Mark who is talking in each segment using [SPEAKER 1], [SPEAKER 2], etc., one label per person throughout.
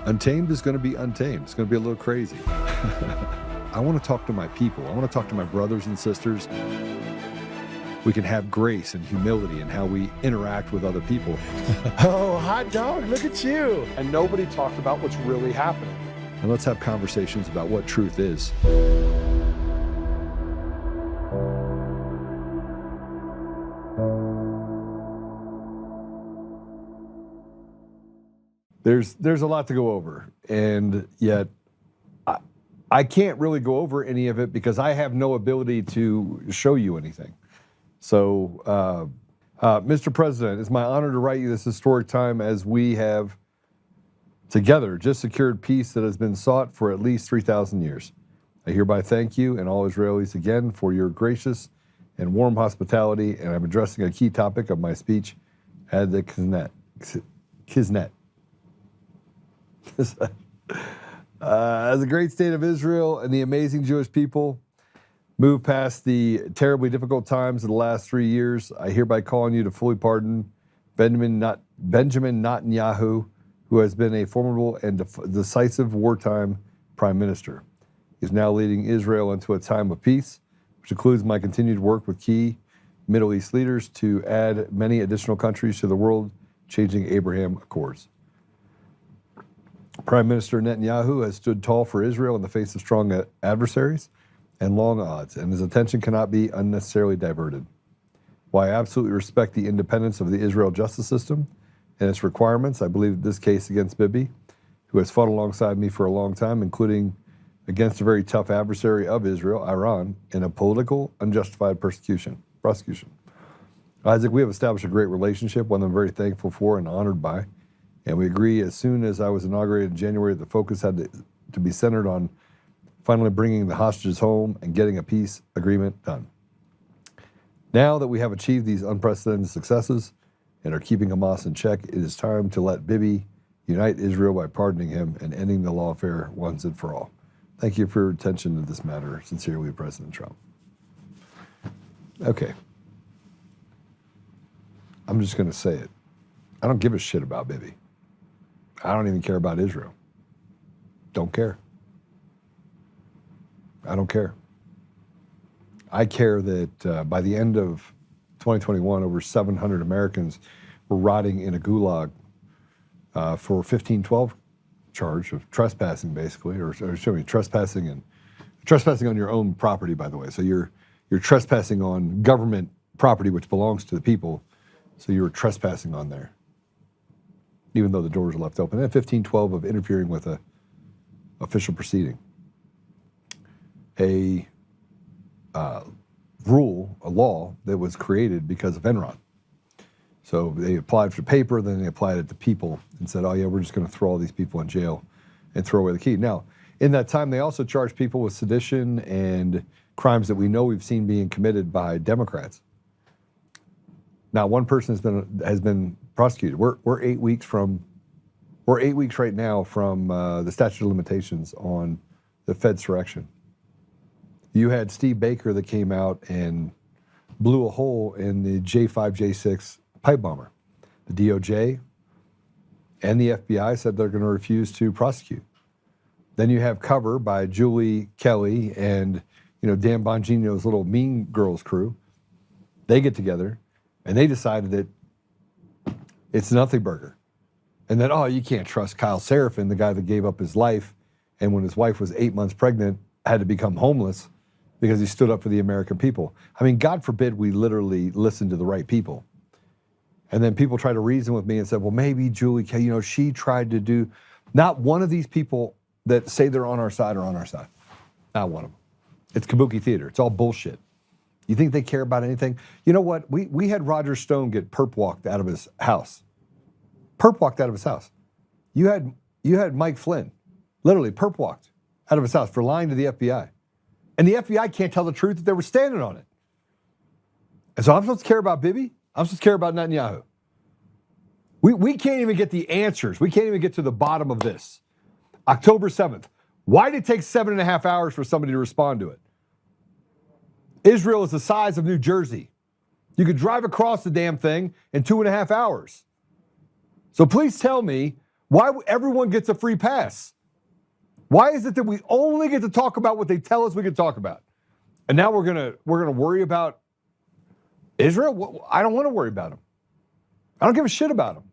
[SPEAKER 1] Untamed is going to be untamed. It's going to be a little crazy. I want to talk to my people. I want to talk to my brothers and sisters. We can have grace and humility in how we interact with other people.
[SPEAKER 2] Oh, hot dog, look at you.
[SPEAKER 3] And nobody talked about what's really happening.
[SPEAKER 1] And let's have conversations about what truth is. There's a lot to go over, and yet I can't really go over any of it because I have no ability to show you anything. So, Mr. President, it's my honor to write you this historic time as we have together just secured peace that has been sought for at least 3,000 years. I hereby thank you and all Israelis again for your gracious and warm hospitality, and I'm addressing a key topic of my speech at the Kisnet. As the great state of Israel and the amazing Jewish people move past the terribly difficult times of the last 3 years, I hereby call on you to fully pardon Benjamin Netanyahu, who has been a formidable and decisive wartime prime minister. He is now leading Israel into a time of peace, which includes my continued work with key Middle East leaders to add many additional countries to the world-changing Abraham Accords. Prime Minister Netanyahu has stood tall for Israel in the face of strong adversaries and long odds, and his attention cannot be unnecessarily diverted. While I absolutely respect the independence of the Israel justice system and its requirements, I believe that this case against BiBi, who has fought alongside me for a long time, including against a very tough adversary of Israel, Iran, in a political, unjustified prosecution. Isaac, we have established a great relationship, one I'm very thankful for and honored by. And we agree as soon as I was inaugurated in January, the focus had to be centered on finally bringing the hostages home and getting a peace agreement done. Now that we have achieved these unprecedented successes and are keeping Hamas in check, it is time to let BiBi unite Israel by pardoning him and ending the lawfare once and for all. Thank you for your attention to this matter. Sincerely, President Trump. Okay. I'm just going to say it. I don't give a shit about BiBi. I don't even care about Israel. Don't care. I don't care. I care that by the end of 2021, over 700 Americans were rotting in a gulag for 1512 charge of trespassing, basically, or trespassing on your own property, by the way. So you're trespassing on government property, which belongs to the people. So you're trespassing on there, even though the doors are left open. And 1512 of interfering with a official proceeding. A law that was created because of Enron. So they applied for paper, then they applied it to people and said, oh yeah, we're just gonna throw all these people in jail and throw away the key. Now, in that time, they also charged people with sedition and crimes that we know we've seen being committed by Democrats. Now, one person has been prosecuted. We're 8 weeks right now from the statute of limitations on the Fedsurrection. You had Steve Baker that came out and blew a hole in the J5, J6 pipe bomber. The DOJ and the FBI said they're going to refuse to prosecute. Then you have cover by Julie Kelly and Dan Bongino's little Mean Girls crew. They get together and they decided that it's nothing burger. And then, you can't trust Kyle Seraphin, the guy that gave up his life and when his wife was 8 months pregnant, had to become homeless because he stood up for the American people. I mean, God forbid we literally listen to the right people. And then people try to reason with me and said, well, maybe Julie, she tried to do, not one of these people that say they're on our side are on our side. Not one of them. It's kabuki theater. It's all bullshit. You think they care about anything? You know what? We had Roger Stone get perp walked out of his house. Perp walked out of his house. You had Mike Flynn, literally perp walked out of his house for lying to the FBI. And the FBI can't tell the truth that they were standing on it. And so I'm supposed to care about BiBi? I'm supposed to care about Netanyahu. We can't even get the answers. We can't even get to the bottom of this. October 7th. Why did it take 7.5 hours for somebody to respond to it? Israel is the size of New Jersey. You could drive across the damn thing in 2.5 hours. So please tell me Why everyone gets a free pass? Why is it that we only get to talk about what they tell us we can talk about? And now we're gonna worry about Israel? I don't want to worry about them. I don't give a shit about them.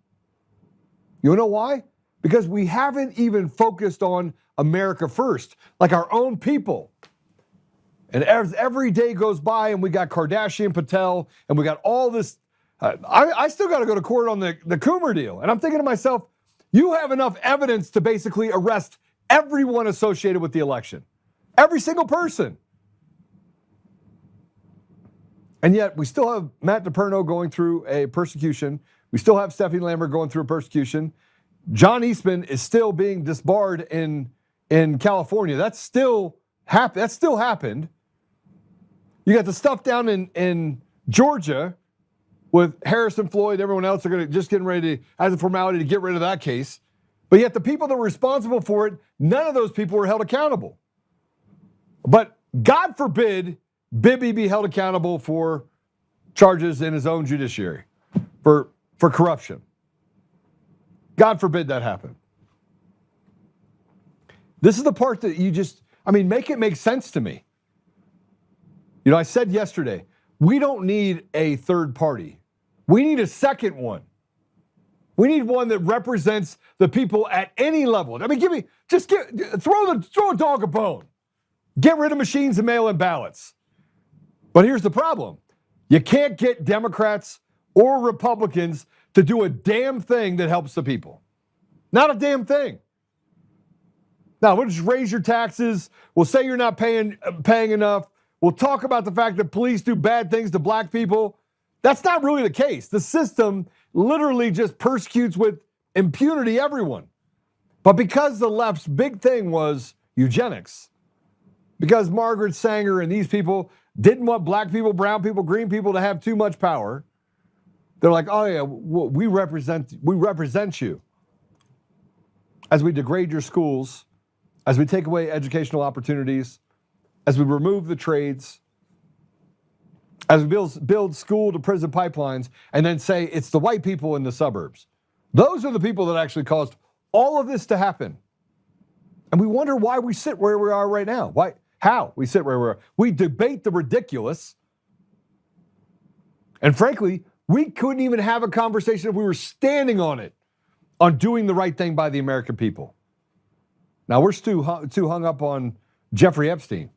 [SPEAKER 1] You know why? Because we haven't even focused on America first, like our own people. And as every day goes by and we got Kardashian Patel and we got all this, I still got to go to court on the Coomer deal. And I'm thinking to myself, you have enough evidence to basically arrest everyone associated with the election. Every single person. And yet we still have Matt DePerno going through a persecution. We still have Stephanie Lambert going through a persecution. John Eastman is still being disbarred in California. That's still happened. You got the stuff down in Georgia with Harrison Floyd. Everyone else are just getting ready to, as a formality, to get rid of that case. But yet the people that were responsible for it, none of those people were held accountable. But God forbid BiBi be held accountable for charges in his own judiciary for corruption. God forbid that happen. This is the part that make it make sense to me. You know, I said yesterday, we don't need a third party. We need a second one. We need one that represents the people at any level. I mean, throw a dog a bone. Get rid of machines and mail-in ballots. But here's the problem. You can't get Democrats or Republicans to do a damn thing that helps the people. Not a damn thing. Now, we'll just raise your taxes. We'll say you're not paying enough. We'll talk about the fact that police do bad things to black people. That's not really the case. The system literally just persecutes with impunity everyone. But because the left's big thing was eugenics, because Margaret Sanger and these people didn't want black people, brown people, green people to have too much power, they're like, oh yeah, we represent you. As we degrade your schools, as we take away educational opportunities, as we remove the trades, as we build school to prison pipelines, and then say it's the white people in the suburbs. Those are the people that actually caused all of this to happen. And we wonder why we sit where we are right now. How we sit where we are. We debate the ridiculous. And frankly, we couldn't even have a conversation if we were standing on it, on doing the right thing by the American people. Now, we're too hung up on Jeffrey Epstein.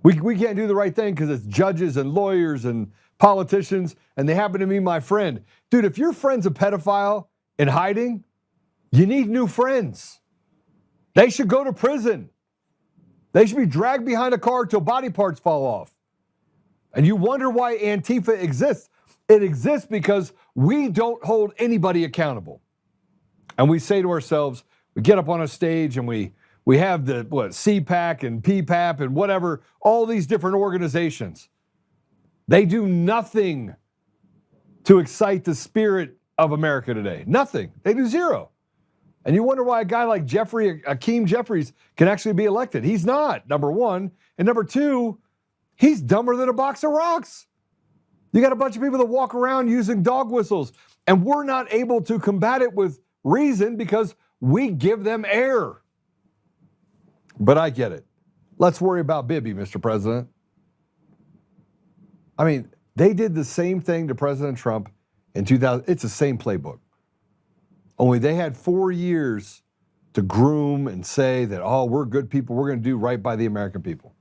[SPEAKER 1] We can't do the right thing because it's judges and lawyers and politicians, and they happen to be my friend. Dude, if your friend's a pedophile in hiding, you need new friends. They should go to prison. They should be dragged behind a car till body parts fall off. And you wonder why Antifa exists. It exists because we don't hold anybody accountable. And we say to ourselves, we get up on a stage and we have the CPAC and PPAP and whatever, all these different organizations. They do nothing to excite the spirit of America today. Nothing. They do zero. And you wonder why a guy like Hakeem Jeffries can actually be elected. He's not, number one. And number two, he's dumber than a box of rocks. You got a bunch of people that walk around using dog whistles, and we're not able to combat it with reason because we give them air. But I get it. Let's worry about BiBi, Mr. President. I mean, they did the same thing to President Trump in 2000. It's the same playbook. Only they had 4 years to groom and say that, oh, we're good people. We're going to do right by the American people.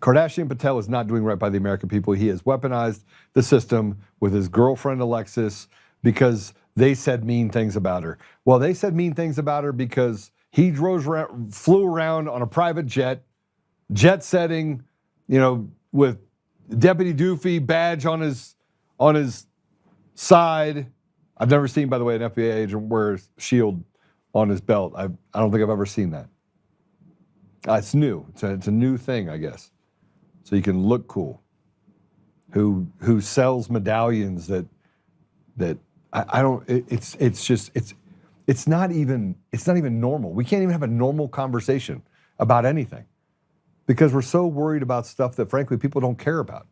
[SPEAKER 1] Kardashian Patel is not doing right by the American people. He has weaponized the system with his girlfriend, Alexis, because they said mean things about her. Well, they said mean things about her because he flew around on a private jet setting, with Deputy Doofy badge on his side. I've never seen, by the way, an FBI agent wear a shield on his belt. I don't think I've ever seen that. It's new. It's a new thing, I guess. So you can look cool. Who sells medallions that I don't. It's not even normal. We can't even have a normal conversation about anything because we're so worried about stuff that frankly people don't care about.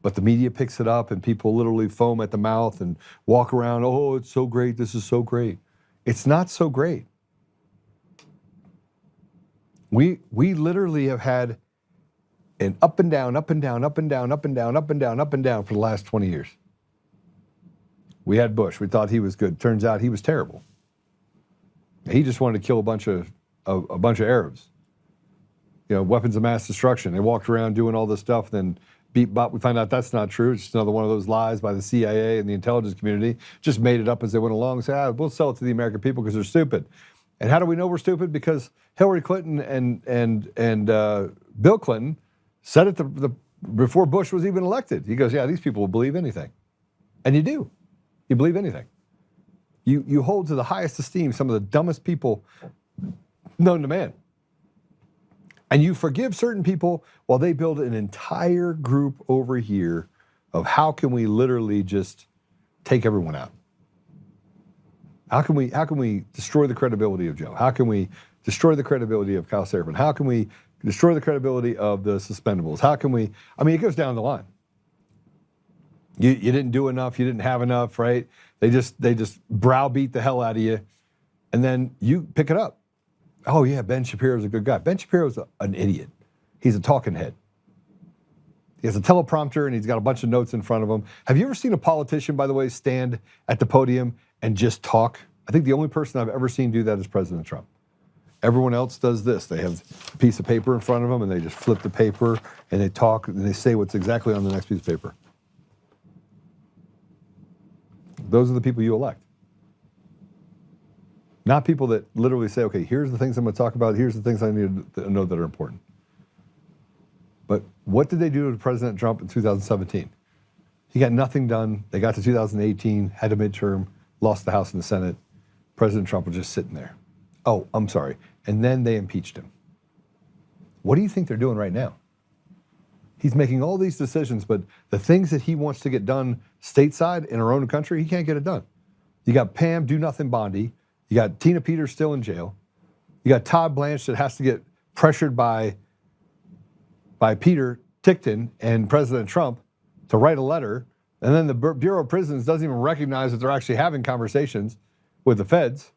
[SPEAKER 1] But the media picks it up and people literally foam at the mouth and walk around, oh, it's so great, this is so great. It's not so great. We literally have had an up and down, up and down, up and down, up and down, up and down, up and down for the last 20 years. We had Bush. We thought he was good. Turns out he was terrible. He just wanted to kill a bunch of Arabs. You know, weapons of mass destruction. They walked around doing all this stuff, then we find out that's not true. It's just another one of those lies by the CIA and the intelligence community. Just made it up as they went along and said, we'll sell it to the American people because they're stupid. And how do we know we're stupid? Because Hillary Clinton and Bill Clinton said it before Bush was even elected. He goes, yeah, these people will believe anything. And you do. You believe anything. You hold to the highest esteem some of the dumbest people known to man. And you forgive certain people while they build an entire group over here of how can we literally just take everyone out? How can we destroy the credibility of Joe? How can we destroy the credibility of Kyle Seraphin? How can we destroy the credibility of the suspendables? How can we, it goes down the line. You didn't do enough, you didn't have enough, right? They just browbeat the hell out of you, and then you pick it up. Oh yeah, Ben Shapiro's a good guy. Ben Shapiro's an idiot. He's a talking head. He has a teleprompter and he's got a bunch of notes in front of him. Have you ever seen a politician, by the way, stand at the podium and just talk? I think the only person I've ever seen do that is President Trump. Everyone else does this. They have a piece of paper in front of them and they just flip the paper and they talk and they say what's exactly on the next piece of paper. Those are the people you elect. Not people that literally say, okay, here's the things I'm going to talk about, here's the things I need to know that are important. But what did they do to President Trump in 2017? He got nothing done. They got to 2018, had a midterm, lost the House and the Senate. President Trump was just sitting there. Oh, I'm sorry. And then they impeached him. What do you think they're doing right now? He's making all these decisions, but the things that he wants to get done stateside in our own country, he can't get it done. You got Pam do-nothing Bondi. You got Tina Peters still in jail. You got Todd Blanche that has to get pressured by Peter Tickton and President Trump to write a letter. And then the Bureau of Prisons doesn't even recognize that they're actually having conversations with the feds.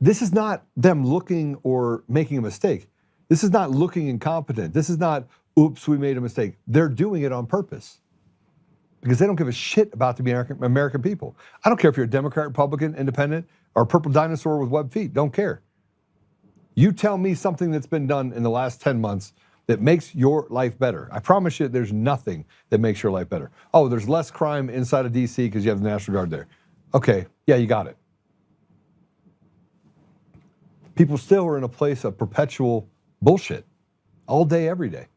[SPEAKER 1] This is not them looking or making a mistake. This is not looking incompetent. This is not, oops, we made a mistake. They're doing it on purpose because they don't give a shit about the American people. I don't care if you're a Democrat, Republican, Independent, or a purple dinosaur with webbed feet. Don't care. You tell me something that's been done in the last 10 months that makes your life better. I promise you there's nothing that makes your life better. Oh, there's less crime inside of DC because you have the National Guard there. Okay, yeah, you got it. People still are in a place of perpetual bullshit all day, every day.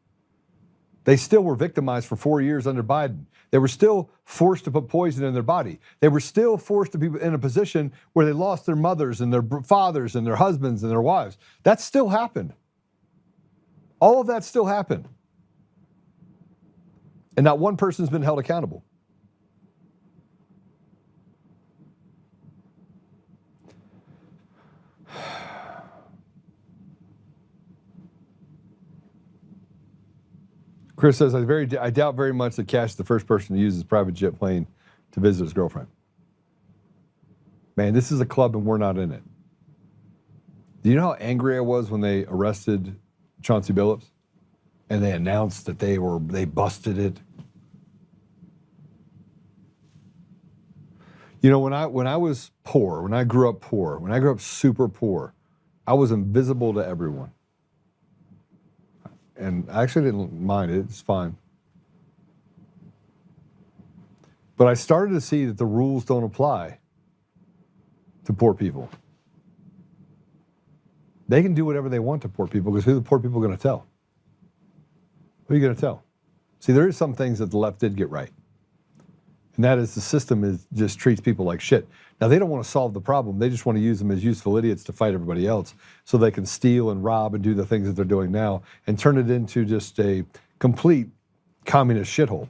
[SPEAKER 1] They still were victimized for 4 years under Biden. They were still forced to put poison in their body. They were still forced to be in a position where they lost their mothers and their fathers and their husbands and their wives. That still happened. All of that still happened. And not one person's been held accountable. Chris says, I doubt very much that Cash is the first person to use his private jet plane to visit his girlfriend. Man, this is a club and we're not in it. Do you know how angry I was when they arrested Chauncey Billups and they announced that they busted it? You know, when I was poor, when I grew up super poor, I was invisible to everyone. And I actually didn't mind it, it's fine. But I started to see that the rules don't apply to poor people. They can do whatever they want to poor people because who are the poor people going to tell? Who are you going to tell? See, there is some things that the left did get right. And that is the system just treats people like shit. Now, they don't want to solve the problem. They just want to use them as useful idiots to fight everybody else so they can steal and rob and do the things that they're doing now and turn it into just a complete communist shithole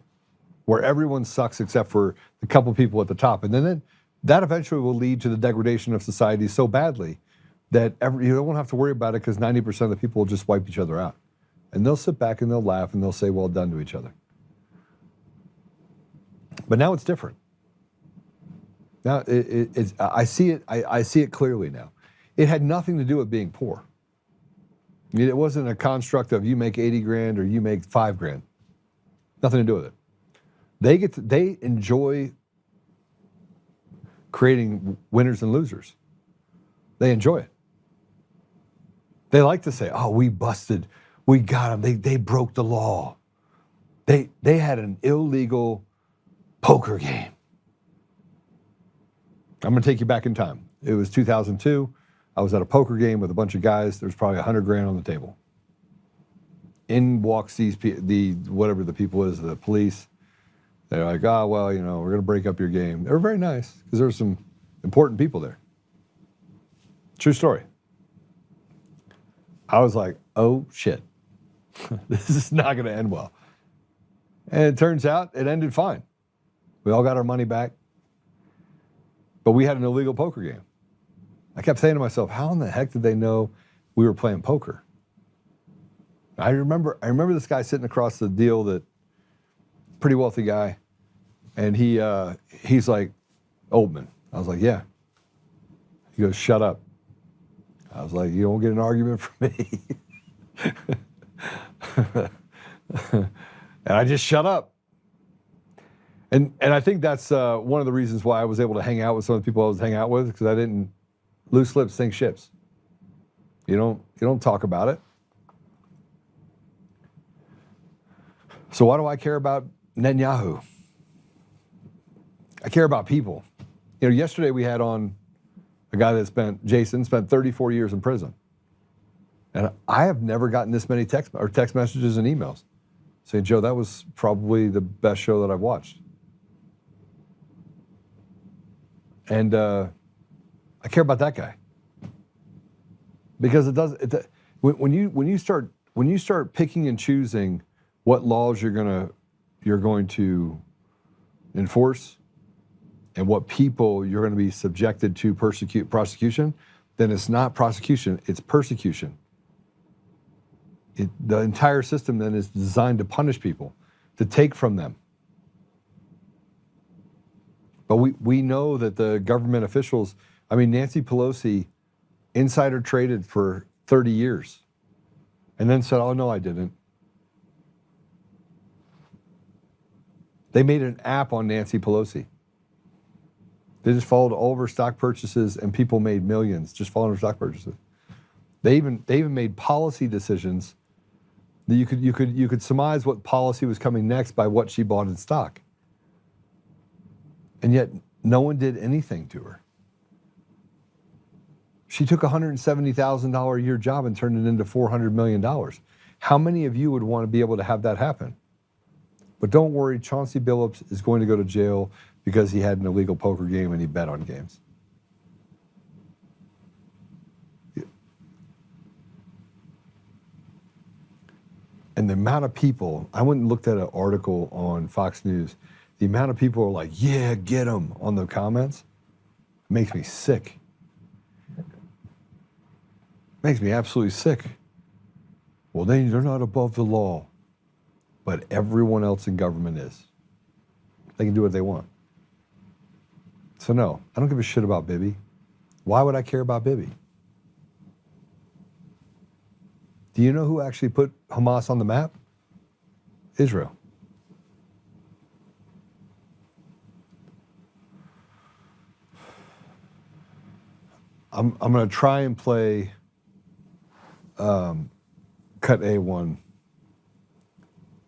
[SPEAKER 1] where everyone sucks except for the couple people at the top. And then that eventually will lead to the degradation of society so badly that you don't have to worry about it because 90% of the people will just wipe each other out. And they'll sit back and they'll laugh and they'll say, well done to each other. But now it's different. Now I see it. I see it clearly now. It had nothing to do with being poor. It wasn't a construct of you make 80 grand or you make 5 grand. Nothing to do with it. They enjoy creating winners and losers. They enjoy it. They like to say, "Oh, we busted, we got them. They broke the law. They had an illegal poker game." I'm going to take you back in time. It was 2002. I was at a poker game with a bunch of guys. There's probably 100 grand on the table. In walks whatever the people is, the police. They're like, "Oh, well, you know, we're going to break up your game." They were very nice because there were some important people there. True story. I was like, oh shit, this is not going to end well. And it turns out it ended fine. We all got our money back, but we had an illegal poker game. I kept saying to myself, how in the heck did they know we were playing poker? I remember this guy sitting across the deal, that pretty wealthy guy, and he's like, Oltmann. I was like, yeah. He goes, shut up. I was like, you don't get an argument from me. And I just shut up. And I think that's one of the reasons why I was able to hang out with some of the people I was hanging out with, because I didn't loose lips sink ships. You don't talk about it. So why do I care about Netanyahu? I care about people. You know, yesterday we had on a guy that Jason spent 34 years in prison. And I have never gotten this many text messages and emails saying, Joe, that was probably the best show that I've watched. And I care about that guy. Because when you start picking and choosing what laws you're going to enforce and what people you're going to be subjected to prosecution, then it's not prosecution, it's persecution. The entire system then is designed to punish people, to take from them. But we know that the government officials, I mean, Nancy Pelosi insider traded for 30 years and then said, oh, no, I didn't. They made an app on Nancy Pelosi. They just followed all of her stock purchases, and people made millions just following her stock purchases. They even made policy decisions that you could surmise what policy was coming next by what she bought in stock. And yet no one did anything to her. She took a $170,000 a year job and turned it into $400 million. How many of you would want to be able to have that happen? But don't worry, Chauncey Billups is going to go to jail because he had an illegal poker game and he bet on games. And the amount of people, I went and looked at an article on Fox News, the amount of people are like, yeah, get him, on the comments, makes me sick. Makes me absolutely sick. Well, they're not above the law. But everyone else in government is. They can do what they want. So no, I don't give a shit about BiBi. Why would I care about BiBi? Do you know who actually put Hamas on the map? Israel. I'm going to try and play cut A1.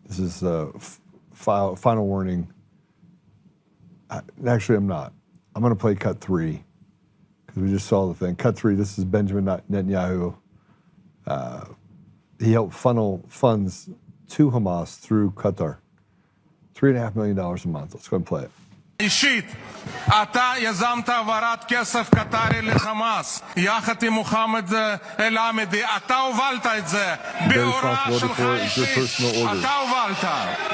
[SPEAKER 1] This is final warning. Actually, I'm not. I'm going to play cut 3 because we just saw the thing. Cut 3, this is Benjamin Netanyahu. He helped funnel funds to Hamas through Qatar. $3.5 million a month. Let's go and play it.
[SPEAKER 4] אישית, אתה יזמת העברת כסף קטרי לחמאס, יחד עם מוחמד אל-עמדי, אתה הובלת את זה, בהוראה שלך אישית, אתה הובלת.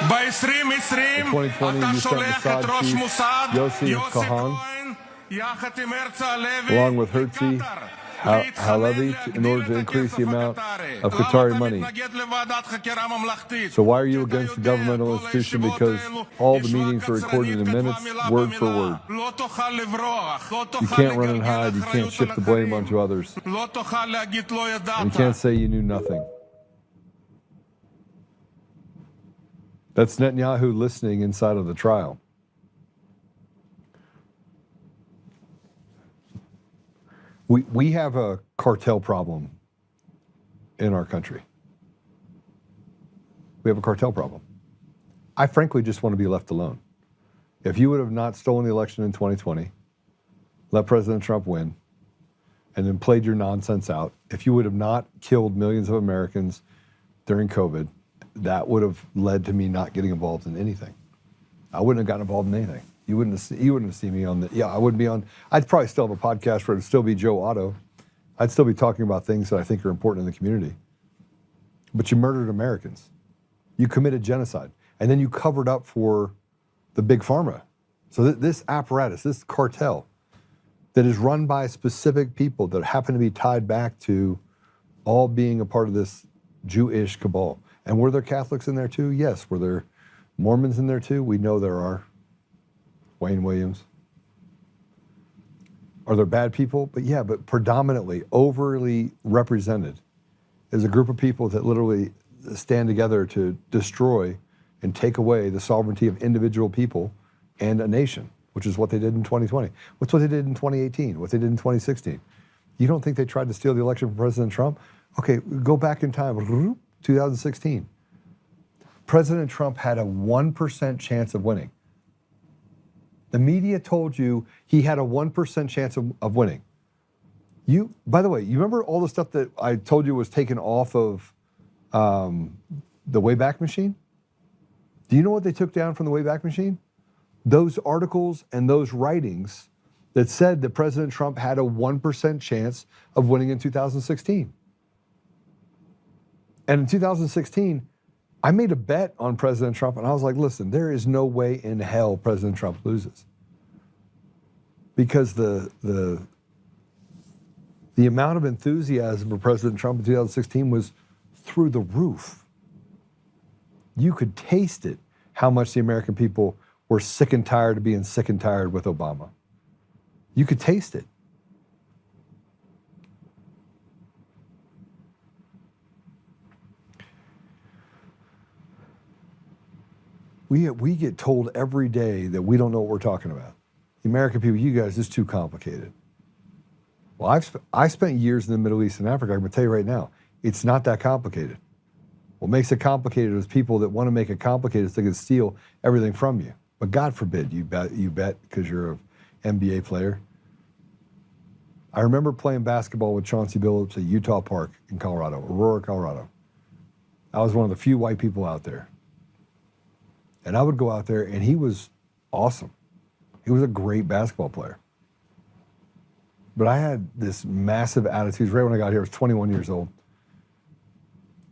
[SPEAKER 4] ב-2020 אתה שולח את ראש מוסד, יוסי כהן, יחד עם הרצה הלוי, לקטר.
[SPEAKER 1] Halabi in order to increase the amount of Qatari money. So why are you against the governmental institution? Because all the meetings are recorded in minutes, word for word. You can't run and hide. You can't shift the blame onto others. And you can't say you knew nothing. That's Netanyahu listening inside of the trial. We have a cartel problem in our country. We have a cartel problem. I frankly just want to be left alone. If you would have not stolen the election in 2020, let President Trump win, and then played your nonsense out, if you would have not killed millions of Americans during COVID, that would have led to me not getting involved in anything. I wouldn't have gotten involved in anything. You wouldn't have seen me on the, I wouldn't be on, I'd probably still have a podcast where it'd still be Joe Otto. I'd still be talking about things that I think are important in the community. But you murdered Americans. You committed genocide. And then you covered up for the big pharma. So this apparatus, this cartel that is run by specific people that happen to be tied back to all being a part of this Jewish cabal. And were there Catholics in there too? Yes. Were there Mormons in there too? We know there are. Wayne Williams. Are there bad people? But yeah, but predominantly, overly represented is a group of people that literally stand together to destroy and take away the sovereignty of individual people and a nation, which is what they did in 2020. What's what they did in 2018, what they did in 2016. You don't think they tried to steal the election from President Trump? Okay, go back in time, 2016. President Trump had a 1% chance of winning. The media told you he had a 1% chance of winning. By the way, you remember all the stuff that I told you was taken off of the Wayback Machine? Do you know what they took down from the Wayback Machine? Those articles and those writings that said that President Trump had a 1% chance of winning in 2016. And in 2016, I made a bet on President Trump, and I was like, listen, there is no way in hell President Trump loses. Because the amount of enthusiasm for President Trump in 2016 was through the roof. You could taste it, how much the American people were sick and tired of being sick and tired with Obama. You could taste it. We get told every day that we don't know what we're talking about. The American people, you guys, it's too complicated. Well, I spent years in the Middle East and Africa. I'm going to tell you right now, it's not that complicated. What makes it complicated is people that want to make it complicated so they can steal everything from you. But God forbid you bet because you're an NBA player. I remember playing basketball with Chauncey Billups at Utah Park in Colorado, Aurora, Colorado. I was one of the few white people out there. And I would go out there, and he was awesome. He was a great basketball player. But I had this massive attitude. Right when I got here, I was 21 years old.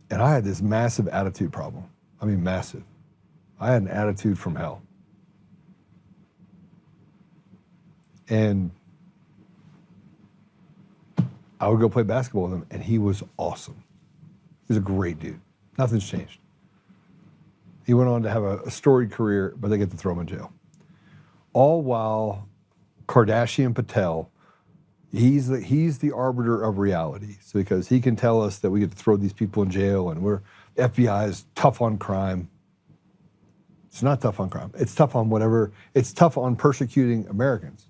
[SPEAKER 1] And I had this massive attitude problem. I mean, massive. I had an attitude from hell. And I would go play basketball with him, and he was awesome. He was a great dude. Nothing's changed. He went on to have a storied career, but they get to throw him in jail. All while Kardashian Patel, he's the arbiter of reality. So because he can tell us that we get to throw these people in jail and FBI is tough on crime. It's not tough on crime. It's tough on whatever. It's tough on persecuting Americans.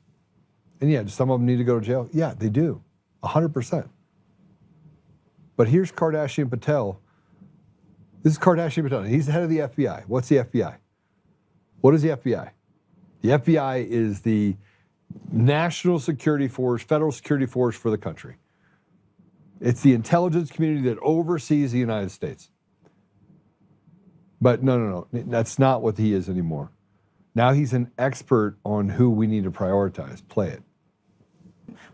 [SPEAKER 1] And yeah, some of them need to go to jail. Yeah, they do, 100%. But here's Kardashian Patel. This is Kardashian Patel. He's the head of the FBI. What's the FBI? What is the FBI? The FBI is the national security force, federal security force for the country. It's the intelligence community that oversees the United States. But no. That's not what he is anymore. Now he's an expert on who we need to prioritize. Play it.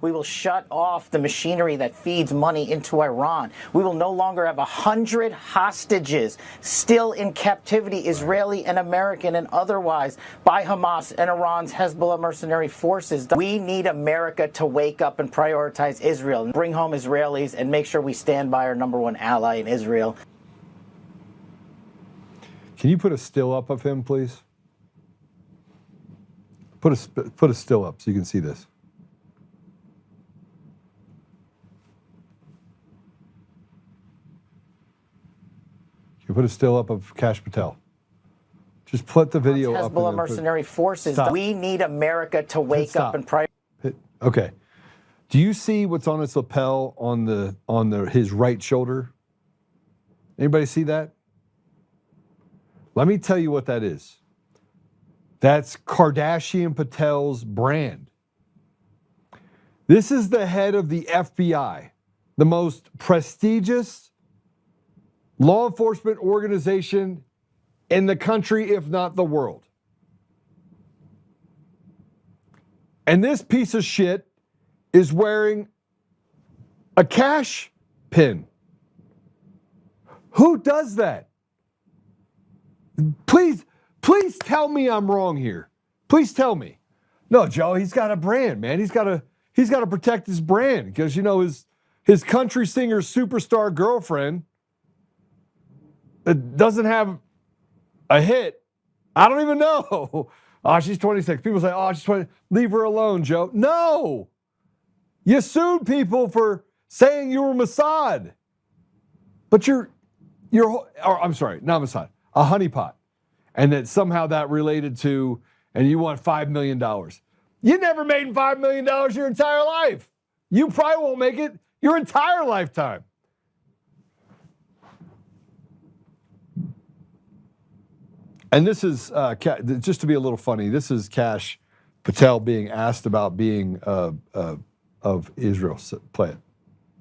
[SPEAKER 5] We will shut off the machinery that feeds money into Iran. We will no longer have 100 hostages still in captivity, Israeli and American and otherwise, by Hamas and Iran's Hezbollah mercenary forces. We need America to wake up and prioritize Israel and bring home Israelis and make sure we stand by our #1 ally in Israel.
[SPEAKER 1] Can you put a still up of him, please? Put a still up so you can see this. You put a still up of Kash Patel. Just put the video up.
[SPEAKER 5] Hezbollah mercenary forces.
[SPEAKER 1] Stop.
[SPEAKER 5] We need America to wake up and prioritize.
[SPEAKER 1] Okay. Do you see what's on his lapel on his right shoulder? Anybody see that? Let me tell you what that is. That's Kardashian Patel's brand. This is the head of the FBI, the most prestigious law enforcement organization in the country, if not the world. And this piece of shit is wearing a cash pin. Who does that? Please tell me I'm wrong here. Please tell me. No, Joe, he's got a brand, man. He's got to protect his brand because, you know, his country singer superstar girlfriend doesn't have a hit. I don't even know. Oh, she's 26. People say, oh, she's 20. Leave her alone, Joe. No. You sued people for saying you were Mossad. But I'm sorry, not Mossad, a honeypot. And that somehow that related to, and you want $5 million. You never made $5 million your entire life. You probably won't make it your entire lifetime. And this is, just to be a little funny, this is Kash Patel being asked about being of Israel. So play it.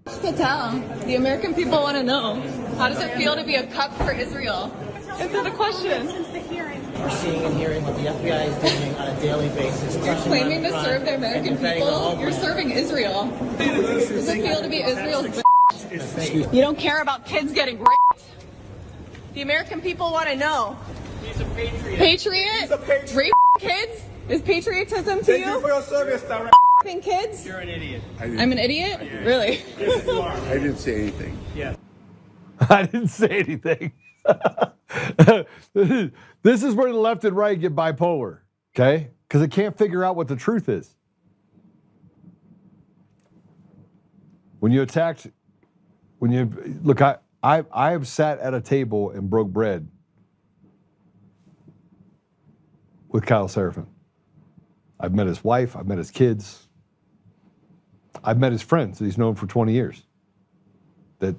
[SPEAKER 6] Patel, the American people want to know, how does it feel to be a cup for Israel? Answer the question.
[SPEAKER 7] We're seeing and hearing what the FBI is doing on a daily basis.
[SPEAKER 6] You're claiming to serve the American people. You're serving Israel. Does it feel to be Israel's bitch? You don't care about kids getting raped. The American people want to know.
[SPEAKER 7] He's a patriot.
[SPEAKER 6] Patriot?
[SPEAKER 7] He's a patriot.
[SPEAKER 6] Rape kids? Is patriotism to
[SPEAKER 7] Thank
[SPEAKER 6] you?
[SPEAKER 7] you for your service, Darren.
[SPEAKER 6] Kids?
[SPEAKER 7] You're an idiot.
[SPEAKER 6] I'm an idiot? Really?
[SPEAKER 7] Yes, you are.
[SPEAKER 2] I didn't say anything.
[SPEAKER 7] Yeah.
[SPEAKER 1] I didn't say anything. This is where the left and right get bipolar, okay? Because it can't figure out what the truth is. Look, I have sat at a table and broke bread with Kyle Seraphin. I've met his wife, I've met his kids. I've met his friends that he's known for 20 years that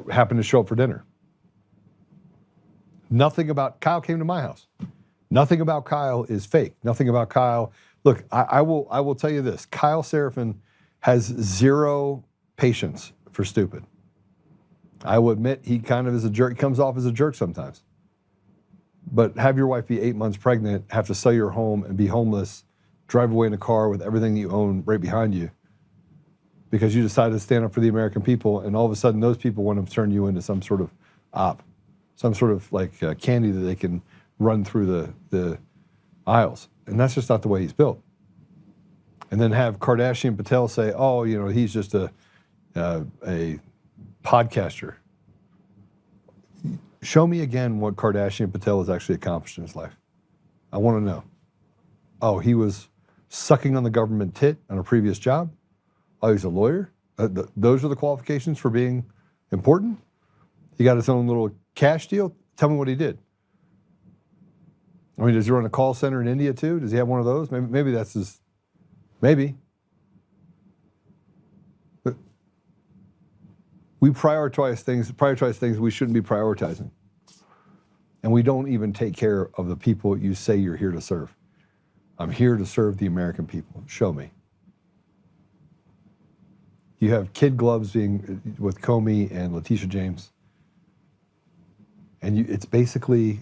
[SPEAKER 1] happened to show up for dinner. Nothing about Kyle came to my house. Nothing about Kyle is fake. Nothing about Kyle. Look, I will tell you this. Kyle Seraphin has zero patience for stupid. I will admit he kind of is a jerk. He comes off as a jerk sometimes. But have your wife be 8 months pregnant, have to sell your home and be homeless, drive away in a car with everything that you own right behind you because you decided to stand up for the American people, and all of a sudden those people want to turn you into some sort of op, some sort of like candy that they can run through the aisles. And that's just not the way he's built. And then have Kardashian Patel say, oh, you know, he's just a podcaster. Show me again what Kardashian Patel has actually accomplished in his life. I want to know. Oh, he was sucking on the government tit on a previous job? Oh, he's a lawyer? Those are the qualifications for being important? He got his own little cash deal? Tell me what he did. I mean, does he run a call center in India too? Does he have one of those? Maybe that's his, maybe. But we prioritize things we shouldn't be prioritizing. And we don't even take care of the people you say you're here to serve. I'm here to serve the American people. Show me. You have kid gloves being with Comey and Letitia James. And it's basically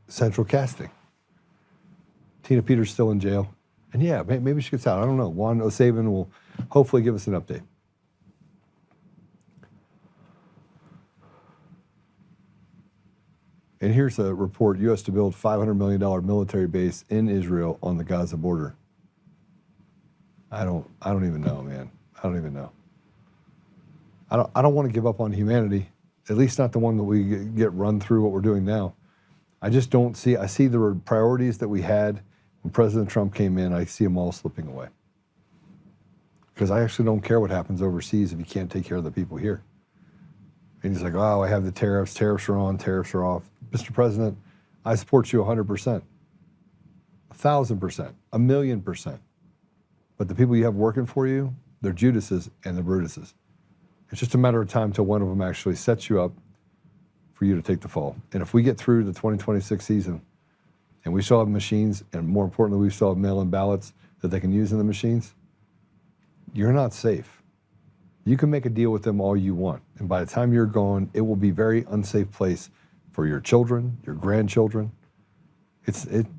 [SPEAKER 1] central casting. Tina Peters still in jail. And yeah, maybe she gets out. I don't know. Juan O'Savin will hopefully give us an update. And here's a report: U.S. to build $500 million military base in Israel on the Gaza border. I don't even know, man. I don't even know. I don't want to give up on humanity, at least not the one that we get run through what we're doing now. I just don't see. I see the priorities that we had when President Trump came in. I see them all slipping away. Because I actually don't care what happens overseas if you can't take care of the people here. And he's like, oh, I have the tariffs. Tariffs are on. Tariffs are off. Mr. President, I support you 100%, 1,000%, 1,000,000%. But the people you have working for you, they're Judases and they're Brutuses. It's just a matter of time till one of them actually sets you up for you to take the fall. And if we get through the 2026 season and we still have machines, and more importantly, we still have mail-in ballots that they can use in the machines, you're not safe. You can make a deal with them all you want. And by the time you're gone, it will be a very unsafe place for your children, your grandchildren.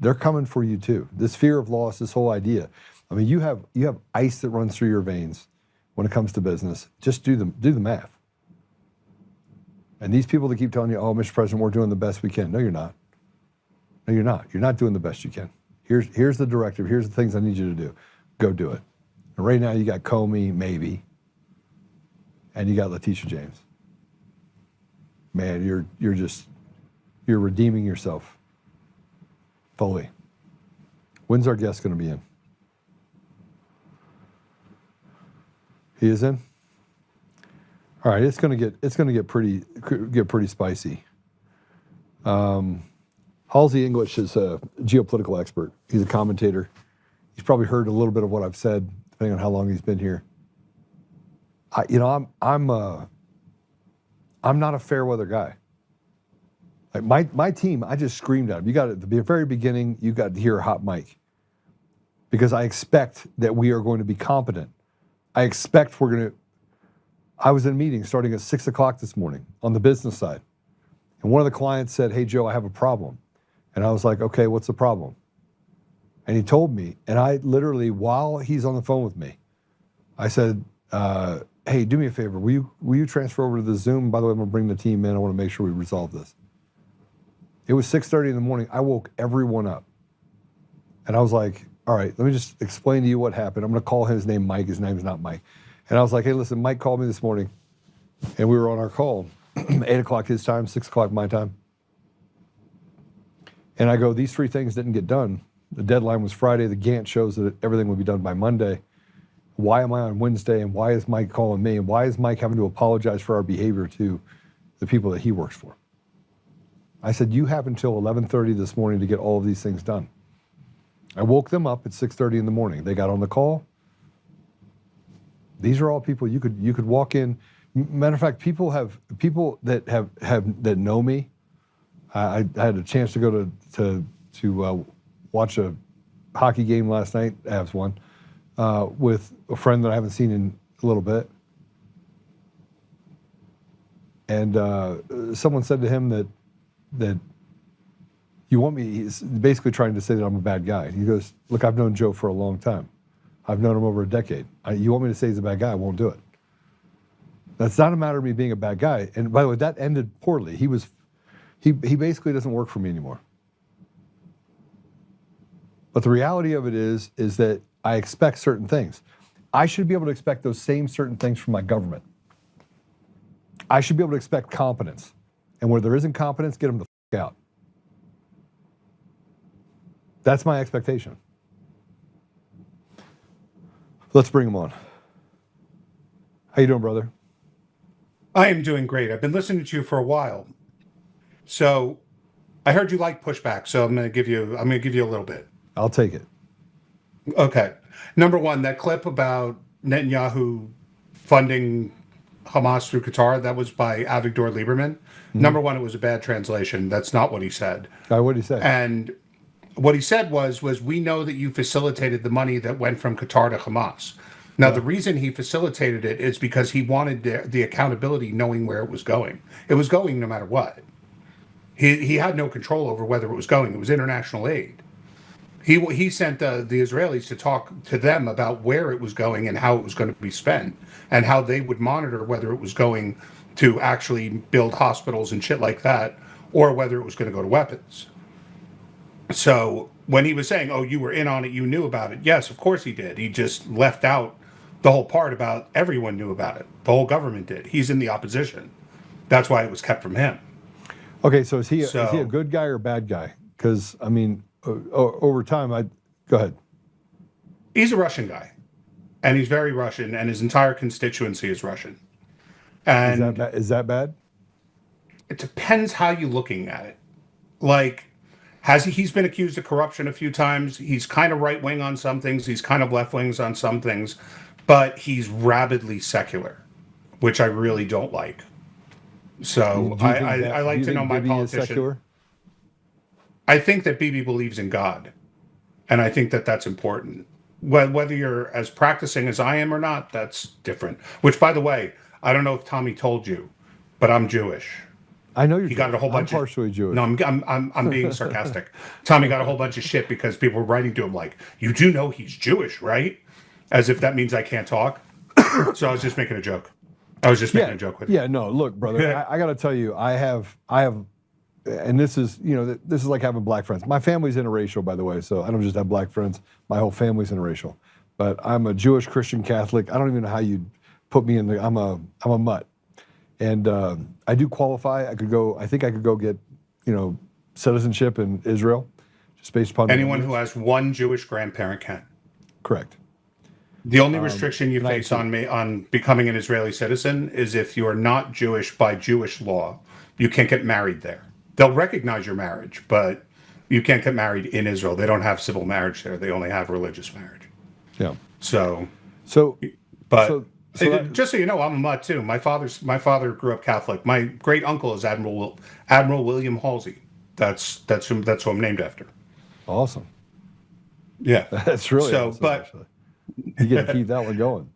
[SPEAKER 1] They're coming for you too. This fear of loss, this whole idea. I mean, you have ice that runs through your veins when it comes to business. Just do the math. And these people that keep telling you, oh, Mr. President, we're doing the best we can. No, you're not. No, you're not. You're not doing the best you can. Here's the directive. Here's the things I need you to do. Go do it. And right now you got Comey, maybe, and you got Letitia James. Man, you're redeeming yourself fully. When's our guest going to be in? He is in? All right, it's going to get pretty spicy. Halsey English is a geopolitical expert. He's a commentator. He's probably heard a little bit of what I've said, depending on how long he's been here. I'm not a fair weather guy. Like my team, I just screamed at him. You got at the very beginning, you got to hear a hot mic, because I expect that we are going to be competent. I expect I was in a meeting starting at 6 o'clock this morning on the business side. And one of the clients said, hey, Joe, I have a problem. And I was like, okay, what's the problem? And he told me, and I literally, while he's on the phone with me, I said, hey, do me a favor. Will you transfer over to the Zoom? By the way, I'm going to bring the team in. I want to make sure we resolve this. It was 6:30 in the morning. I woke everyone up. And I was like, all right, let me just explain to you what happened. I'm going to call his name Mike. His name's not Mike. And I was like, hey, listen, Mike called me this morning, and we were on our call, 8 o'clock his time, 6 o'clock my time. And I go, these 3 things didn't get done. The deadline was Friday. The Gantt shows that everything would be done by Monday. Why am I on Wednesday? And why is Mike calling me? And why is Mike having to apologize for our behavior to the people that he works for? I said, you have until 11:30 this morning to get all of these things done. I woke them up at 6:30 in the morning. They got on the call. These are all people you could walk in. Matter of fact, people that know me. I had a chance to go to watch a hockey game last night. Avs won, with a friend that I haven't seen in a little bit. And someone said to him that you want me, he's basically trying to say that I'm a bad guy. He goes, look, I've known Joe for a long time. I've known him over a decade. You want me to say he's a bad guy? I won't do it. That's not a matter of me being a bad guy. And by the way, that ended poorly. He basically doesn't work for me anymore. But the reality of it is that I expect certain things. I should be able to expect those same certain things from my government. I should be able to expect competence. And where there isn't competence, get them the f*** out. That's my expectation. Let's bring him on. How you doing, brother?
[SPEAKER 8] I am doing great. I've been listening to you for a while. So I heard you like pushback, so I'm going to give you a little bit.
[SPEAKER 1] I'll take it.
[SPEAKER 8] Okay. Number one, that clip about Netanyahu funding Hamas through Qatar, that was by Avigdor Lieberman. Mm-hmm. Number one, it was a bad translation. That's not what he said.
[SPEAKER 1] What did he say?
[SPEAKER 8] And what he said was we know that you facilitated the money that went from Qatar to Hamas. Now, The reason he facilitated it is because he wanted the accountability, knowing where it was going. It was going no matter what. He had no control over whether it was going. It was international aid. He sent the Israelis to talk to them about where it was going and how it was going to be spent and how they would monitor whether it was going to actually build hospitals and shit like that or whether it was going to go to weapons. So when he was saying, "Oh, you were in on it, you knew about it," yes, of course he did. He just left out the whole part about everyone knew about it. The whole government did. He's in the opposition. That's why it was kept from him.
[SPEAKER 1] Okay, so is he a good guy or a bad guy? Because I mean, over time, go ahead.
[SPEAKER 8] He's a Russian guy, and he's very Russian, and his entire constituency is Russian. And
[SPEAKER 1] is that bad?
[SPEAKER 8] It depends how you're looking at it. Like, he's been accused of corruption a few times. He's kind of right wing on some things. He's kind of left wings on some things, but he's rabidly secular, which I really don't like. So I like to know my politician. I think that BiBi believes in God, and I think that that's important. Whether you're as practicing as I am or not, that's different. Which, by the way, I don't know if Tommy told you, but I'm Jewish.
[SPEAKER 1] I know you're.
[SPEAKER 8] He got a whole bunch.
[SPEAKER 1] I'm partially Jewish.
[SPEAKER 8] No, I'm being sarcastic. Tommy got a whole bunch of shit because people were writing to him like, "You do know he's Jewish, right?" As if that means I can't talk. So I was just making a joke. I was just making a joke with you.
[SPEAKER 1] Yeah, no, look, brother, I got to tell you, I have, and this is, this is like having black friends. My family's interracial, by the way, so I don't just have black friends. My whole family's interracial. But I'm a Jewish Christian Catholic. I don't even know how you'd put me in the. I'm a mutt, and I do qualify. I think I could go get, citizenship in Israel, just based upon
[SPEAKER 8] anyone who has one Jewish grandparent can.
[SPEAKER 1] Correct.
[SPEAKER 8] The only restriction you face on becoming an Israeli citizen is if you are not Jewish by Jewish law, you can't get married there. They'll recognize your marriage, but you can't get married in Israel. They don't have civil marriage there. They only have religious marriage.
[SPEAKER 1] Yeah.
[SPEAKER 8] So just so you know, I'm a mutt too. My father grew up Catholic. My great uncle is Admiral William Halsey. That's who I'm named after.
[SPEAKER 1] Awesome.
[SPEAKER 8] Yeah.
[SPEAKER 1] That's really awesome,
[SPEAKER 8] but.
[SPEAKER 1] Actually. You get to keep that one going.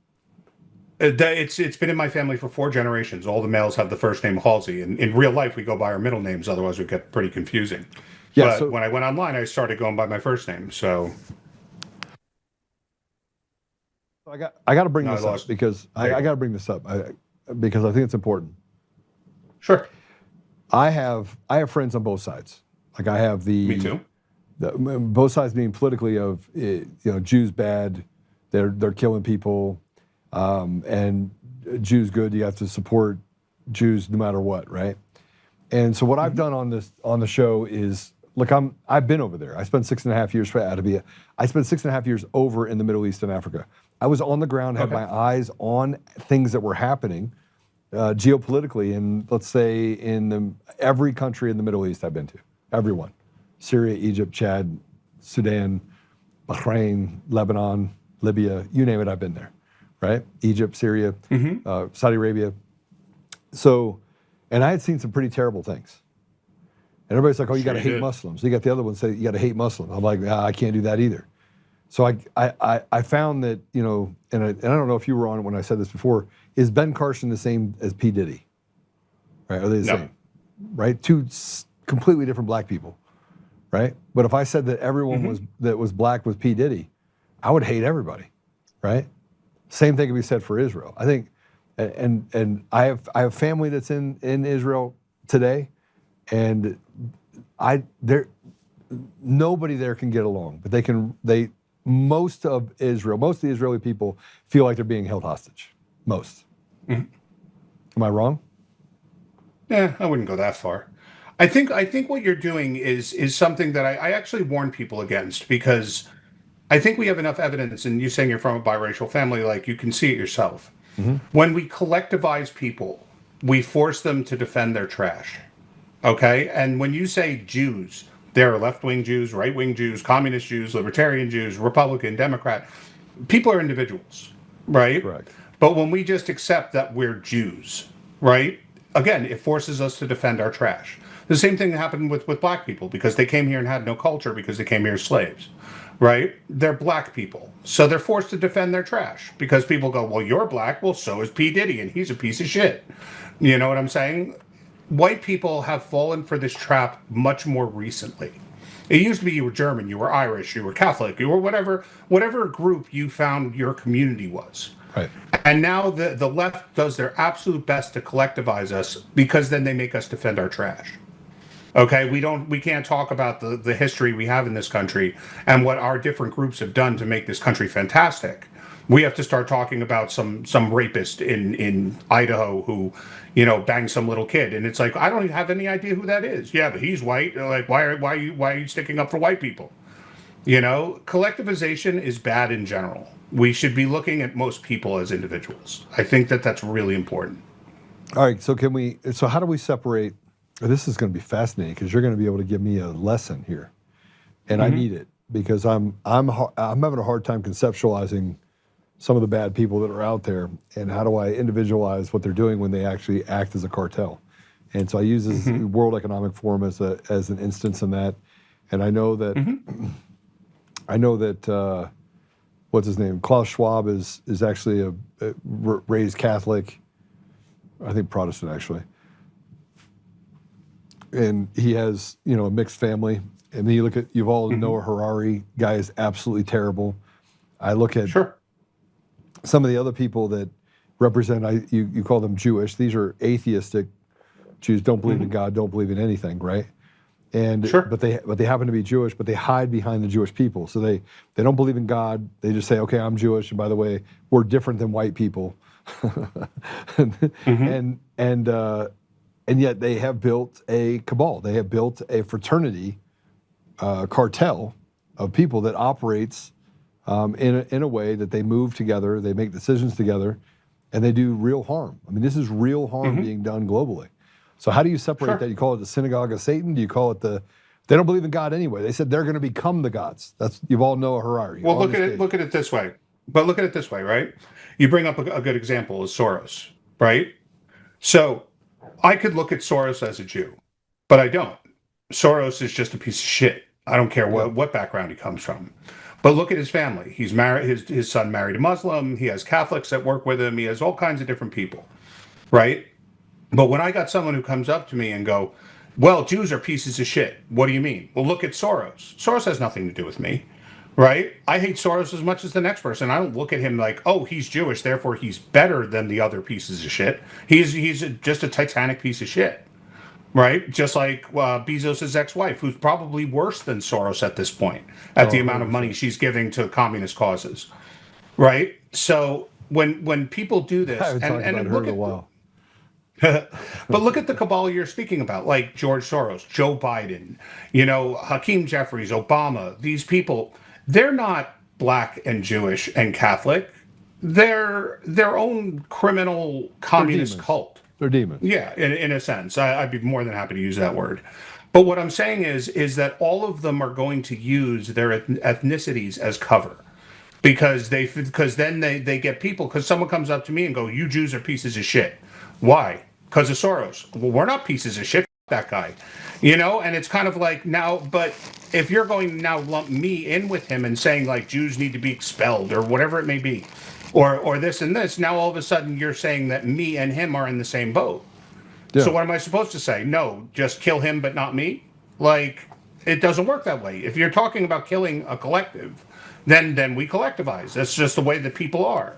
[SPEAKER 8] It's been in my family for 4 generations. All the males have the first name Halsey. And in real life, we go by our middle names. Otherwise, we get pretty confusing. Yeah, but when I went online, I started going by my first name. So
[SPEAKER 1] I got to bring this up because I got to bring this up because I think it's important.
[SPEAKER 8] Sure.
[SPEAKER 1] I have friends on both sides. Like I have
[SPEAKER 8] Me too.
[SPEAKER 1] Both sides being politically of Jews bad. They're killing people, and Jews good. You have to support Jews no matter what, right? And so what I've done on the show is look. I've been over there. I spent 6.5 years I spent 6.5 years over in the Middle East and Africa. I was on the ground, had my eyes on things that were happening geopolitically, in let's say in every country in the Middle East I've been to, everyone, Syria, Egypt, Chad, Sudan, Bahrain, Lebanon, Libya, you name it, I've been there, right? Egypt, Syria, Saudi Arabia. So, and I had seen some pretty terrible things. And everybody's like, oh, you got to hate Muslims. You got the other one say, you got to hate Muslims. I'm like, I can't do that either. So I found that, and I don't know if you were on it when I said this before, is Ben Carson the same as P. Diddy? Right? Are they the same? Right? 2 completely different black people, right? But if I said that everyone that was black was P. Diddy, I would hate everybody, right? Same thing can be said for Israel. I think, and I have family that's in Israel today, and nobody there can get along, but most of the Israeli people feel like they're being held hostage. Most. Am I wrong?
[SPEAKER 8] Yeah, I wouldn't go that far. I think what you're doing is something that I actually warn people against, because I think we have enough evidence, and you saying you're from a biracial family, like you can see it yourself. When we collectivize people, we force them to defend their trash. Okay? And when you say Jews, there are left-wing Jews, right-wing Jews, communist Jews, libertarian Jews, Republican, Democrat. People are individuals, right?
[SPEAKER 1] Correct.
[SPEAKER 8] But when we just accept that we're Jews, right? Again, it forces us to defend our trash. The same thing happened with black people, because they came here and had no culture because they came here as slaves, right? They're black people. So they're forced to defend their trash because people go, well, you're black. Well, so is P. Diddy, and he's a piece of shit. You know what I'm saying? White people have fallen for this trap much more recently. It used to be you were German, you were Irish, you were Catholic, you were whatever group you found your community was.
[SPEAKER 1] Right.
[SPEAKER 8] And now the left does their absolute best to collectivize us because then they make us defend our trash. Okay, we can't talk about the history we have in this country and what our different groups have done to make this country fantastic. We have to start talking about some rapist in Idaho who, banged some little kid, and it's like, I don't even have any idea who that is. Yeah, but he's white. Like, why are you sticking up for white people? Collectivization is bad in general. We should be looking at most people as individuals. I think that's really important.
[SPEAKER 1] All right, so how do we separate? This is going to be fascinating because you're going to be able to give me a lesson here, and I need it because I'm having a hard time conceptualizing some of the bad people that are out there, and how do I individualize what they're doing when they actually act as a cartel? And so I use this World Economic Forum as an instance in that, and I know that what's his name? Klaus Schwab is actually a raised Catholic, I think Protestant actually. And he has, a mixed family. And then you look at Yuval Noah Harari, guy is absolutely terrible. I look at some of the other people that represent, you call them Jewish. These are atheistic Jews, don't believe in God, don't believe in anything, right? And but they happen to be Jewish, but they hide behind the Jewish people. So they don't believe in God. They just say, okay, I'm Jewish, and by the way, we're different than white people. And yet they have built a cabal. They have built a fraternity, cartel of people that operates in a way that they move together, they make decisions together, and they do real harm. I mean, this is real harm being done globally. So how do you separate that? You call it the synagogue of Satan? Do you call it they don't believe in God anyway. They said they're going to become the gods. You all know Harari.
[SPEAKER 8] Well, look at it this way. But look at it this way, right? You bring up a good example is Soros, right? So I could look at Soros as a Jew, but I don't. Soros is just a piece of shit. I don't care what background he comes from. But look at his family. He's married. His son married a Muslim. He has Catholics that work with him. He has all kinds of different people, right? But when I got someone who comes up to me and go, well, Jews are pieces of shit. What do you mean? Well, look at Soros. Soros has nothing to do with me, right? I hate Soros as much as the next person. I don't look at him like, oh, he's Jewish, therefore he's better than the other pieces of shit. He's just a titanic piece of shit, right? Just like Bezos' ex-wife, who's probably worse than Soros at this point, at the amount of money she's giving to communist causes, right? So when people do this, and look at but look at the cabal you're speaking about, like George Soros, Joe Biden, Hakeem Jeffries, Obama. These people, they're not black and Jewish and Catholic. They're their own criminal communist cult.
[SPEAKER 1] They're demons.
[SPEAKER 8] Yeah, in a sense. I'd be more than happy to use that word. But what I'm saying is that all of them are going to use their ethnicities as cover. Because then they get people, because someone comes up to me and go, you Jews are pieces of shit. Why? Because of Soros. Well, we're not pieces of shit, that guy. And it's kind of like now, but if you're going to now lump me in with him and saying like Jews need to be expelled or whatever it may be, or this and this, now all of a sudden you're saying that me and him are in the same boat. Yeah. So what am I supposed to say? No, just kill him but not me? Like, it doesn't work that way. If you're talking about killing a collective, then we collectivize. That's just the way that people are.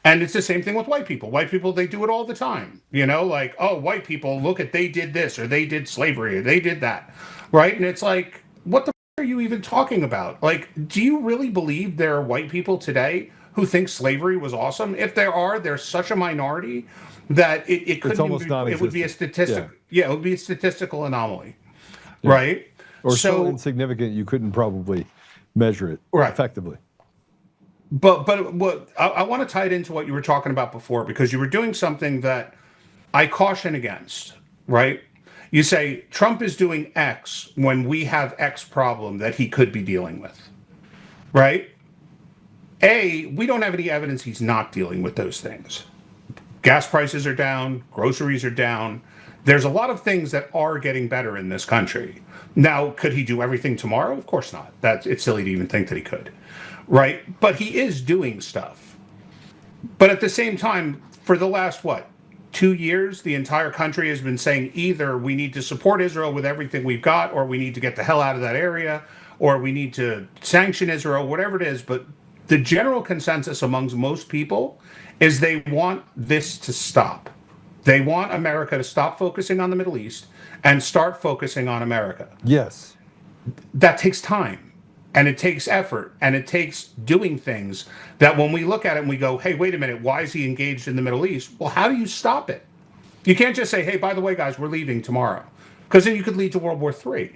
[SPEAKER 8] And it's the same thing with white people. White people, they do it all the time. Like, oh, white people, look at, they did this, or they did slavery, or they did that, right? And it's like, what the f- are you even talking about? Like, do you really believe there are white people today who think slavery was awesome? If there are, they're such a minority that it couldn't
[SPEAKER 1] almost
[SPEAKER 8] even be, it would be a statistic.
[SPEAKER 1] Yeah.
[SPEAKER 8] It would be a statistical anomaly, right?
[SPEAKER 1] Or so insignificant you couldn't probably measure it effectively.
[SPEAKER 8] But what I want to tie it into what you were talking about before, because you were doing something that I caution against, right? You say Trump is doing X when we have X problem that he could be dealing with, right? We don't have any evidence he's not dealing with those things. Gas prices are down, groceries are down. There's a lot of things that are getting better in this country. Now, could he do everything tomorrow? Of course not. It's silly to even think that he could. Right? But he is doing stuff. But at the same time, for the last, 2 years, the entire country has been saying either we need to support Israel with everything we've got, or we need to get the hell out of that area, or we need to sanction Israel, whatever it is. But the general consensus amongst most people is they want this to stop. They want America to stop focusing on the Middle East and start focusing on America.
[SPEAKER 1] Yes.
[SPEAKER 8] That takes time, and it takes effort, and it takes doing things that when we look at it and we go, hey, wait a minute, why is he engaged in the Middle East? Well, how do you stop it? You can't just say, hey, by the way, guys, we're leaving tomorrow, because then you could lead to World War III,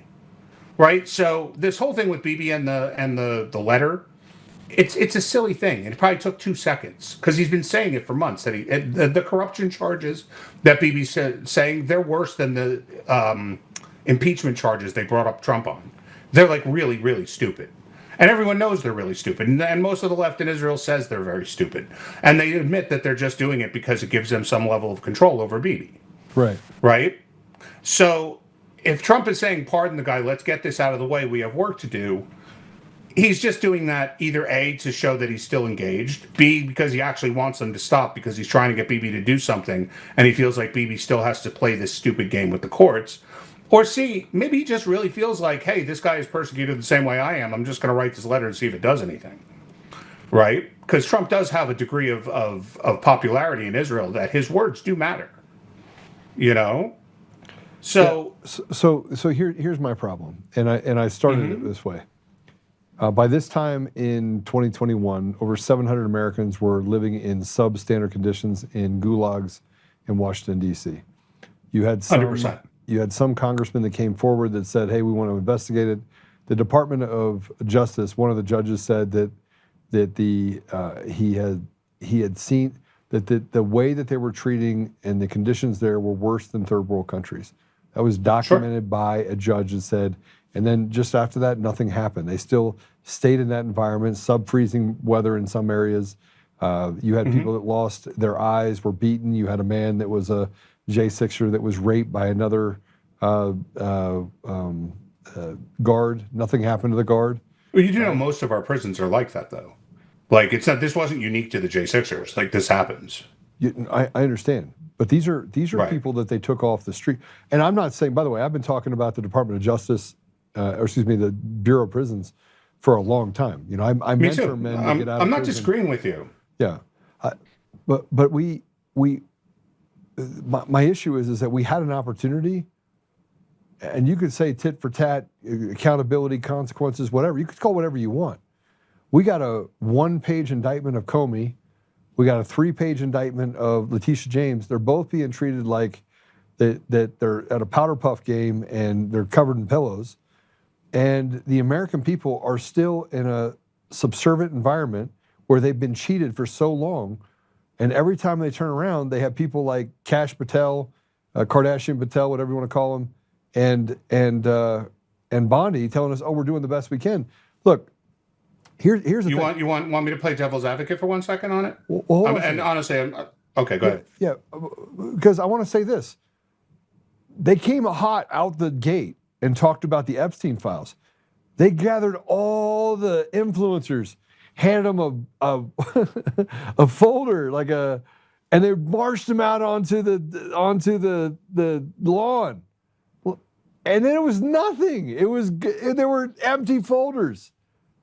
[SPEAKER 8] right? So this whole thing with BiBi and the letter, it's a silly thing. It probably took 2 seconds, because he's been saying it for months that the corruption charges that BiBi said saying, they're worse than the impeachment charges they brought up Trump on. They're like really, really stupid. And everyone knows they're really stupid. And most of the left in Israel says they're very stupid. And they admit that they're just doing it because it gives them some level of control over BiBi.
[SPEAKER 1] Right.
[SPEAKER 8] Right? So if Trump is saying, pardon the guy, let's get this out of the way, we have work to do, he's just doing that either A, to show that he's still engaged, B, because he actually wants them to stop because he's trying to get BiBi to do something, and he feels like BiBi still has to play this stupid game with the courts. Or C, maybe he just really feels like, hey, this guy is persecuted the same way I am. I'm just going to write this letter and see if it does anything. Right? Because Trump does have a degree of popularity in Israel that his words do matter. You know? So
[SPEAKER 1] here's my problem. And I started it this way. By this time in 2021, over 700 Americans were living in substandard conditions in gulags in Washington, D.C. You had
[SPEAKER 8] 100%.
[SPEAKER 1] You had some congressman that came forward that said, hey, we want to investigate it. The Department of Justice, one of the judges said that he had seen that the way that they were treating and the conditions there were worse than third world countries. That was documented by a judge that said, and then just after that, nothing happened. They still stayed in that environment, sub-freezing weather in some areas. You had people that lost their eyes, were beaten. You had a man that was a J6er that was raped by another guard. Nothing happened to the guard.
[SPEAKER 8] Well, you do know most of our prisons are like that, though. Like, it's not. This wasn't unique to the J6ers. Like, this happens.
[SPEAKER 1] I understand, but these are people that they took off the street. And I'm not saying, by the way, I've been talking about the Department of Justice, the Bureau of Prisons, for a long time. You know, I mentor men to get out of prison.
[SPEAKER 8] I'm not disagreeing with you.
[SPEAKER 1] Yeah, but my issue is that we had an opportunity, and you could say tit for tat, accountability, consequences, whatever. You could call whatever you want. We got a 1-page indictment of Comey. We got a 3-page indictment of Letitia James. They're both being treated like that they're at a powder puff game and they're covered in pillows. And the American people are still in a subservient environment where they've been cheated for so long. And every time they turn around, they have people like Kash Patel, Kardashian Patel, whatever you want to call them, and Bondi telling us, "Oh, we're doing the best we can." Look, here's the thing.
[SPEAKER 8] You want me to play devil's advocate for 1 second on it?
[SPEAKER 1] Well,
[SPEAKER 8] and honestly, okay, go ahead.
[SPEAKER 1] Yeah, because I want to say this: they came hot out the gate and talked about the Epstein files. They gathered all the influencers, handed them a folder and they marched them out onto the lawn, and then it was nothing. There were empty folders.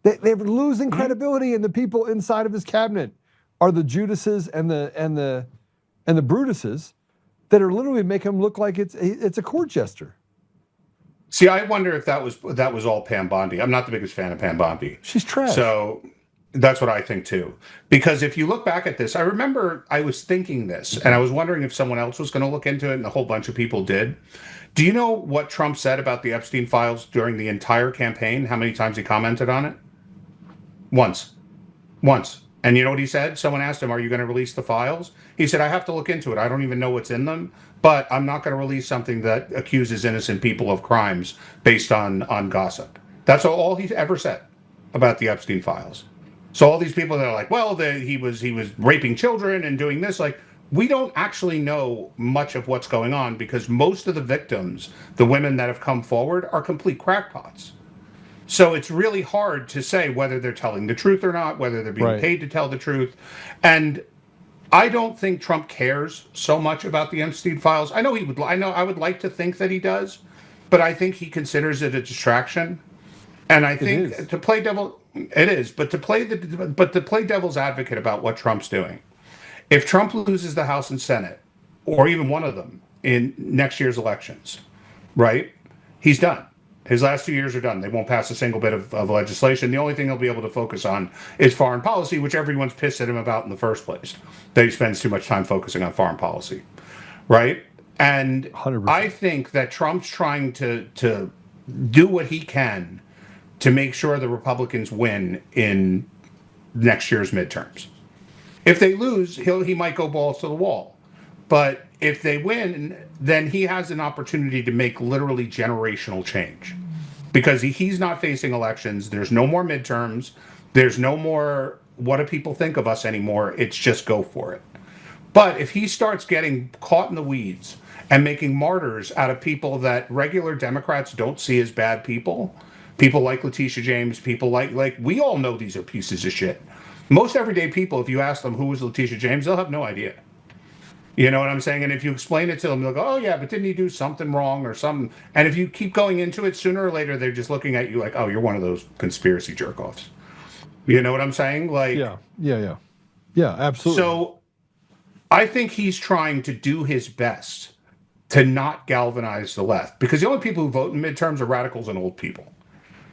[SPEAKER 1] They were losing credibility, and the people inside of his cabinet are the Judases and the Brutuses that are literally making him look like it's a court jester.
[SPEAKER 8] See, I wonder if that was all Pam Bondi. I'm not the biggest fan of Pam Bondi.
[SPEAKER 1] She's trash.
[SPEAKER 8] So that's what I think too. Because if you look back at this, I remember I was thinking this, and I was wondering if someone else was going to look into it, and a whole bunch of people did. Do you know what Trump said about the Epstein files during the entire campaign? How many times he commented on it? Once. And you know what he said? Someone asked him, "Are you going to release the files?" He said, "I have to look into it. I don't even know what's in them, but I'm not going to release something that accuses innocent people of crimes based on gossip." That's all he's ever said about the Epstein files. So all these people that are like, well, he was raping children and doing this, like, we don't actually know much of what's going on, because most of the victims, the women that have come forward, are complete crackpots. So it's really hard to say whether they're telling the truth or not, whether they're being paid to tell the truth. And I don't think Trump cares so much about the Epstein files. I know he would. I would like to think that he does, but I think he considers it a distraction. And I think to play devil, it is. But to play devil's advocate about what Trump's doing, if Trump loses the House and Senate, or even one of them in next year's elections, right? He's done. His last 2 years are done. They won't pass a single bit of legislation. The only thing he'll be able to focus on is foreign policy, which everyone's pissed at him about in the first place, that he spends too much time focusing on foreign policy, right? And
[SPEAKER 1] 100%.
[SPEAKER 8] I think that Trump's trying to do what he can to make sure the Republicans win in next year's midterms. If they lose, he might go balls to the wall. But if they win, then he has an opportunity to make literally generational change. Because he's not facing elections. There's no more midterms. There's no more what do people think of us anymore. It's just go for it. But if he starts getting caught in the weeds and making martyrs out of people that regular Democrats don't see as bad people like Letitia James, people like we all know these are pieces of shit. Most everyday people, if you ask them who was Letitia James, they'll have no idea. You know what I'm saying? And if you explain it to them, they'll go, oh, yeah, but didn't he do something wrong or something? And if you keep going into it, sooner or later, they're just looking at you like, oh, you're one of those conspiracy jerk-offs. You know what I'm saying? Like,
[SPEAKER 1] Yeah, absolutely.
[SPEAKER 8] So I think he's trying to do his best to not galvanize the left, because the only people who vote in midterms are radicals and old people,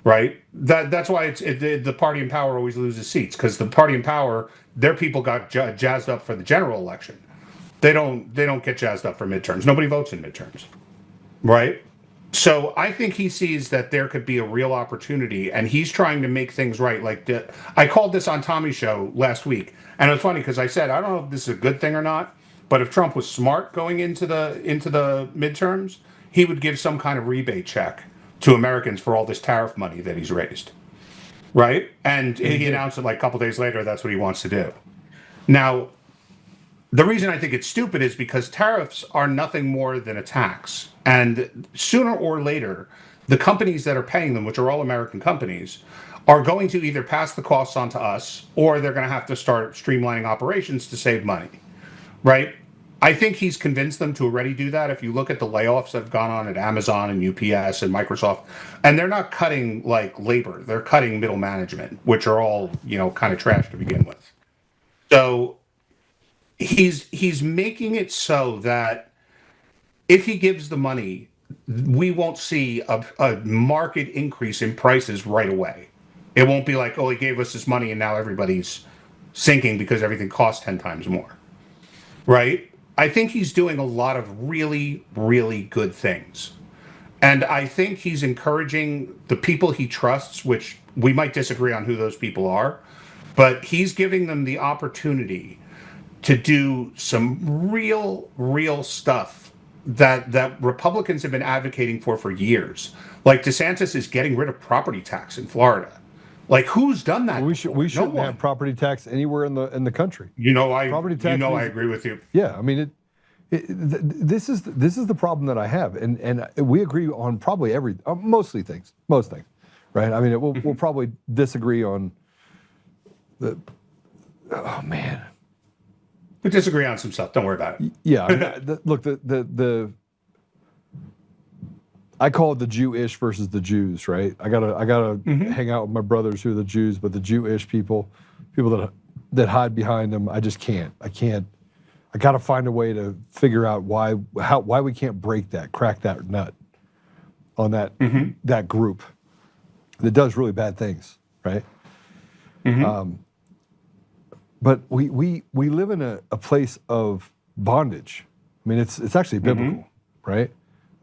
[SPEAKER 8] right? That's why the party in power always loses seats, because the party in power, their people got jazzed up for the general election. They don't get jazzed up for midterms. Nobody votes in midterms, right? So I think he sees that there could be a real opportunity, and he's trying to make things right. Like I called this on Tommy's show last week, and it was funny because I said I don't know if this is a good thing or not, but if Trump was smart going into the midterms, he would give some kind of rebate check to Americans for all this tariff money that he's raised, right? And he announced it like a couple days later. That's what he wants to do. Now, the reason I think it's stupid is because tariffs are nothing more than a tax. And sooner or later, the companies that are paying them, which are all American companies, are going to either pass the costs on to us, or they're going to have to start streamlining operations to save money, right? I think he's convinced them to already do that. If you look at the layoffs that have gone on at Amazon and UPS and Microsoft, and they're not cutting like labor, they're cutting middle management, which are all, kind of trash to begin with. So he's making it so that if he gives the money, we won't see a market increase in prices right away. It won't be like, oh, he gave us this money and now everybody's sinking because everything costs 10 times more, right? I think he's doing a lot of really, really good things. And I think he's encouraging the people he trusts, which we might disagree on who those people are, but he's giving them the opportunity to do some real stuff that Republicans have been advocating for years. Like DeSantis is getting rid of property tax in Florida. Like, who's done that?
[SPEAKER 1] We shouldn't have property tax anywhere in the country.
[SPEAKER 8] Property tax. I agree with you.
[SPEAKER 1] Yeah, I mean this is the problem that I have, and we agree on probably most things, right? I mean, we'll probably disagree on the. Oh man.
[SPEAKER 8] We disagree on some stuff. Don't worry about it.
[SPEAKER 1] Yeah, I mean, look, I call it the Jewish versus the Jews, right? I gotta hang out with my brothers who are the Jews, but the Jewish people that hide behind them, I just can't. I gotta find a way to figure out why we can't crack that nut on that group that does really bad things, right? But we live in a place of bondage. I mean, it's actually biblical, right?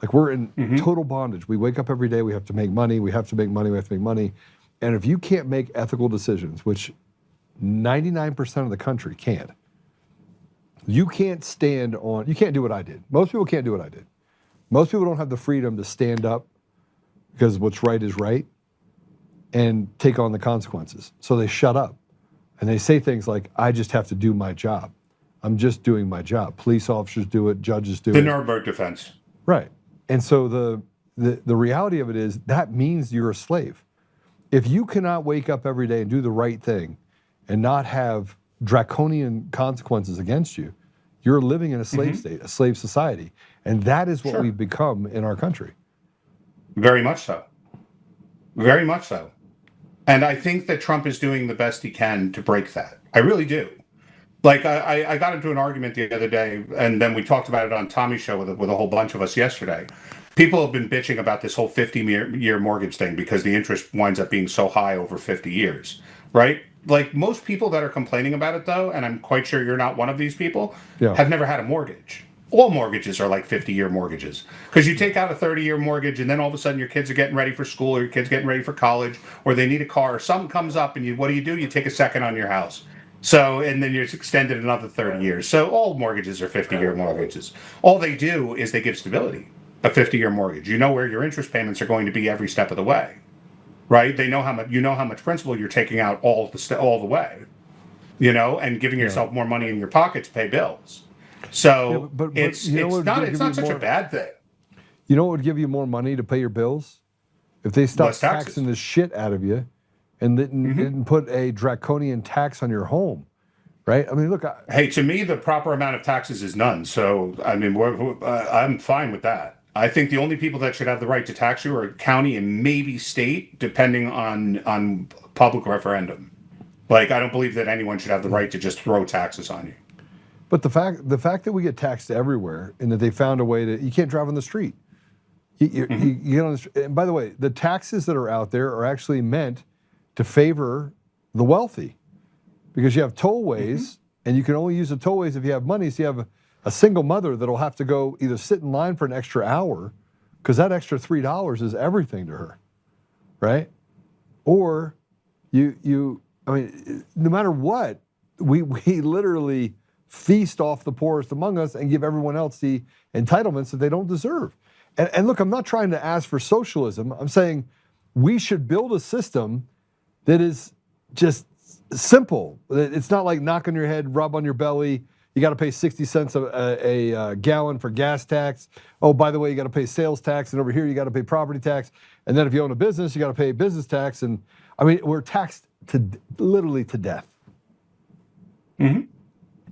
[SPEAKER 1] Like we're in total bondage. We wake up every day, we have to make money, and if you can't make ethical decisions, which 99% of the country can't, you can't do what I did. Most people can't do what I did. Most people don't have the freedom to stand up because what's right is right and take on the consequences. So they shut up. And they say things like, I just have to do my job. I'm just doing my job. Police officers do it, judges do it.
[SPEAKER 8] The Nuremberg defense.
[SPEAKER 1] Right. And so the reality of it is that means you're a slave. If you cannot wake up every day and do the right thing and not have draconian consequences against you, you're living in a slave state, a slave society. And that is what we've become in our country.
[SPEAKER 8] Very much so. Very much so. And I think that Trump is doing the best he can to break that. I really do. Like, I got into an argument the other day, and then we talked about it on Tommy's show with a whole bunch of us yesterday. People have been bitching about this whole 50-year mortgage thing because the interest winds up being so high over 50 years, right? Like, most people that are complaining about it, though, and I'm quite sure you're not one of these people, have never had a mortgage. All mortgages are like 50-year mortgages because you take out a 30-year mortgage and then all of a sudden your kids are getting ready for school or your kids getting ready for college or they need a car or something comes up and what do? You take a second on your house. So, and then you're extended another 30 years. So all mortgages are 50-year mortgages. All they do is they give stability. A 50-year mortgage. You know where your interest payments are going to be every step of the way, right? They know how much principal you're taking out all the way, and giving yourself more money in your pocket to pay bills. So but it's not such a bad thing.
[SPEAKER 1] You know what would give you more money to pay your bills? If they stopped taxing the shit out of you and didn't put a draconian tax on your home, right? I mean, look.
[SPEAKER 8] Hey, to me, the proper amount of taxes is none. So, I mean, I'm fine with that. I think the only people that should have the right to tax you are county and maybe state, depending on public referendum. Like, I don't believe that anyone should have the right to just throw taxes on you.
[SPEAKER 1] But the fact that we get taxed everywhere and that they found a way you can't drive on the street. You get on the street. And by the way, the taxes that are out there are actually meant to favor the wealthy because you have tollways and you can only use the tollways if you have money. So you have a single mother that'll have to go either sit in line for an extra hour because that extra $3 is everything to her, right? Or I mean, no matter what, we literally feast off the poorest among us and give everyone else the entitlements that they don't deserve. And look, I'm not trying to ask for socialism. I'm saying we should build a system that is just simple. It's not like knock on your head, rub on your belly. You got to pay 60 cents a gallon for gas tax. Oh, by the way, you got to pay sales tax. And over here, you got to pay property tax. And then if you own a business, you got to pay business tax. And I mean, we're taxed literally to death.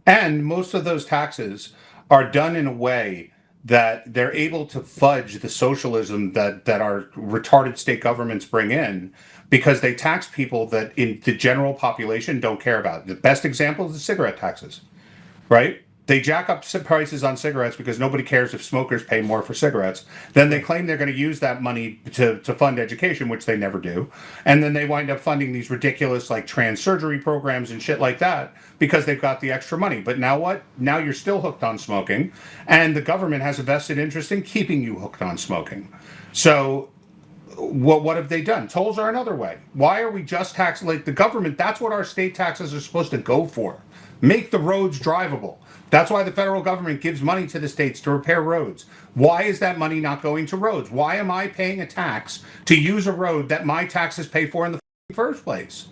[SPEAKER 8] And most of those taxes are done in a way that they're able to fudge the socialism that our retarded state governments bring in because they tax people that in the general population don't care about. The best example is the cigarette taxes, right? They jack up prices on cigarettes because nobody cares if smokers pay more for cigarettes. Then they claim they're going to use that money to fund education, which they never do. And then they wind up funding these ridiculous like trans surgery programs and shit like that because they've got the extra money. But now what? Now you're still hooked on smoking, and the government has a vested interest in keeping you hooked on smoking. So what have they done? Tolls are another way. Why are we just taxing like the government? That's what our state taxes are supposed to go for. Make the roads drivable. That's why the federal government gives money to the states to repair roads. Why is that money not going to roads? Why am I paying a tax to use a road that my taxes pay for in the first place?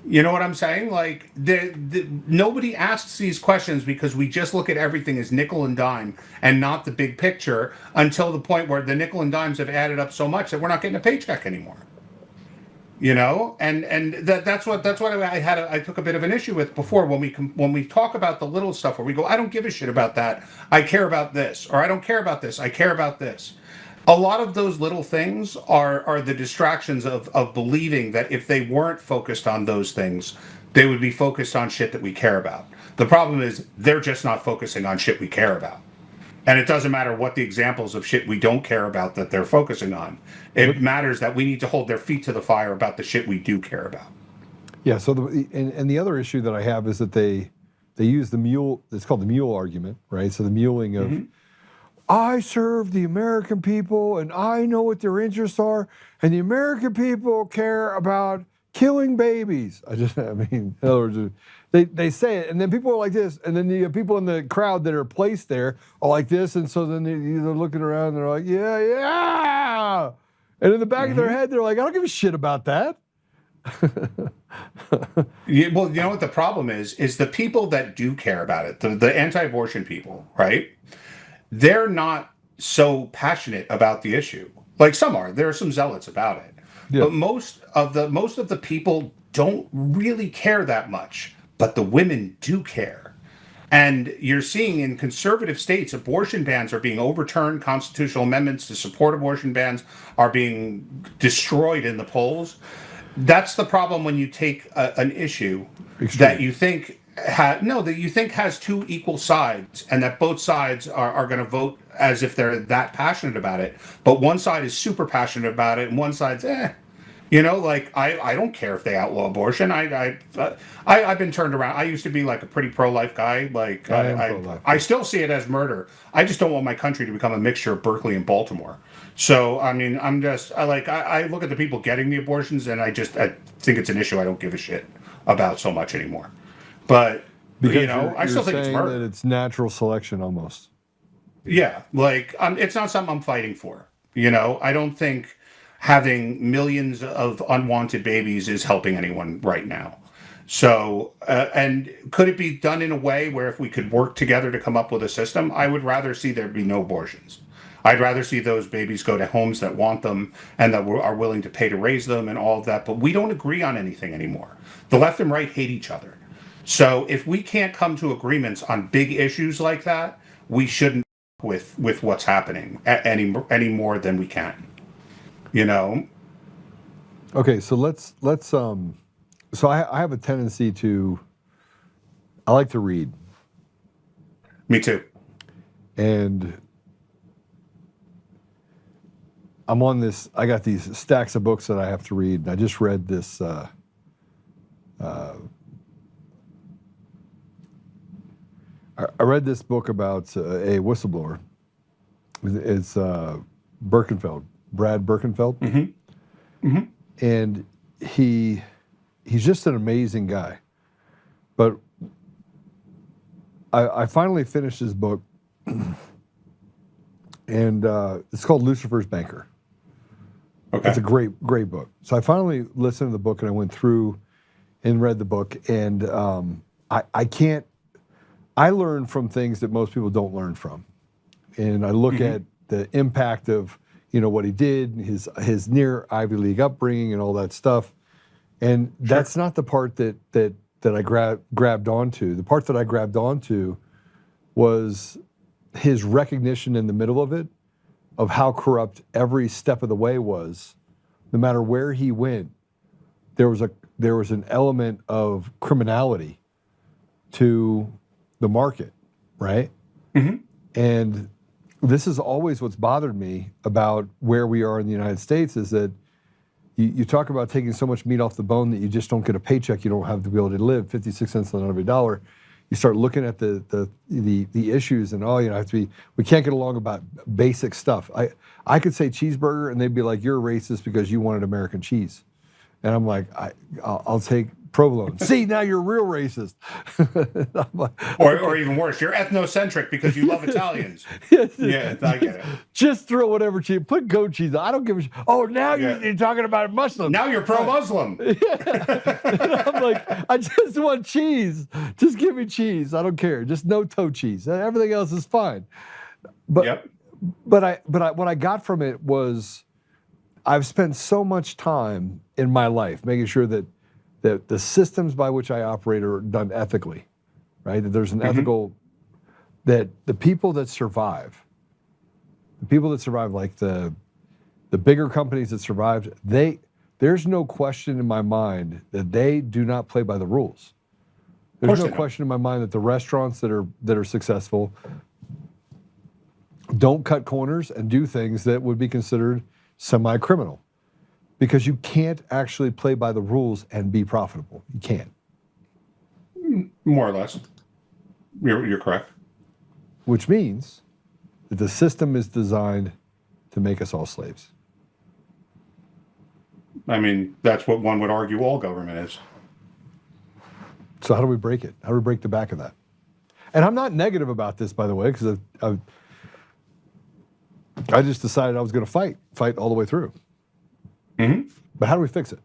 [SPEAKER 8] You know what I'm saying? Like, nobody asks these questions because we just look at everything as nickel and dime and not the big picture until the point where the nickel and dimes have added up so much that we're not getting a paycheck anymore. And that's what I took a bit of an issue with before when we talk about the little stuff where we go, I don't give a shit about that, I care about this, or I don't care about this, I care about this. A lot of those little things are the distractions of believing that if they weren't focused on those things, they would be focused on shit that we care about. The problem is they're just not focusing on shit we care about. And it doesn't matter what the examples of shit we don't care about that they're focusing on. It matters that we need to hold their feet to the fire about the shit we do care about.
[SPEAKER 1] Yeah. So the other issue that I have is that they use the mule. It's called the mule argument, right? So the muling of I serve the American people and I know what their interests are, and the American people care about killing babies. I mean, in other words, they say it, and then people are like this, and then the people in the crowd that are placed there are like this, and so then they're looking around and they're like, yeah. And in the back of their head, they're like, I don't give a shit about that.
[SPEAKER 8] Yeah, well, you know what the problem is the people that do care about it, the anti-abortion people, right? They're not so passionate about the issue. Like some are. There are some zealots about it. Yeah. But most of the people don't really care that much. but the women do care. And you're seeing in conservative states, abortion bans are being overturned. Constitutional amendments to support abortion bans are being destroyed in the polls. That's the problem when you take an issue that you think has two equal sides, and that both sides are going to vote as if they're that passionate about it. But one side is super passionate about it, and one side's like I don't care if they outlaw abortion. I've been turned around. I used to be like a pretty pro-life guy. Like I still see it as murder. I just don't want my country to become a mixture of Berkeley and Baltimore. So I mean, I look at the people getting the abortions, and I think it's an issue I don't give a shit about so much anymore. But
[SPEAKER 1] because
[SPEAKER 8] I still think it's murder.
[SPEAKER 1] That it's natural selection almost.
[SPEAKER 8] Yeah, like it's not something I'm fighting for. I don't think having millions of unwanted babies is helping anyone right now. So, and could it be done in a way where if we could work together to come up with a system, I would rather see there be no abortions. I'd rather see those babies go to homes that want them and that are willing to pay to raise them and all of that. But we don't agree on anything anymore. The left and right hate each other. So if we can't come to agreements on big issues like that, we shouldn't with what's happening any more than we can.
[SPEAKER 1] Okay, so let's so I have a tendency I like to read.
[SPEAKER 8] Me too.
[SPEAKER 1] And I'm on this, I got these stacks of books that I have to read. And I just read this I read this book about a whistleblower. It's Birkenfeld, Brad Birkenfeld.
[SPEAKER 8] Mm-hmm. Mm-hmm.
[SPEAKER 1] And he's just an amazing guy. But I finally finished his book, and it's called Lucifer's Banker. Okay. It's a great book. So I finally listened to the book, and I went through and read the book, and I learn from things that most people don't learn from. And I look at the impact of, what he did, his near Ivy League upbringing and all that stuff. And that's not the part that I grabbed onto. The part that I grabbed onto was his recognition in the middle of it, of how corrupt every step of the way was. No matter where he went, there was an element of criminality to the market, right? Mm-hmm. And this is always what's bothered me about where we are in the United States, is that you talk about taking so much meat off the bone that you just don't get a paycheck, you don't have the ability to live, 56 cents on every dollar. You start looking at the issues, and we can't get along about basic stuff. I could say cheeseburger and they'd be like, you're a racist because you wanted American cheese. And I'm like, I'll take provolone. See, now you're a real racist.
[SPEAKER 8] or even worse, you're ethnocentric because you love Italians.
[SPEAKER 1] Yes,
[SPEAKER 8] yeah, I get it.
[SPEAKER 1] Just throw whatever cheese. Put goat cheese. I don't give a shit. Oh, now you're talking about Muslim.
[SPEAKER 8] Now you're pro-Muslim.
[SPEAKER 1] Yeah. I'm like, I just want cheese. Just give me cheese. I don't care. Just no toe cheese. Everything else is fine. But what I got from it was, I've spent so much time in my life making sure that the systems by which I operate are done ethically, right? That there's an ethical, that the people that survive, like the bigger companies that survived, there's no question in my mind that they do not play by the rules. There's no question in my mind that the restaurants that are successful don't cut corners and do things that would be considered semi-criminal, because you can't actually play by the rules and be profitable. You can't.
[SPEAKER 8] More or less. You're correct.
[SPEAKER 1] Which means that the system is designed to make us all slaves.
[SPEAKER 8] I mean, that's what one would argue all government is.
[SPEAKER 1] So how do we break it? How do we break the back of that? And I'm not negative about this, by the way, because I just decided I was going to fight all the way through. Mm-hmm. But how do we fix it?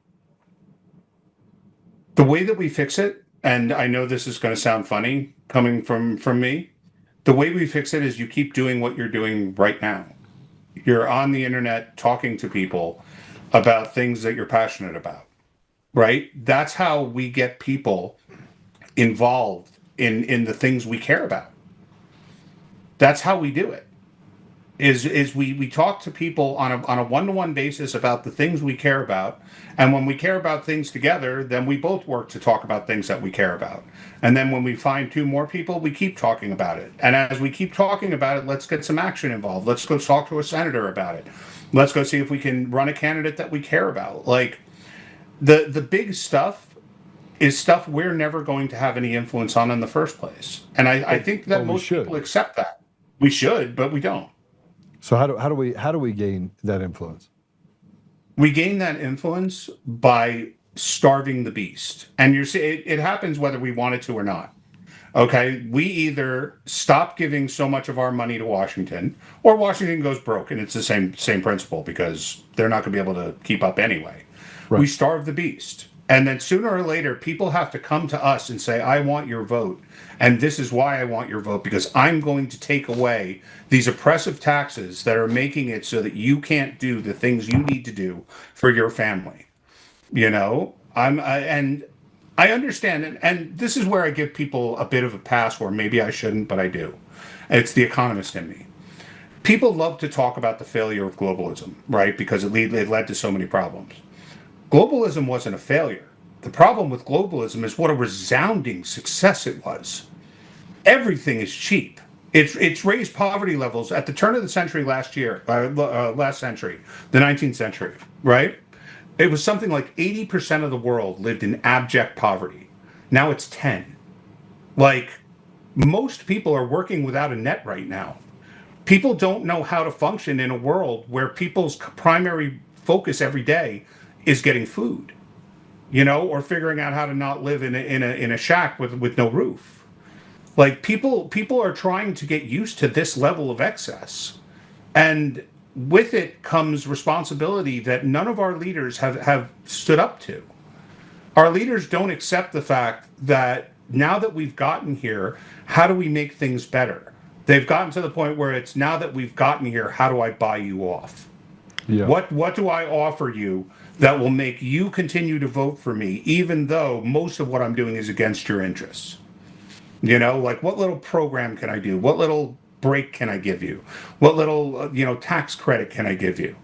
[SPEAKER 8] The way that we fix it, and I know this is going to sound funny coming from me, the way we fix it is you keep doing what you're doing right now. You're on the internet talking to people about things that you're passionate about, right? That's how we get people involved in the things we care about. That's how we do it. Is we talk to people on a one-to-one basis about the things we care about, and when we care about things together, then we both work to talk about things that we care about. And then when we find two more people, we keep talking about it. And as we keep talking about it, let's get some action involved. Let's go talk to a senator about it. Let's go see if we can run a candidate that we care about. Like the big stuff is stuff we're never going to have any influence on in the first place. And I think that most people accept that. We should, but we don't.
[SPEAKER 1] So how do we gain that influence?
[SPEAKER 8] We gain that influence by starving the beast, and it happens whether we want it to or not. Okay, we either stop giving so much of our money to Washington, or Washington goes broke, and it's the same principle because they're not going to be able to keep up anyway. Right. We starve the beast. And then sooner or later, people have to come to us and say, I want your vote. And this is why I want your vote, because I'm going to take away these oppressive taxes that are making it so that you can't do the things you need to do for your family. You know, and I understand. And this is where I give people a bit of a pass, or maybe I shouldn't, but I do. It's the economist in me. People love to talk about the failure of globalism, right? Because it led to so many problems. Globalism wasn't a failure. The problem with globalism is what a resounding success it was. Everything is cheap. It's raised poverty levels at the turn of the century last century, the 19th century, right? It was something like 80% of the world lived in abject poverty. Now it's 10. Like, most people are working without a net right now. People don't know how to function in a world where people's primary focus every day is getting food, you know, or figuring out how to not live in a shack with no roof. Like people are trying to get used to this level of excess, and with it comes responsibility that none of our leaders have stood up to. Our leaders don't accept the fact that now that we've gotten here, how do we make things better? They've gotten to the point where it's now that we've gotten here, how do I buy you off? Yeah. What do I offer you that will make you continue to vote for me, even though most of what I'm doing is against your interests? You know, like what little program can I do? What little break can I give you? What little, tax credit can I give you?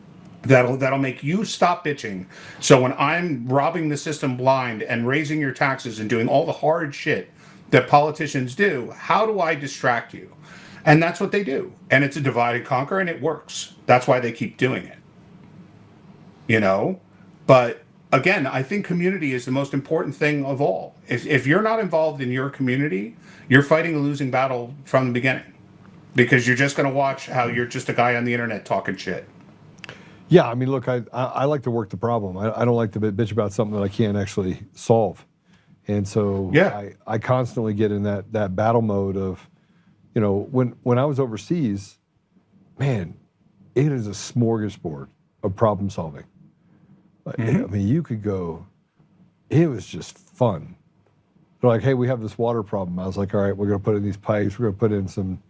[SPEAKER 8] That'll make you stop bitching. So when I'm robbing the system blind and raising your taxes and doing all the hard shit that politicians do, how do I distract you? And that's what they do. And it's a divide and conquer, and it works. That's why they keep doing it. You know? But again, I think community is the most important thing of all. If you're not involved in your community, you're fighting a losing battle from the beginning, because you're just going to watch how you're just a guy on the internet talking shit.
[SPEAKER 1] Yeah, I mean, look, I like to work the problem. I don't like to bitch about something that I can't actually solve. And so yeah. I constantly get in that battle mode of, when I was overseas, man, it is a smorgasbord of problem solving. Mm-hmm. I mean, you could go, it was just fun. They're like, hey, we have this water problem. I was like, all right, we're going to put in these pipes. We're going to put in some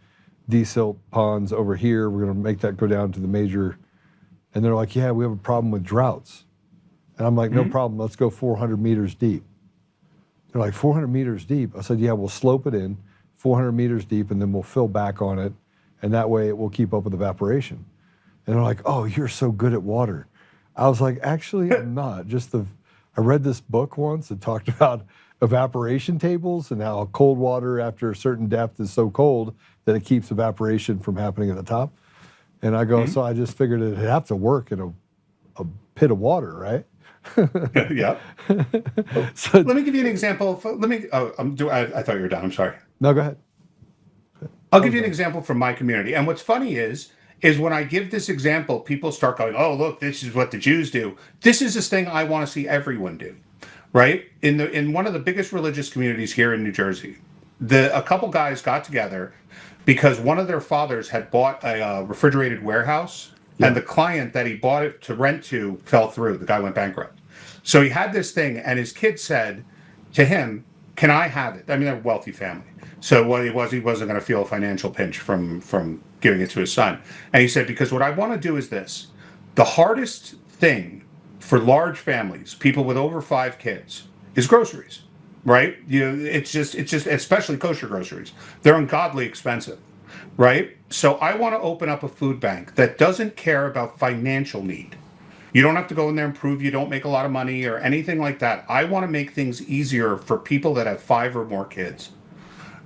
[SPEAKER 1] desilt ponds over here. We're going to make that go down to the major. And they're like, yeah, we have a problem with droughts. And I'm like, no problem. Let's go 400 meters deep. They're like, 400 meters deep? I said, yeah, we'll slope it in 400 meters deep, and then we'll fill back on it. And that way it will keep up with evaporation. And they're like, oh, you're so good at water. I was like, actually, I'm not. I read this book once that talked about evaporation tables and how cold water after a certain depth is so cold that it keeps evaporation from happening at the top. And I go, so I just figured it'd have to work in a pit of water, right?
[SPEAKER 8] Yeah. So, let me give you an example. I thought you were done. I'm sorry.
[SPEAKER 1] No, go ahead.
[SPEAKER 8] I'll give you an example from my community. And what's funny is when I give this example, people start going, oh, look, this is what the Jews do. This is this thing I want to see everyone do, right? In one of the biggest religious communities here in New Jersey, a couple guys got together because one of their fathers had bought a refrigerated warehouse, and the client that he bought it to rent to fell through. The guy went bankrupt. So he had this thing, and his kid said to him, can I have it? I mean, they're a wealthy family. So what he wasn't going to feel a financial pinch from giving it to his son. And he said, because what I want to do is this. The hardest thing for large families, people with over 5 kids, is groceries. right? It's just especially kosher groceries. They're ungodly expensive, right? So I want to open up a food bank that doesn't care about financial need. You don't have to go in there and prove you don't make a lot of money or anything like that. I want to make things easier for people that have 5 or more kids.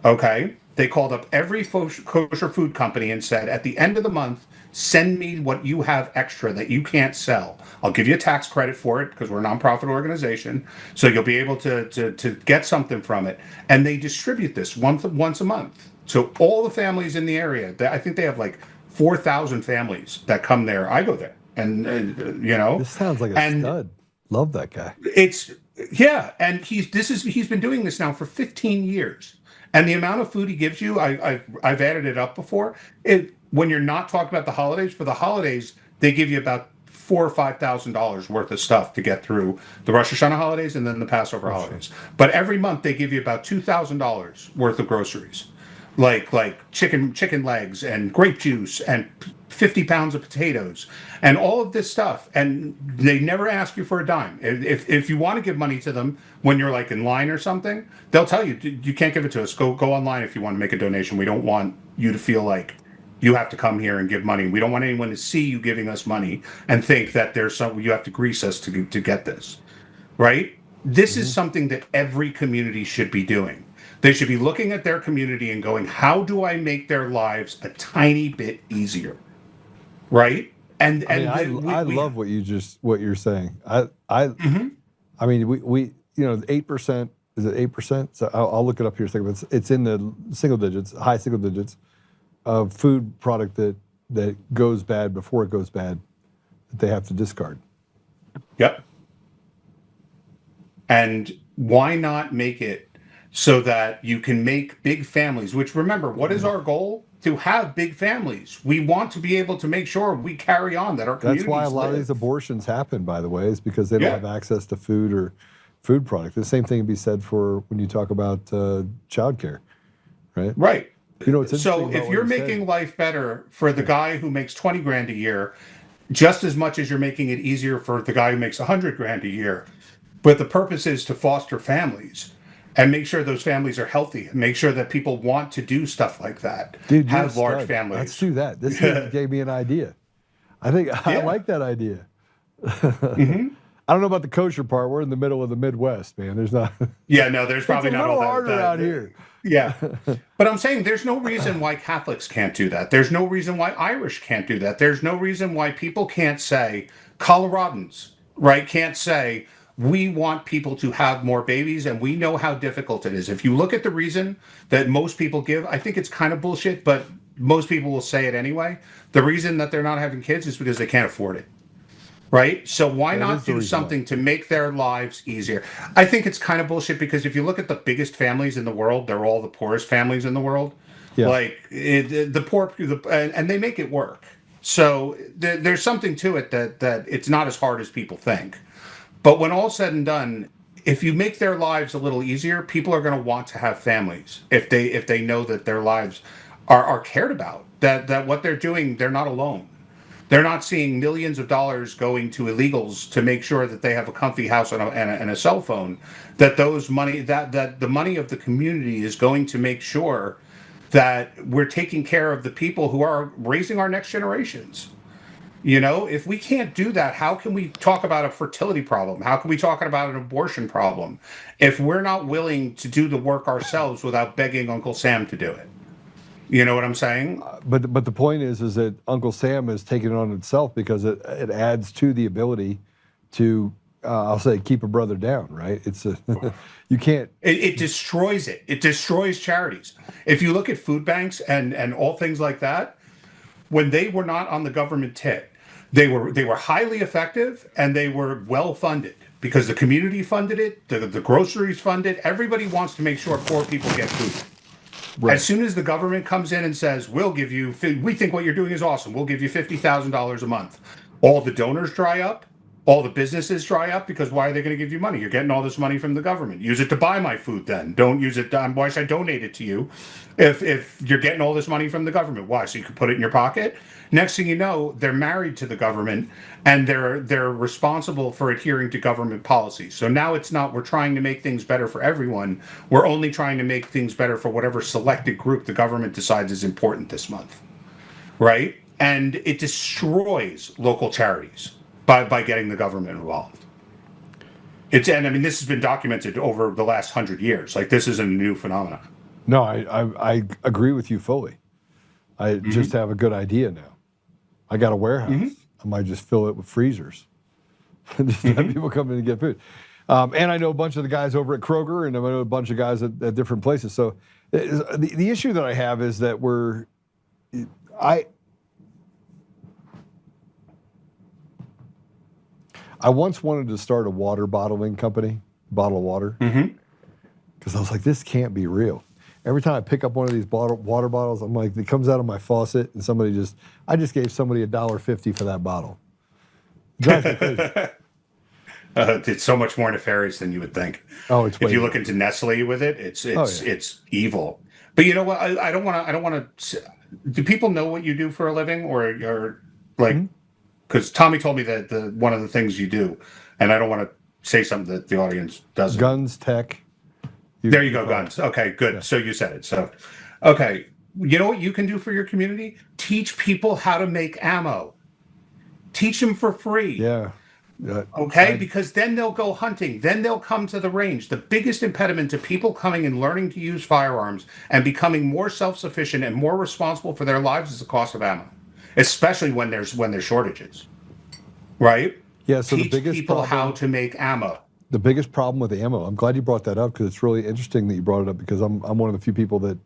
[SPEAKER 8] Okay? They called up every kosher food company and said, at the end of the month, send me what you have extra that you can't sell. I'll give you a tax credit for it because we're a nonprofit organization. So you'll be able to get something from it. And they distribute this once a month. So all the families in the area, I think they have like 4,000 families that come there. I go there. And
[SPEAKER 1] this sounds like a stud. Love that guy.
[SPEAKER 8] And he's been doing this now for 15 years. And the amount of food he gives you, I've added it up before. When you're not talking about the holidays, for the holidays they give you about $4,000 or $5,000 worth of stuff to get through the Rosh Hashanah holidays and then the Passover holidays. But every month they give you about $2,000 worth of groceries, like chicken legs and grape juice and 50 pounds of potatoes and all of this stuff, and they never ask you for a dime. If you want to give money to them when you're like in line or something, they'll tell you you can't give it to us. Go online if you want to make a donation. We don't want you to feel like you have to come here and give money. We don't want anyone to see you giving us money and think that there's some you have to grease us to get this, right? This is something that every community should be doing. They should be looking at their community and going, how do I make their lives a tiny bit easier? Right.
[SPEAKER 1] I love what you're saying. I mean, we 8%, is it 8%? So I'll look it up here a second, but it's in the single digits, high single digits of food product that goes bad before it goes bad that they have to discard.
[SPEAKER 8] Yep. And why not make it so that you can make big families, which, remember, what is our goal? To have big families. We want to be able to make sure we carry on, that our communities
[SPEAKER 1] That's why a lot of these abortions happen, by the way, is because they don't have access to food or food product. The same thing can be said for when you talk about childcare, right?
[SPEAKER 8] Right.
[SPEAKER 1] So
[SPEAKER 8] if you're making life better for the guy who makes 20 grand a year, just as much as you're making it easier for the guy who makes 100 grand a year, but the purpose is to foster families and make sure those families are healthy and make sure that people want to do stuff like that.
[SPEAKER 1] Dude,
[SPEAKER 8] have large families.
[SPEAKER 1] Let's do that. This gave me an idea. I think I like that idea. I don't know about the kosher part. We're in the middle of the Midwest, man. There's not.
[SPEAKER 8] Yeah, no, there's probably not all that.
[SPEAKER 1] It's a little harder out here.
[SPEAKER 8] Yeah. But I'm saying there's no reason why Catholics can't do that. There's no reason why Irish can't do that. There's no reason why people can't say, Coloradans, right, can't say, we want people to have more babies, and we know how difficult it is. If you look at the reason that most people give, I think it's kind of bullshit, but most people will say it anyway. The reason that they're not having kids is because they can't afford it. Right? So why not do something to make their lives easier? I think it's kind of bullshit because if you look at the biggest families in the world, they're all the poorest families in the world. Yeah. Like the poor, and they make it work. So there's something to it that it's not as hard as people think. But when all's said and done, if you make their lives a little easier, people are going to want to have families if they know that their lives are cared about, that what they're doing, they're not alone. They're not seeing millions of dollars going to illegals to make sure that they have a comfy house and a cell phone. That those money, that the money of the community is going to make sure that we're taking care of the people who are raising our next generations. If we can't do that, how can we talk about a fertility problem? How can we talk about an abortion problem if we're not willing to do the work ourselves without begging Uncle Sam to do it? You know what I'm saying?
[SPEAKER 1] But the point is that Uncle Sam is taking it on itself because it adds to the ability to, I'll say, keep a brother down, right? You can't.
[SPEAKER 8] It destroys it. It destroys charities. If you look at food banks and all things like that, when they were not on the government tit, they were highly effective and they were well funded because the community funded it, the groceries funded. Everybody wants to make sure poor people get food. Right. As soon as the government comes in and says, we think what you're doing is awesome, we'll give you $50,000 a month, all the donors dry up, all the businesses dry up because why are they going to give you money? You're getting all this money from the government. Use it to buy my food then. Don't use it. Why should I donate it to you if you're getting all this money from the government? Why? So you can put it in your pocket? Next thing you know, they're married to the government and they're responsible for adhering to government policies. So now it's not we're trying to make things better for everyone. We're only trying to make things better for whatever selected group the government decides is important this month. Right? And it destroys local charities by getting the government involved. And I mean, this has been documented over the last 100 years. Like, this isn't a new phenomenon.
[SPEAKER 1] No, I agree with you fully. I just have a good idea now. I got a warehouse. I might just fill it with freezers. Just have people come in and get food. And I know a bunch of the guys over at Kroger, and I know a bunch of guys at different places. So the issue that I have is that I once wanted to start a water bottling company, bottle of water, because I was like, this can't be real. Every time I pick up one of these water bottles, I'm like, it comes out of my faucet, and I just gave somebody $1.50 for that bottle. It drives me crazy.
[SPEAKER 8] It's so much more nefarious than you would think.
[SPEAKER 1] Oh, it's
[SPEAKER 8] if you look into Nestle with it, it's evil. But you know what? I don't want to. Do people know what you do for a living, or like? Because Tommy told me that one of the things you do, and I don't want to say something that the audience doesn't.
[SPEAKER 1] Guns, tech.
[SPEAKER 8] There you go, guns. Okay, good. Yeah. So you said it. So, okay. You know what you can do for your community? Teach people how to make ammo. Teach them for free.
[SPEAKER 1] Yeah.
[SPEAKER 8] Okay, because then they'll go hunting. Then they'll come to the range. The biggest impediment to people coming and learning to use firearms and becoming more self-sufficient and more responsible for their lives is the cost of ammo, especially when there's shortages. Right?
[SPEAKER 1] Yeah. So
[SPEAKER 8] teach
[SPEAKER 1] the biggest
[SPEAKER 8] people
[SPEAKER 1] problem,
[SPEAKER 8] how to make ammo.
[SPEAKER 1] The biggest problem with ammo. I'm glad you brought that up because it's really interesting that you brought it up because I'm one of the few people that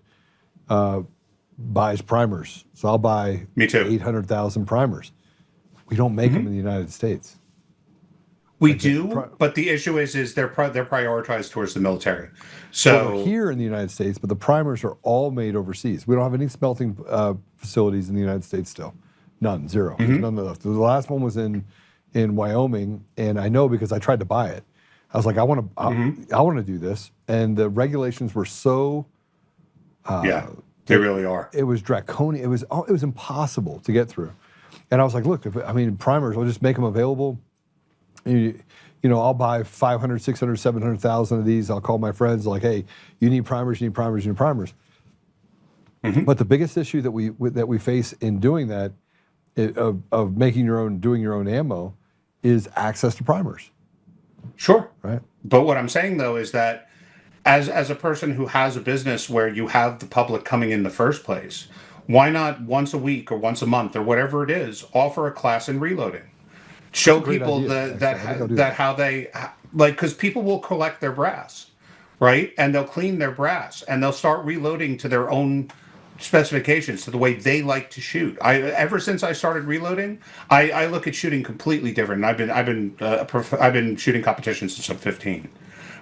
[SPEAKER 1] buys primers. So I'll buy 800,000 primers. We don't make them in the United States.
[SPEAKER 8] We do, but the issue is they're prioritized towards the military. So
[SPEAKER 1] they're here in the United States, but the primers are all made overseas. We don't have any smelting facilities in the United States still. None, zero. There's none left. The last one was in Wyoming, and I know because I tried to buy it. I was like, I want to do this, and the regulations were so.
[SPEAKER 8] They really are.
[SPEAKER 1] It was draconian. It was impossible to get through, and I was like, look, primers. I'll just make them available. You know, I'll buy 500, 600, 700,000 of these. I'll call my friends like, hey, you need primers, you need primers, you need primers. But the biggest issue that we face in doing that, of making doing your own ammo, is access to primers.
[SPEAKER 8] Sure.
[SPEAKER 1] Right.
[SPEAKER 8] But what I'm saying though is that as a person who has a business where you have the public coming in the first place, why not once a week or once a month or whatever it is, offer a class in reloading? Show people that how they like, because people will collect their brass, right? And they'll clean their brass and they'll start reloading to their own specifications, to the way they like to shoot. Ever since I started reloading, I look at shooting completely different. I've been shooting competitions since I'm 15,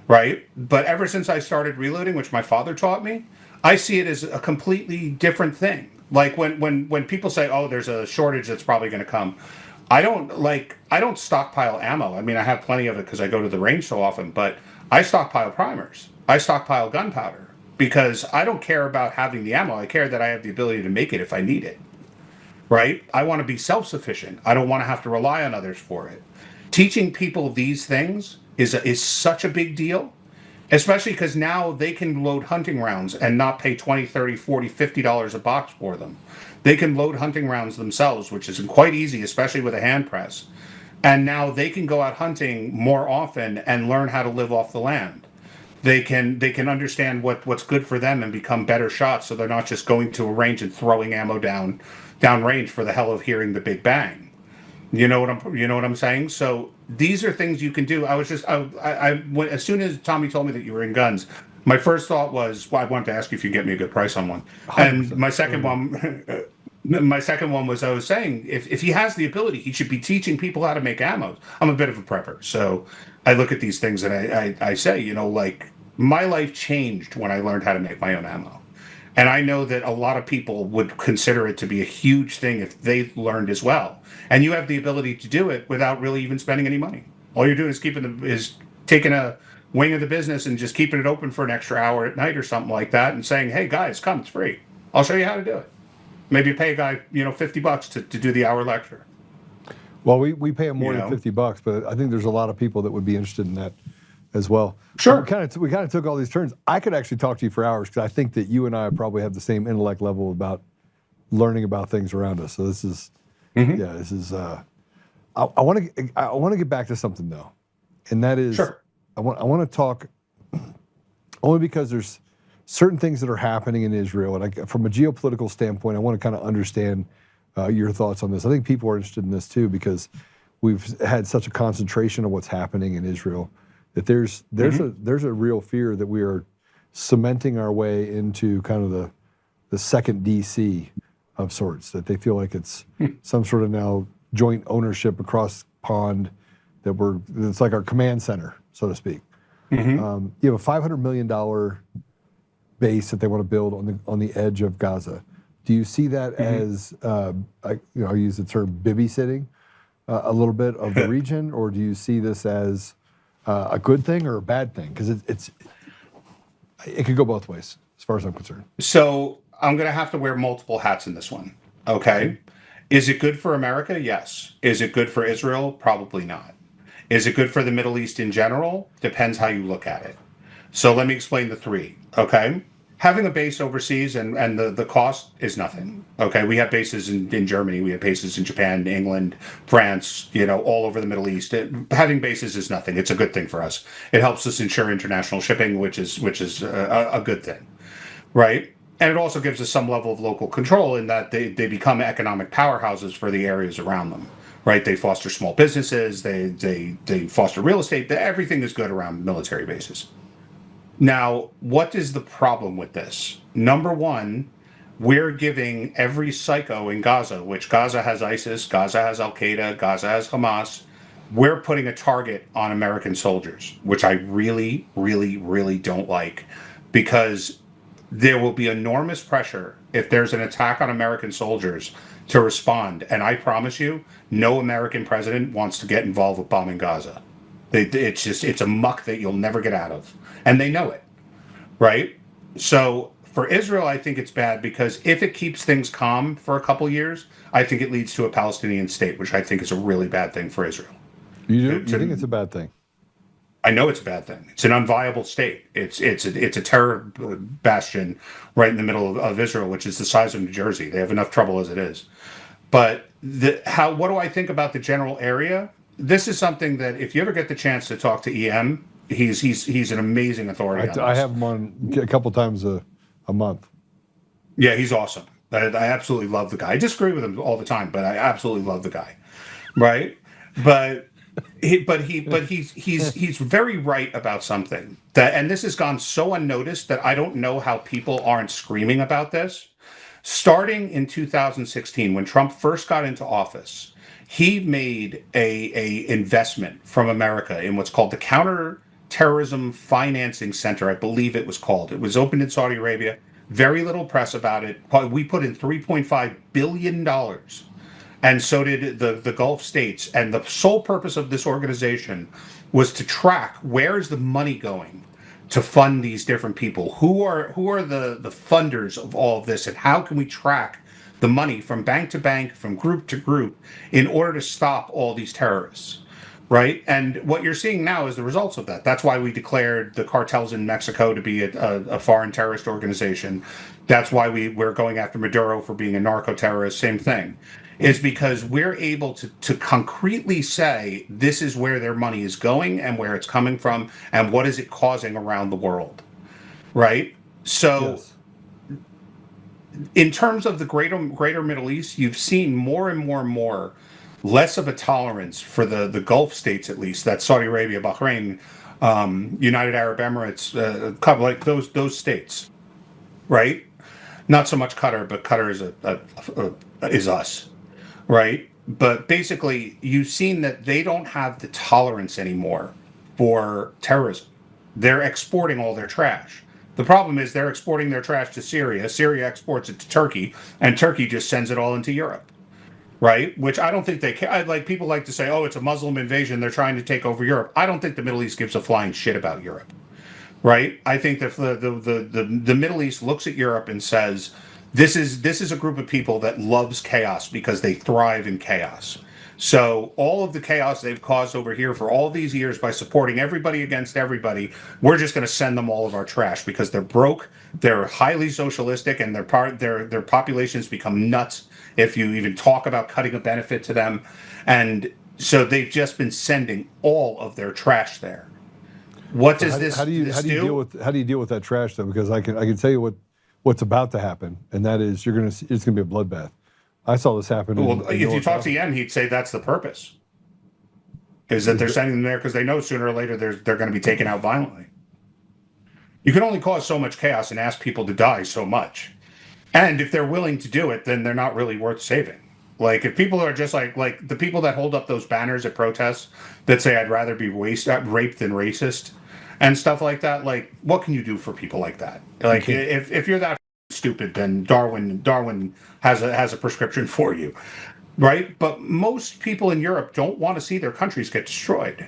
[SPEAKER 8] right? But ever since I started reloading, which my father taught me, I see it as a completely different thing. Like when people say, "Oh, there's a shortage that's probably going to come." I don't stockpile ammo. I mean, I have plenty of it because I go to the range so often, but I stockpile primers. I stockpile gunpowder because I don't care about having the ammo. I care that I have the ability to make it if I need it, right? I want to be self-sufficient. I don't want to have to rely on others for it. Teaching people these things is such a big deal, especially because now they can load hunting rounds and not pay $20, $30, $40, $50 a box for them. They can load hunting rounds themselves, which is quite easy, especially with a hand press. And now they can go out hunting more often and learn how to live off the land. They can understand what's good for them and become better shots, so they're not just going to a range and throwing ammo down range for the hell of hearing the big bang. You know what I'm saying? So these are things you can do. As soon as Tommy told me that you were in guns, my first thought was, well, I wanted to ask you if you get me a good price on one. 100%. And my second one was, I was saying, if he has the ability, he should be teaching people how to make ammo. I'm a bit of a prepper, so I look at these things and I say, like, my life changed when I learned how to make my own ammo. And I know that a lot of people would consider it to be a huge thing if they learned as well. And you have the ability to do it without really even spending any money. All you're doing is taking a wing of the business and just keeping it open for an extra hour at night or something like that, and saying, "Hey guys, come, it's free. I'll show you how to do it." Maybe pay a guy, $50 to do the hour lecture.
[SPEAKER 1] Well, we pay them more than $50, but I think there's a lot of people that would be interested in that as well.
[SPEAKER 8] Sure.
[SPEAKER 1] We kind of took all these turns. I could actually talk to you for hours because I think that you and I probably have the same intellect level about learning about things around us. So this is, this is. I want to get back to something though, and that is,
[SPEAKER 8] sure.
[SPEAKER 1] I want to talk only because there's certain things that are happening in Israel, and from a geopolitical standpoint, I want to kind of understand your thoughts on this. I think people are interested in this too because we've had such a concentration of what's happening in Israel that there's a real fear that we are cementing our way into kind of the second DC of sorts, that they feel like it's some sort of now joint ownership across pond, that it's like our command center, so to speak. You have a $500 million base that they want to build on the edge of Gaza. Do you see that as, I use the term BiBi sitting a little bit of the region, or do you see this as a good thing or a bad thing? Because it could go both ways, as far as I'm concerned.
[SPEAKER 8] So I'm going to have to wear multiple hats in this one. Okay. Is it good for America? Yes. Is it good for Israel? Probably not. Is it good for the Middle East in general? Depends how you look at it. So let me explain the three. Okay. Having a base overseas and the cost is nothing. Okay. We have bases in Germany. We have bases in Japan, England, France, all over the Middle East. Having bases is nothing. It's a good thing for us. It helps us ensure international shipping, which is a good thing. Right. And it also gives us some level of local control in that they become economic powerhouses for the areas around them. Right. They foster small businesses. They foster real estate. Everything is good around military bases. Now, what is the problem with this? Number one, we're giving every psycho in Gaza, which Gaza has ISIS, Gaza has Al-Qaeda, Gaza has Hamas, we're putting a target on American soldiers, which I really, really, really don't like, because there will be enormous pressure if there's an attack on American soldiers to respond. And I promise you, no American president wants to get involved with bombing Gaza. It's a muck that you'll never get out of. And they know it, right? So for Israel, I think it's bad because if it keeps things calm for a couple years, I think it leads to a Palestinian state, which I think is a really bad thing for Israel.
[SPEAKER 1] You think it's a bad thing?
[SPEAKER 8] I know it's a bad thing. It's an unviable state. It's a terror bastion right in the middle of Israel, which is the size of New Jersey. They have enough trouble as it is. But what do I think about the general area? This is something that if you ever get the chance to talk to EM, he's an amazing authority on this.
[SPEAKER 1] I have him on a couple times a month.
[SPEAKER 8] Yeah, he's awesome. I absolutely love the guy. I disagree with him all the time, but I absolutely love the guy, right? But he's very right about something and this has gone so unnoticed that I don't know how people aren't screaming about this. Starting in 2016, when Trump first got into office, he made a investment from America in what's called the Counterterrorism Financing Center, I believe it was called. It was opened in Saudi Arabia. Very little press about it. We put in $3.5 billion. And so did the Gulf states. And the sole purpose of this organization was to track where is the money going to fund these different people. Who are the funders of all of this, and how can we track the money from bank to bank, from group to group, in order to stop all these terrorists, right? And what you're seeing now is the results of that. That's why we declared the cartels in Mexico to be a foreign terrorist organization. That's why we're going after Maduro for being a narco-terrorist, same thing. Is because we're able to concretely say this is where their money is going and where it's coming from and what is it causing around the world, right? So yes. In terms of the greater Middle East, you've seen more and more and more less of a tolerance for the Gulf states, at least, that's Saudi Arabia, Bahrain, United Arab Emirates, like those states, right? Not so much Qatar, but Qatar is us, right? But basically, you've seen that they don't have the tolerance anymore for terrorism. They're exporting all their trash. The problem is they're exporting their trash to Syria. Syria exports it to Turkey, and Turkey just sends it all into Europe, right? Which I don't think they care. Like people like to say, "Oh, it's a Muslim invasion. They're trying to take over Europe." I don't think the Middle East gives a flying shit about Europe, right? I think that the Middle East looks at Europe and says, this is a group of people that loves chaos because they thrive in chaos. So all of the chaos they've caused over here for all these years by supporting everybody against everybody, we're just going to send them all of our trash because they're broke, they're highly socialistic, and their populations become nuts if you even talk about cutting a benefit to them. And so they've just been sending all of their trash there. What does this?
[SPEAKER 1] How do you deal with that trash though? Because I can tell you what's about to happen, and that is it's going to be a bloodbath. I saw this happen.
[SPEAKER 8] Well, if you talk to Yen, he'd say that's the purpose. Is that they're sending them there because they know sooner or later they're going to be taken out violently. You can only cause so much chaos and ask people to die so much. And if they're willing to do it, then they're not really worth saving. Like if people are just like the people that hold up those banners at protests that say I'd rather be raped than racist and stuff like that, like what can you do for people like that? Like if you're that stupid, then Darwin has a prescription for you, right? But most people in Europe don't want to see their countries get destroyed.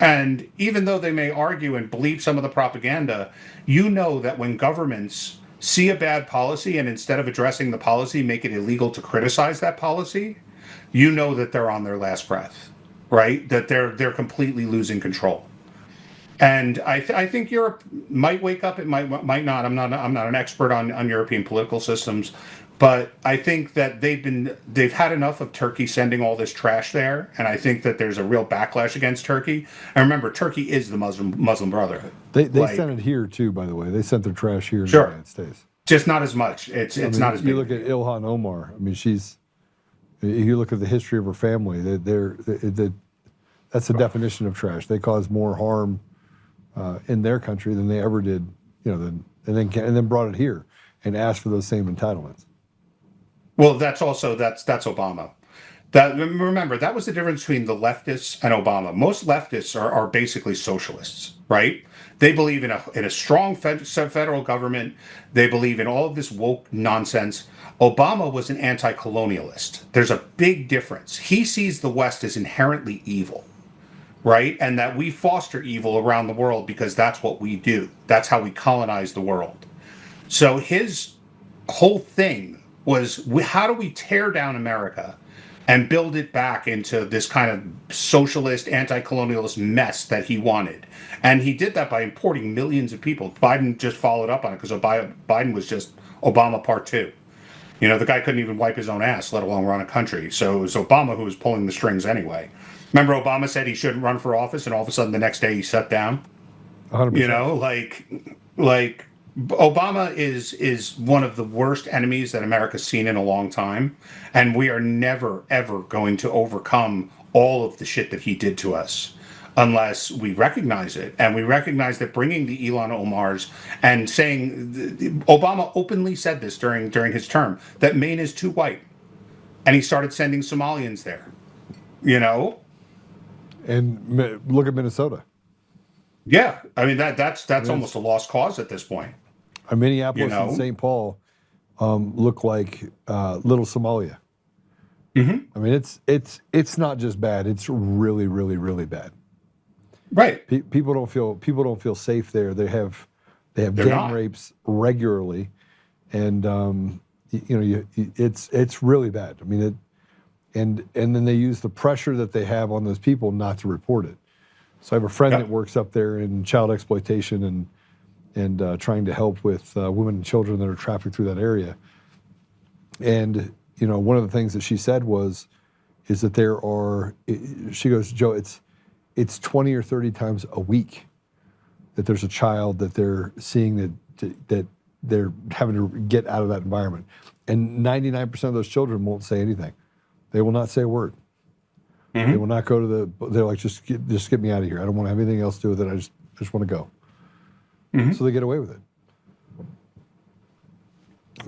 [SPEAKER 8] And even though they may argue and believe some of the propaganda, you know that when governments see a bad policy and instead of addressing the policy, make it illegal to criticize that policy, you know that they're on their last breath, right? That they're completely losing control. And I think Europe might wake up. It might not. I'm not an expert on European political systems, but I think that they've had enough of Turkey sending all this trash there, and I think that there's a real backlash against Turkey. And remember, Turkey is the Muslim Brotherhood.
[SPEAKER 1] They sent it here too, by the way. They sent their trash here in the United States.
[SPEAKER 8] Just not as much. It's not as big.
[SPEAKER 1] You look at Ilhan Omar. I mean, you look at the history of her family. That's the definition of trash. They cause more harm in their country than they ever did, and then brought it here and asked for those same entitlements.
[SPEAKER 8] Well, that's Obama. Remember, that was the difference between the leftists and Obama. Most leftists are basically socialists, right? They believe in a strong federal government. They believe in all of this woke nonsense. Obama was an anti-colonialist. There's a big difference. He sees the West as inherently evil, right? And that we foster evil around the world because that's what we do. That's how we colonize the world. So his whole thing was, how do we tear down America and build it back into this kind of socialist, anti-colonialist mess that he wanted? And he did that by importing millions of people. Biden just followed up on it because Biden was just Obama Part 2. The guy couldn't even wipe his own ass, let alone run a country. So it was Obama who was pulling the strings anyway. Remember, Obama said he shouldn't run for office, and all of a sudden the next day he shut down.
[SPEAKER 1] 100%.
[SPEAKER 8] Like Obama is one of the worst enemies that America's seen in a long time, and we are never ever going to overcome all of the shit that he did to us unless we recognize it. And we recognize that bringing the Ilhan Omars and saying, Obama openly said this during his term, that Maine is too white, and he started sending Somalians there.
[SPEAKER 1] And look at Minnesota.
[SPEAKER 8] Yeah, I mean that's almost a lost cause at this point.
[SPEAKER 1] Minneapolis and St. Paul look like little Somalia.
[SPEAKER 8] Mm-hmm.
[SPEAKER 1] I mean, it's not just bad; it's really, really, really bad.
[SPEAKER 8] Right.
[SPEAKER 1] People don't feel safe there. They have gang rapes regularly, and it's really bad. I mean, and then they use the pressure that they have on those people not to report it. So I have a friend that works up there in child exploitation and trying to help with women and children that are trafficked through that area. And one of the things that she said is that she goes, Joe, it's 20 or 30 times a week that there's a child that they're seeing that they're having to get out of that environment, and 99% of those children won't say anything. They will not say a word. Mm-hmm. They will not go to they're like, just get me out of here. I don't want to have anything else to do with it. I just want to go. Mm-hmm. So they get away with it.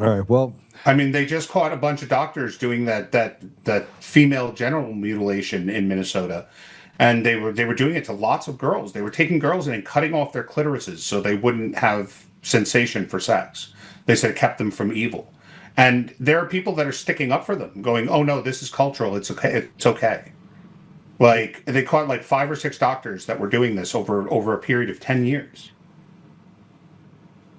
[SPEAKER 1] All right, well.
[SPEAKER 8] I mean, they just caught a bunch of doctors doing that female genital mutilation in Minnesota. And they were doing it to lots of girls. They were taking girls and cutting off their clitorises so they wouldn't have sensation for sex. They said it kept them from evil. And there are people that are sticking up for them, going, "Oh no, this is cultural. It's okay. It's okay." Like they caught like 5 or 6 doctors that were doing this over a period of 10 years.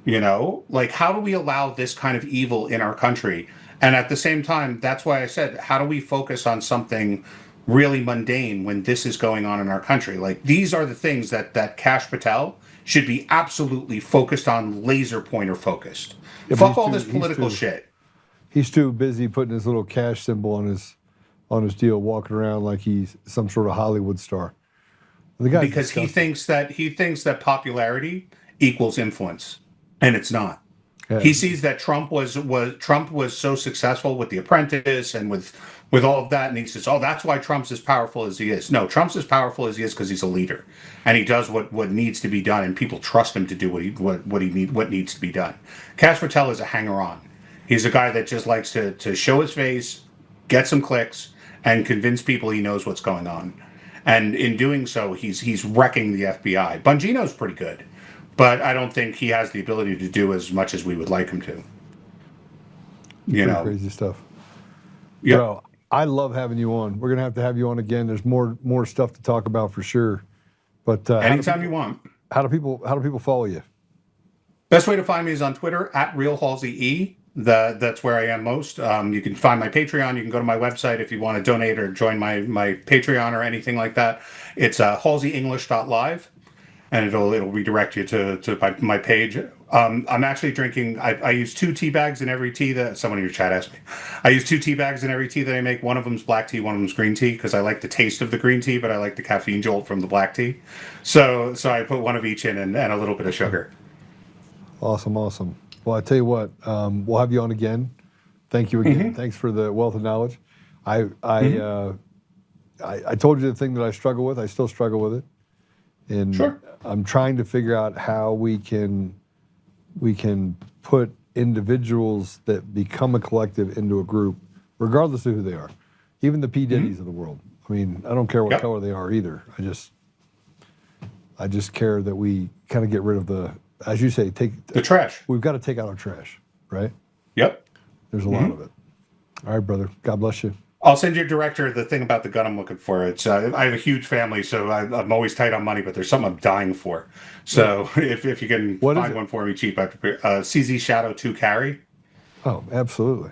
[SPEAKER 8] You know, like how do we allow this kind of evil in our country? And at the same time, that's why I said, how do we focus on something really mundane when this is going on in our country? Like these are the things that Kash Patel should be absolutely focused on, laser pointer focused.
[SPEAKER 1] Yeah,
[SPEAKER 8] Fuck all this political shit.
[SPEAKER 1] He's too busy putting his little cash symbol on his deal, walking around like he's some sort of Hollywood star.
[SPEAKER 8] Because he thinks that popularity equals influence, and it's not.
[SPEAKER 1] Yeah.
[SPEAKER 8] He sees that Trump was so successful with The Apprentice and with all of that, and he says, "Oh, that's why Trump's as powerful as he is." No, Trump's as powerful as he is because he's a leader, and he does what needs to be done, and people trust him to do what needs to be done. Kash Patel is a hanger-on. He's a guy that just likes to show his face, get some clicks, and convince people he knows what's going on. And in doing so, he's wrecking the FBI. Bongino's pretty good, but I don't think he has the ability to do as much as we would like him to. You know,
[SPEAKER 1] crazy stuff.
[SPEAKER 8] Yeah.
[SPEAKER 1] Bro, I love having you on. We're gonna have to have you on again. There's more stuff to talk about for sure. But
[SPEAKER 8] anytime you want.
[SPEAKER 1] How do people follow you?
[SPEAKER 8] Best way to find me is on Twitter at RealHalseyE. That's where I am most. You can find my Patreon. You can go to my website if you want to donate or join my Patreon or anything like that. It's HalseyEnglish.live, and it'll redirect you to my page. I'm actually drinking. I use 2 tea bags in every tea that someone in your chat asked me. I use 2 tea bags in every tea that I make. One of them's black tea, one of them's green tea, because I like the taste of the green tea, but I like the caffeine jolt from the black tea. So I put one of each in and a little bit of sugar.
[SPEAKER 1] Awesome. Well, I tell you what, we'll have you on again. Thank you again.
[SPEAKER 8] Mm-hmm.
[SPEAKER 1] Thanks for the wealth of knowledge. I told you the thing that I struggle with. I still struggle with it, and
[SPEAKER 8] Sure.
[SPEAKER 1] I'm trying to figure out how we can put individuals that become a collective into a group, regardless of who they are, even the P. Diddy's of the world. I mean, I don't care what color they are either. I just care that we kind of get rid of the, as you say, take
[SPEAKER 8] The trash.
[SPEAKER 1] We've got to take out our trash, right?
[SPEAKER 8] Yep.
[SPEAKER 1] There's a lot of it. All right, brother. God bless you.
[SPEAKER 8] I'll send your director the thing about the gun I'm looking for. It's I have a huge family, so I'm always tight on money, but there's something I'm dying for. So if you can find one for me cheap, CZ Shadow 2 carry.
[SPEAKER 1] Oh, absolutely.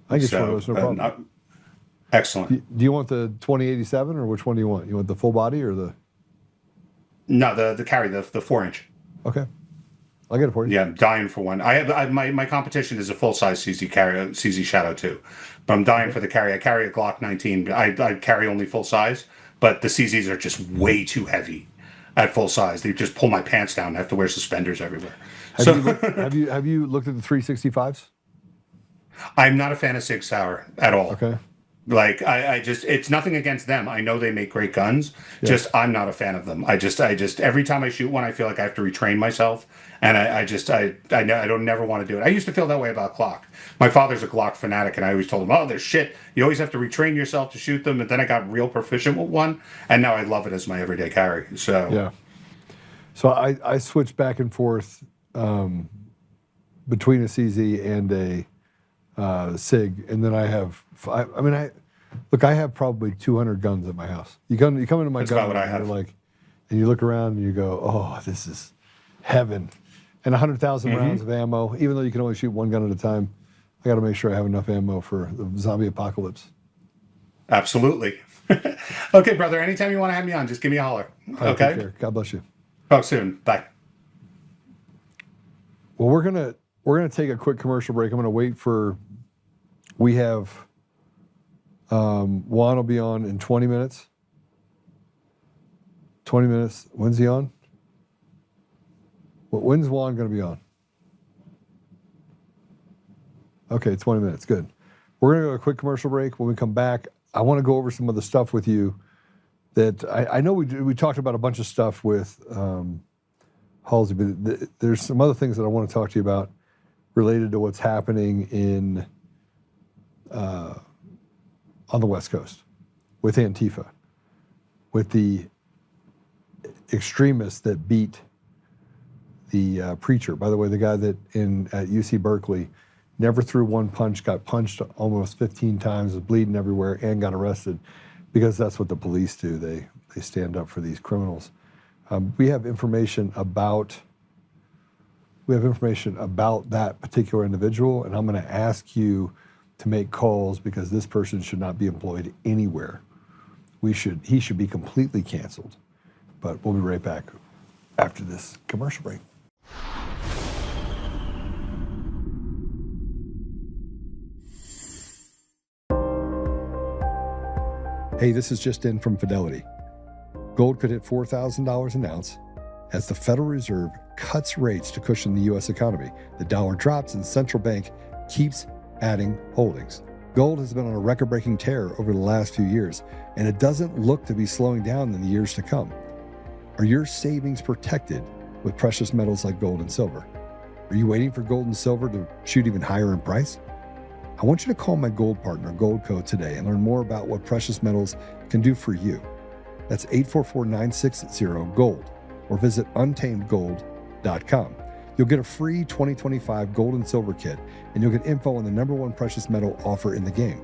[SPEAKER 1] I get one of those, no problem.
[SPEAKER 8] Excellent.
[SPEAKER 1] Do you want the 2087 or which one do you want? You want the full body or the?
[SPEAKER 8] No, the carry, the 4-inch.
[SPEAKER 1] Okay. I'll get it for you.
[SPEAKER 8] Yeah, I'm dying for one. My competition is a full-size CZ Shadow 2. But I'm dying for the carry. I carry a Glock 19. I carry only full size, but the CZs are just way too heavy at full size. They just pull my pants down. I have to wear suspenders everywhere.
[SPEAKER 1] Have you looked at the 365s?
[SPEAKER 8] I'm not a fan of Sig Sauer at all.
[SPEAKER 1] Okay.
[SPEAKER 8] Like I just, it's nothing against them. I know they make great guns.
[SPEAKER 1] Yeah.
[SPEAKER 8] Just I'm not a fan of them. I just every time I shoot one, I feel like I have to retrain myself, and I don't never want to do it. I used to feel that way about Glock. My father's a Glock fanatic, and I always told him, "Oh, they're shit. You always have to retrain yourself to shoot them." And then I got real proficient with one, and now I love it as my everyday carry. So
[SPEAKER 1] yeah. So I switch back and forth between a CZ and a SIG, and then I have. I have probably 200 guns at my house. You come into my gun room, and you're like, and you look around and you go, "Oh, this is heaven," and 100,000 rounds of ammo. Even though you can only shoot one gun at a time, I got to make sure I have enough ammo for the zombie apocalypse.
[SPEAKER 8] Absolutely. Okay, brother. Anytime you want to have me on, just give me a holler.
[SPEAKER 1] Right,
[SPEAKER 8] okay.
[SPEAKER 1] take care. God bless you.
[SPEAKER 8] Talk soon. Bye.
[SPEAKER 1] Well, we're gonna take a quick commercial break. I'm gonna wait for. We have. Juan will be on in 20 minutes. 20 minutes. When's he on? When's Juan going to be on? Okay, 20 minutes. Good. We're going to go to a quick commercial break. When we come back, I want to go over some of the stuff with you that I know we talked about a bunch of stuff with Halsey, but there's some other things that I want to talk to you about related to what's happening in on the West Coast with Antifa, with the extremists that beat the preacher. By the way, the guy that at UC Berkeley never threw one punch, got punched almost 15 times, was bleeding everywhere, and got arrested because that's what the police do. They stand up for these criminals. We have information about that particular individual, and I'm going to ask you to make calls because this person should not be employed anywhere. He should be completely canceled. But we'll be right back after this commercial break. Hey, this is just in from Fidelity. Gold could hit $4,000 an ounce as the Federal Reserve cuts rates to cushion the U.S. economy. The dollar drops and the central bank keeps adding holdings. Gold has been on a record-breaking tear over the last few years, and it doesn't look to be slowing down in the years to come. Are your savings protected with precious metals like gold and silver? Are you waiting for gold and silver to shoot even higher in price? I want you to call my gold partner, Goldco, today and learn more about what precious metals can do for you. That's 844-960-GOLD or visit untamedgold.com. You'll get a free 2025 gold and silver kit, and you'll get info on the #1 precious metal offer in the game,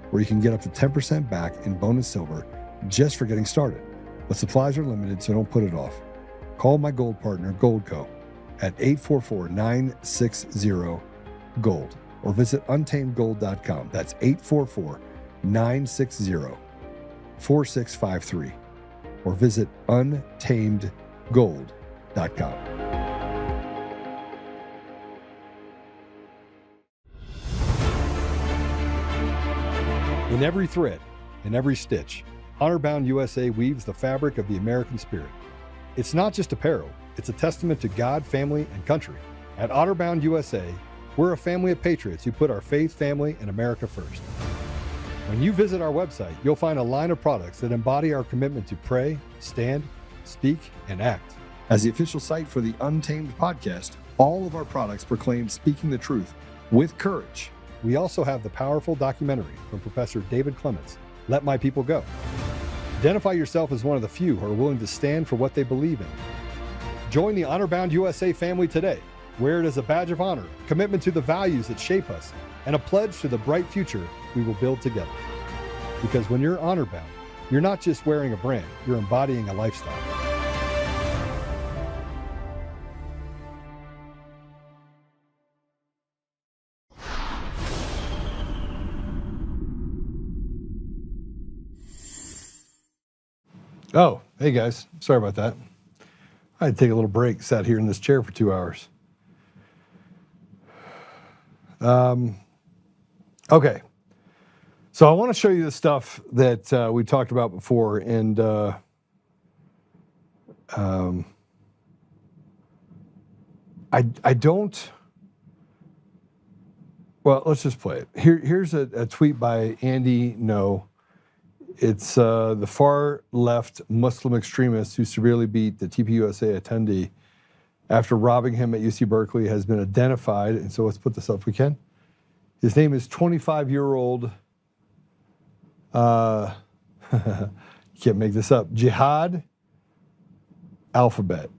[SPEAKER 1] where you can get up to 10% back in bonus silver just for getting started. But supplies are limited, so don't put it off. Call my gold partner, Goldco, at 844-960-GOLD or visit untamedgold.com. That's 844-960-4653 or visit untamedgold.com. In every thread, in every stitch, Honor-Bound USA weaves the fabric of the American spirit. It's not just apparel, it's a testament to God, family, and country. At Honor-Bound USA, we're a family of patriots who put our faith, family, and America first. When you visit our website, you'll find a line of products that embody our commitment to pray, stand, speak, and act. As the official site for the Untamed podcast, all of our products proclaim speaking the truth with courage. We also have the powerful documentary from Professor David Clements, Let My People Go. Identify yourself as one of the few who are willing to stand for what they believe in. Join the Honor-Bound USA family today. Wear it as a badge of honor, commitment to the values that shape us, and a pledge to the bright future we will build together. Because when you're honor-bound, you're not just wearing a brand, you're embodying a lifestyle. Oh, hey guys, sorry about that. I had to take a little break, sat here in this chair for 2 hours. Okay, so I want to show you the stuff that we talked about before, and I don't. Well, let's just play it. Here's a tweet by Andy No. It's the far left Muslim extremist who severely beat the TPUSA attendee after robbing him at UC Berkeley has been identified. And so let's put this up if we can. His name is 25-year-old, you can't make this up, Jihad Alphabet,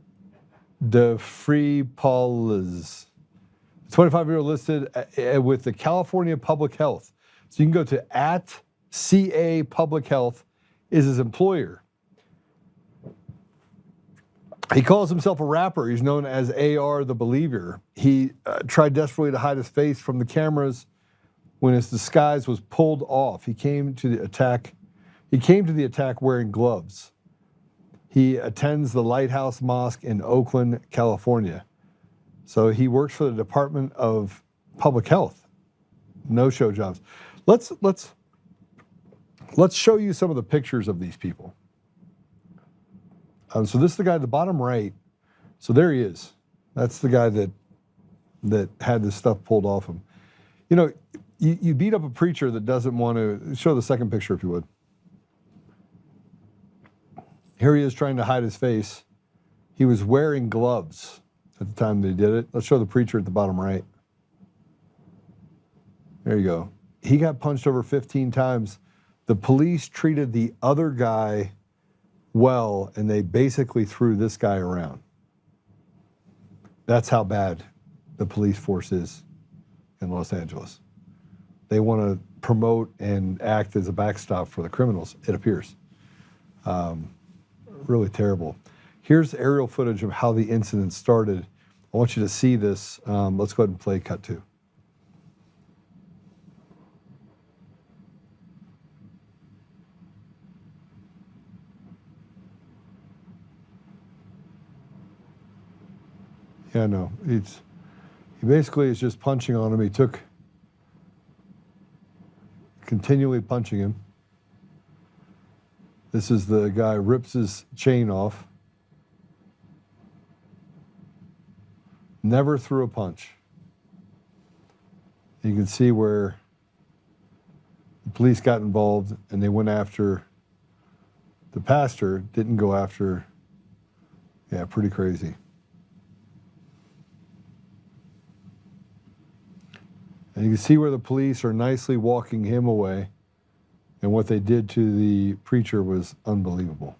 [SPEAKER 1] the Free Paulas. 25-year-old listed with the California Public Health. So you can go to @CA Public Health is his employer. He calls himself a rapper. He's known as AR the Believer. He tried desperately to hide his face from the cameras when his disguise was pulled off. He came to the attack wearing gloves. He attends the Lighthouse Mosque in Oakland, California. So he works for the Department of Public Health. No-show jobs. Let's show you some of the pictures of these people. So this is the guy at the bottom right. So there he is. That's the guy that had this stuff pulled off him. You know, you beat up a preacher that doesn't want to. Show the second picture if you would. Here he is trying to hide his face. He was wearing gloves at the time they did it. Let's show the preacher at the bottom right. There you go. He got punched over 15 times. The police treated the other guy well, and they basically threw this guy around. That's how bad the police force is in Los Angeles. They want to promote and act as a backstop for the criminals, it appears. Really terrible. Here's aerial footage of how the incident started. I want you to see this. Let's go ahead and play cut 2. Yeah, no, he basically is just punching on him. He took, continually punching him. This is the guy rips his chain off. Never threw a punch. You can see where the police got involved and they went after the pastor, didn't go after, yeah, pretty crazy. And you can see where the police are nicely walking him away, and what they did to the preacher was unbelievable.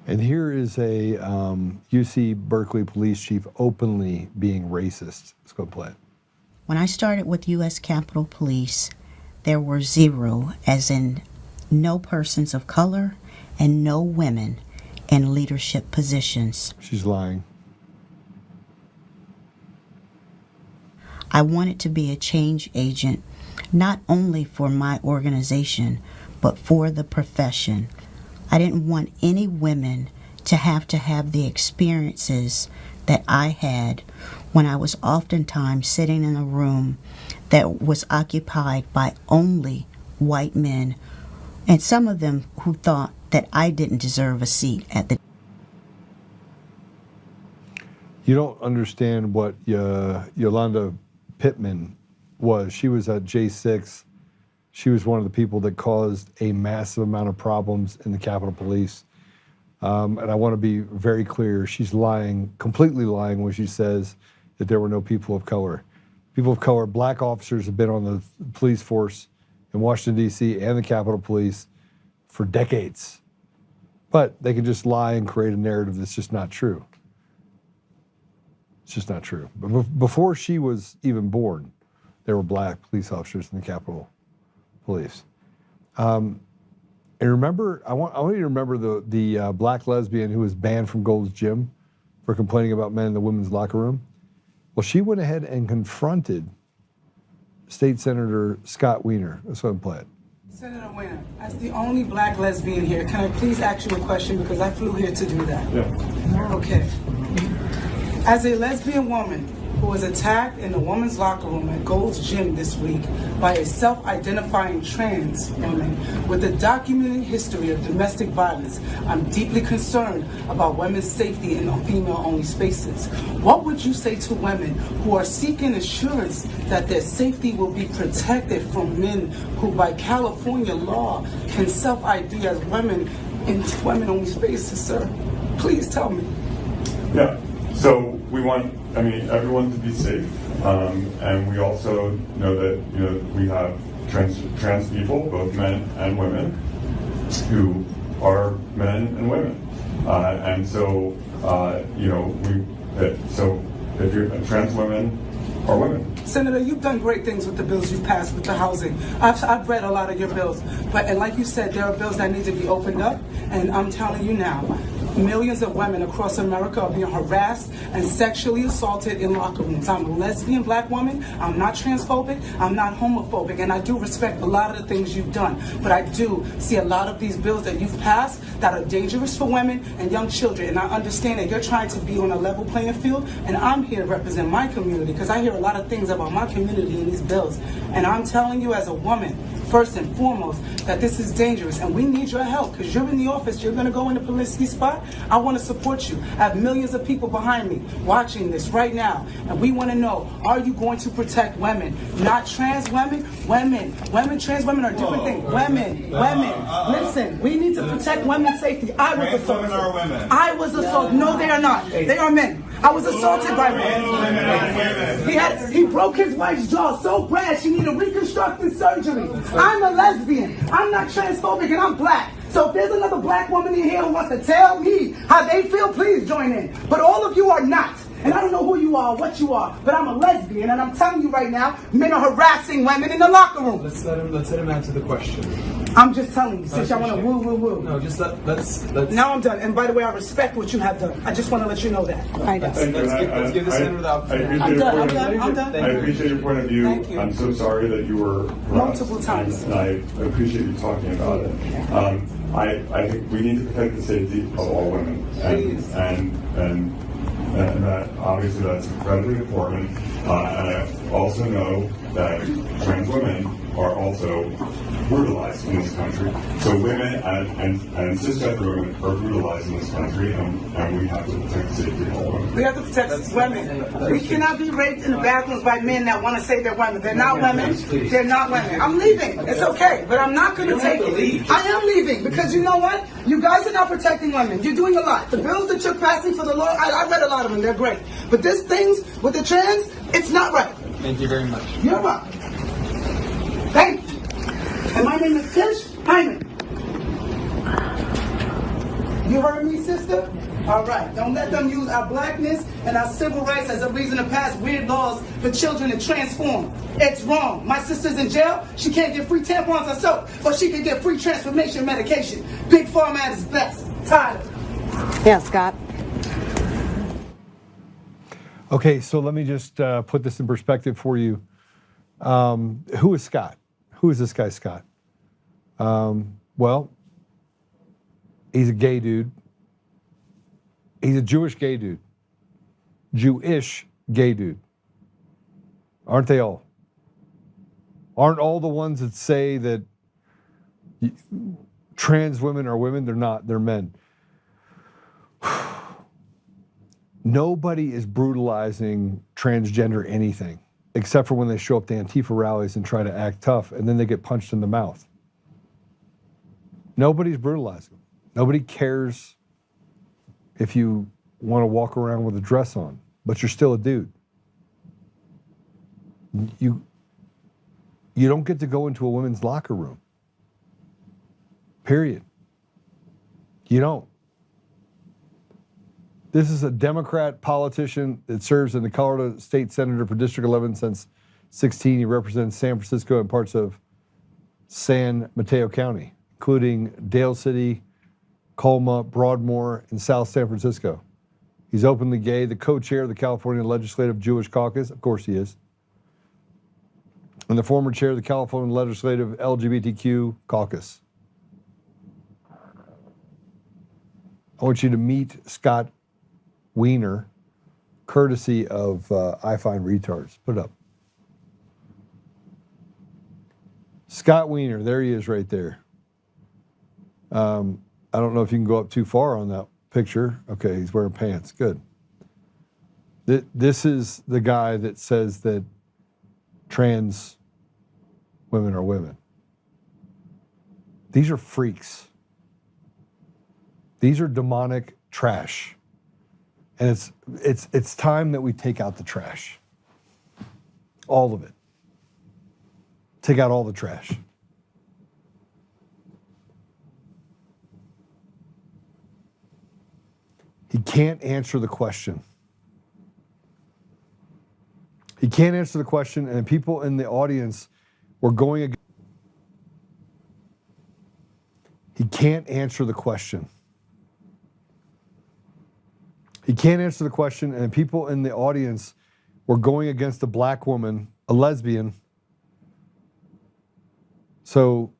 [SPEAKER 1] And here is a UC Berkeley police chief openly being racist. Let's go play it.
[SPEAKER 9] When I started with U.S. Capitol Police, there were 0, as in no persons of color and no women in leadership positions.
[SPEAKER 1] She's lying.
[SPEAKER 9] I wanted to be a change agent, not only for my organization, but for the profession. I didn't want any women to have the experiences that I had when I was oftentimes sitting in a room that was occupied by only white men, and some of them who thought that I didn't deserve a seat at the...
[SPEAKER 1] You don't understand what Yolanda Pittman was. She was at J6. She was one of the people that caused a massive amount of problems in the Capitol Police. And I want to be very clear, she's lying, completely lying when she says that there were no people of color. People of color, black officers have been on the police force in Washington, D.C. and the Capitol Police for decades. But they can just lie and create a narrative that's just not true. It's just not true. But before she was even born, there were black police officers in the Capitol Police. And remember, I want you to remember the black lesbian who was banned from Gold's Gym for complaining about men in the women's locker room. Well, she went ahead and confronted State Senator Scott Wiener. Let's go ahead and play it.
[SPEAKER 10] Senator Wiener, as the only black lesbian here, can I please ask you a question because I flew here to do that? Yeah. Okay. As a lesbian woman who was attacked in the women's locker room at Gold's Gym this week by a self-identifying trans woman with a documented history of domestic violence, I'm deeply concerned about women's safety in female-only spaces. What would you say to women who are seeking assurance that their safety will be protected from men who, by California law, can self-ID as women in women-only spaces, sir? Please tell me.
[SPEAKER 11] Yeah. So we want, everyone to be safe, and we also know that we have trans people, both men and women, who are men and women, and so so if you're trans women are women.
[SPEAKER 10] Senator, you've done great things with the bills you've passed with the housing. I've read a lot of your bills, and like you said, there are bills that need to be opened up, and I'm telling you now, millions of women across America are being harassed and sexually assaulted in locker rooms. I'm a lesbian black woman. I'm not transphobic. I'm not homophobic. And I do respect a lot of the things you've done. But I do see a lot of these bills that you've passed that are dangerous for women and young children. And I understand that you're trying to be on a level playing field. And I'm here to represent my community because I hear a lot of things about my community in these bills. And I'm telling you as a woman, first and foremost, that this is dangerous and we need your help because you're in the office. You're going to go in the publicity spot. I want to support you. I have millions of people behind me watching this right now. And we want to know, are you going to protect women? Not trans women, women. Trans women are different things. Women. Listen, we need to protect women's safety. I was assaulted.
[SPEAKER 11] Women are women.
[SPEAKER 10] I was assaulted. No, they are not. They are men. I was assaulted by men. He broke his wife's jaw so bad she needed reconstructive surgery. I'm a lesbian. I'm not transphobic and I'm black. So if there's another black woman in here who wants to tell me how they feel, please join in. But all of you are not. And I don't know who you are, what you are, but I'm a lesbian, and I'm telling you right now, men are harassing women in the locker room.
[SPEAKER 12] Let's let him answer the question.
[SPEAKER 10] I'm just telling you, since y'all want to woo.
[SPEAKER 12] No, just let's.
[SPEAKER 10] Now I'm done. And by the way, I respect what you have done. I just want to let you know that.
[SPEAKER 12] Let's give the senator the opportunity.
[SPEAKER 10] I'm done.
[SPEAKER 11] I appreciate your point of view.
[SPEAKER 10] Thank you.
[SPEAKER 11] I'm so sorry that you were harassed,
[SPEAKER 10] multiple times.
[SPEAKER 11] and I appreciate you talking about it. I think we need to protect the safety of all women, and that obviously that's incredibly important. And I also know that trans women are also brutalized in this country. So women and cisgender women are brutalized in this country, and we have to protect the safety of all women.
[SPEAKER 10] We have to protect women. We cannot be raped in the bathrooms by men that want to say they're women. They're not women. They're not women. I'm leaving. It's okay, but I'm not going to take it. I am leaving because you know what? You guys are not protecting women. You're doing a lot. The bills that you're passing for the law, I read a lot of them. They're great. But this things with the trans, it's not right.
[SPEAKER 12] Thank you very much.
[SPEAKER 10] You're welcome. Thank you. And my name is Tish Hyman. You heard me, sister? All right. Don't let them use our blackness and our civil rights as a reason to pass weird laws for children to transform. It's wrong. My sister's in jail. She can't get free tampons or soap, but she can get free transformation medication. Big Pharma at its best. Tyler.
[SPEAKER 13] Yeah, Scott.
[SPEAKER 1] Okay, so let me just put this in perspective for you. Who is Scott? Who is this guy, Scott? Well, he's a gay dude. He's a Jewish gay dude. Jewish gay dude. Aren't they all? Aren't all the ones that say that trans women are women? They're not, they're men. Nobody is brutalizing transgender anything, except for when they show up to Antifa rallies and try to act tough, and then they get punched in the mouth. Nobody's brutalizing. Nobody cares if you want to walk around with a dress on, but you're still a dude. You don't get to go into a women's locker room. Period. You don't. This is a Democrat politician that serves in the Colorado State Senator for District 11 since 16. He represents San Francisco and parts of San Mateo County, including Dale City, Colma, Broadmoor, and South San Francisco. He's openly gay, the co-chair of the California Legislative Jewish Caucus. Of course he is. And the former chair of the California Legislative LGBTQ Caucus. I want you to meet Scott Wiener, courtesy of I Find Retards. Put it up. Scott Wiener, there he is right there. I don't know if you can go up too far on that picture. Okay, he's wearing pants. Good. This is the guy that says that trans women are women. These are freaks. These are demonic trash. And it's time that we take out the trash. All of it. Take out all the trash. He can't answer the question. He can't answer the question, and people in the audience were going against. He can't answer the question. He can't answer the question, and people in the audience were going against a black woman, a lesbian. So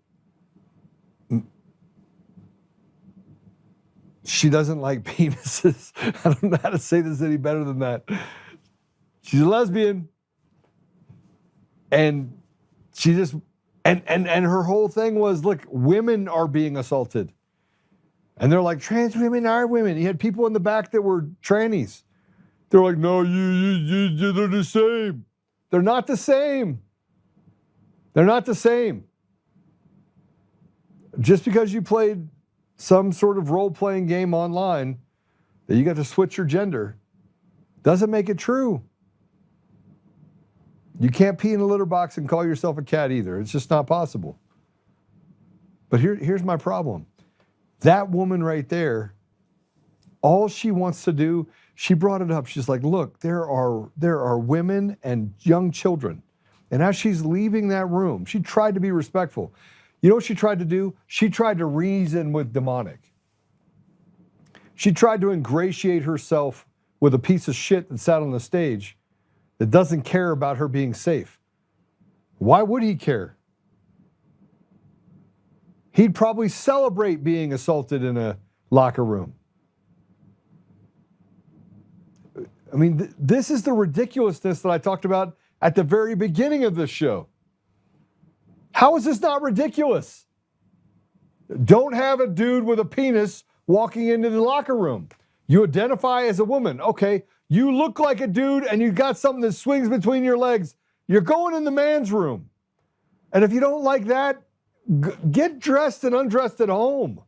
[SPEAKER 1] she doesn't like penises. I don't know how to say this any better than that. She's a lesbian, and she just And her whole thing was, look, women are being assaulted. And they're like, trans women are women. You had people in the back that were trannies. They're like, no, they're the same. They're not the same. They're not the same. Just because you played some sort of role-playing game online that you got to switch your gender doesn't make it true. You can't pee in a litter box and call yourself a cat either. It's just not possible. But here's my problem. That woman right there, all she wants to do, she brought it up. She's like, look, there are women and young children. And as she's leaving that room, she tried to be respectful. You know what she tried to do? She tried to reason with demonic. She tried to ingratiate herself with a piece of shit that sat on the stage that doesn't care about her being safe. Why would he care? He'd probably celebrate being assaulted in a locker room. I mean, this is the ridiculousness that I talked about at the very beginning of this show. How is this not ridiculous? Don't have a dude with a penis walking into the locker room. You identify as a woman. Okay, you look like a dude and you got something that swings between your legs. You're going in the man's room. And if you don't like that, get dressed and undressed at home.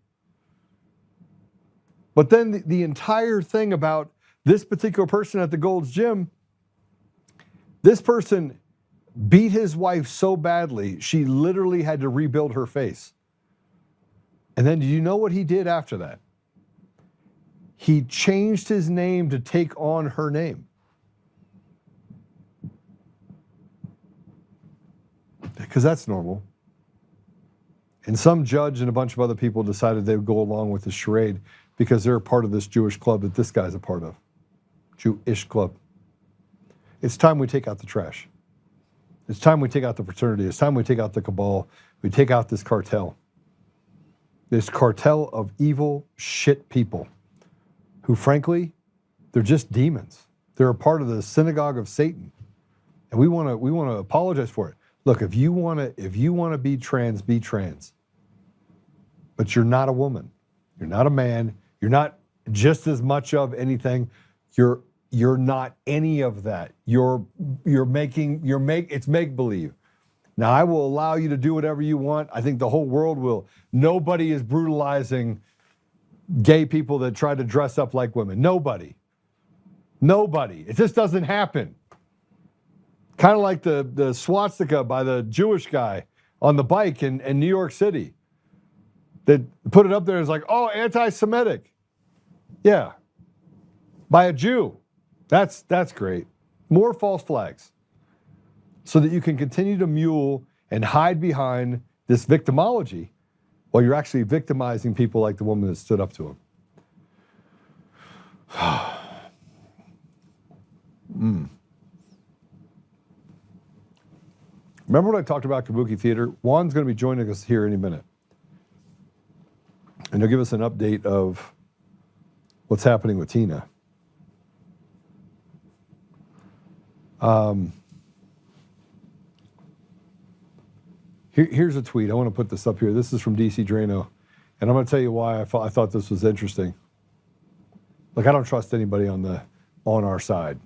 [SPEAKER 1] But then the entire thing about this particular person at the Gold's Gym, this person beat his wife so badly, she literally had to rebuild her face. And then do you know what he did after that? He changed his name to take on her name. Because that's normal. And some judge and a bunch of other people decided they would go along with the charade because they're a part of this Jewish club that this guy's a part of. Jewish club. It's time we take out the trash. It's time we take out the fraternity. It's time we take out the cabal. We take out this cartel. This cartel of evil shit people who, frankly, they're just demons. They're a part of the synagogue of Satan. And we want to apologize for it. Look, if you want to be trans, be trans. But you're not a woman. You're not a man. You're not just as much of anything. You're not any of that. It's make believe. Now I will allow you to do whatever you want. I think the whole world will. Nobody is brutalizing gay people that try to dress up like women. Nobody. It just doesn't happen. Kind of like the swastika by the Jewish guy on the bike in New York City. That put it up there and is like, oh, anti-Semitic. Yeah. By a Jew. That's great. More false flags. So that you can continue to mule and hide behind this victimology while you're actually victimizing people like the woman that stood up to him. Remember what I talked about Kabuki Theater? Juan's going to be joining us here any minute. And he'll give us an update of what's happening with Tina. Here's a tweet. I want to put this up here. This is from DC Drano. And I'm going to tell you why I thought this was interesting. Like, I don't trust anybody on our side.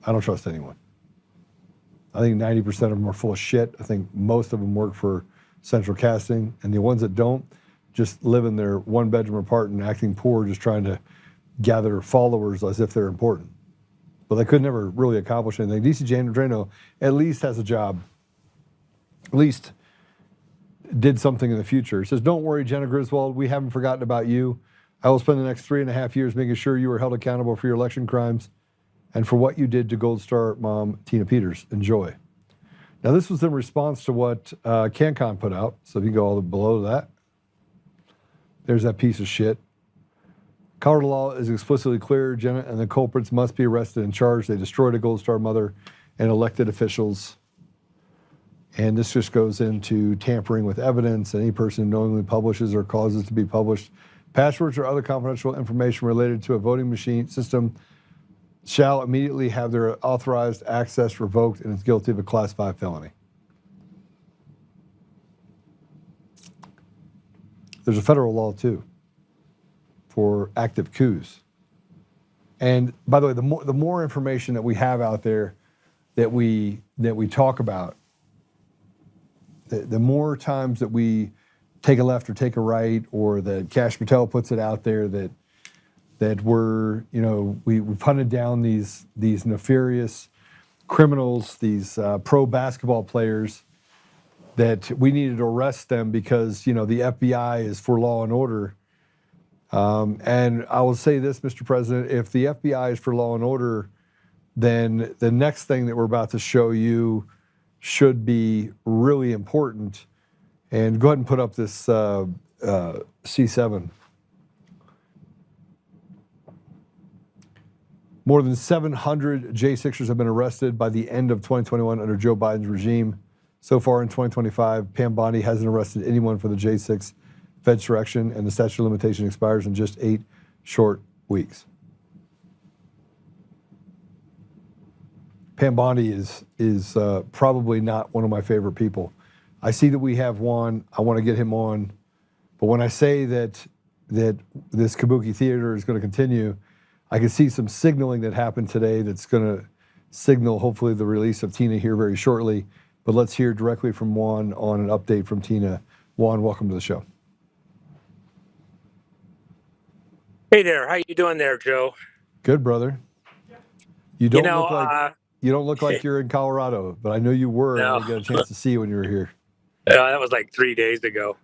[SPEAKER 1] I don't trust anyone. I think 90% of them are full of shit. I think most of them work for Central Casting. And the ones that don't just live in their one-bedroom apartment acting poor, just trying to gather followers as if they're important. But they could never really accomplish anything. DC Drano at least has a job. At least did something in the future. He says, don't worry, Jenna Griswold, we haven't forgotten about you. I will spend the next 3.5 years making sure you are held accountable for your election crimes and for what you did to Gold Star mom, Tina Peters. Enjoy. Now, this was in response to what CanCon put out. So if you go all below that, there's that piece of shit. Colorado law is explicitly clear. Jenna and the culprits must be arrested and charged. They destroyed a Gold Star mother and elected officials. And this just goes into tampering with evidence. Any person who knowingly publishes or causes to be published passwords or other confidential information related to a voting machine system shall immediately have their authorized access revoked and is guilty of a Class 5 felony. there's a federal law too for active coups. And by the way, the more information that we have out there that we talk about, the more times that we take a left or take a right, or that Kash Patel puts it out there that we're, we punted down these nefarious criminals, these pro basketball players, that we needed to arrest them because, the FBI is for law and order. And I will say this, Mr. President, if the FBI is for law and order, then the next thing that we're about to show you should be really important. And go ahead and put up this C7. More than 700 J6ers have been arrested by the end of 2021 under Joe Biden's regime. So far in 2025, Pam Bondi hasn't arrested anyone for the J6 Fedsurrection, and the statute of limitation expires in just 8 short weeks. Pam Bondi is probably not one of my favorite people. I see that we have Juan. I want to get him on. But when I say that this Kabuki theater is going to continue, I can see some signaling that happened today that's going to signal hopefully the release of Tina here very shortly. But let's hear directly from Juan on an update from Tina. Juan, welcome to the show.
[SPEAKER 13] Hey there, how you doing there, Joe?
[SPEAKER 1] Good, brother. You don't look like you're in Colorado, but I know you were.
[SPEAKER 13] No.
[SPEAKER 1] I didn't get a chance to see you when you were here.
[SPEAKER 13] That was like 3 days ago.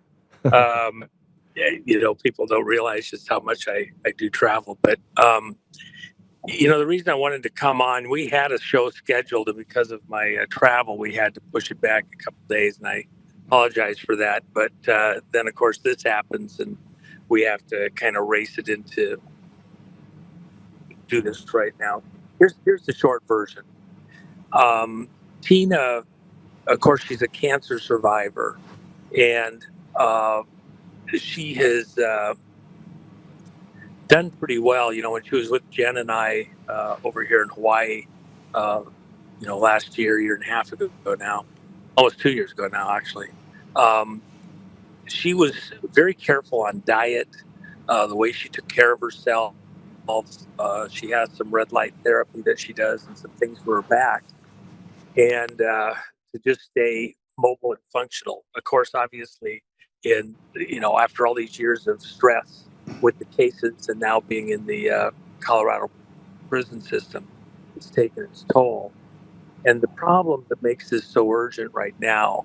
[SPEAKER 13] People don't realize just how much I do travel. But, the reason I wanted to come on, we had a show scheduled, and because of my travel, we had to push it back a couple days, and I apologize for that. But then, of course, this happens, and we have to kind of race it into do this right now. Here's the short version. Tina, of course, she's a cancer survivor, and she has done pretty well. When she was with Jen and I over here in Hawaii, last year and a half ago now, almost 2 years ago now, actually. She was very careful on diet, the way she took care of herself. She has some red light therapy that she does and some things for her back. And to just stay mobile and functional. Of course, obviously, after all these years of stress with the cases and now being in the Colorado prison system, it's taken its toll. And the problem that makes this so urgent right now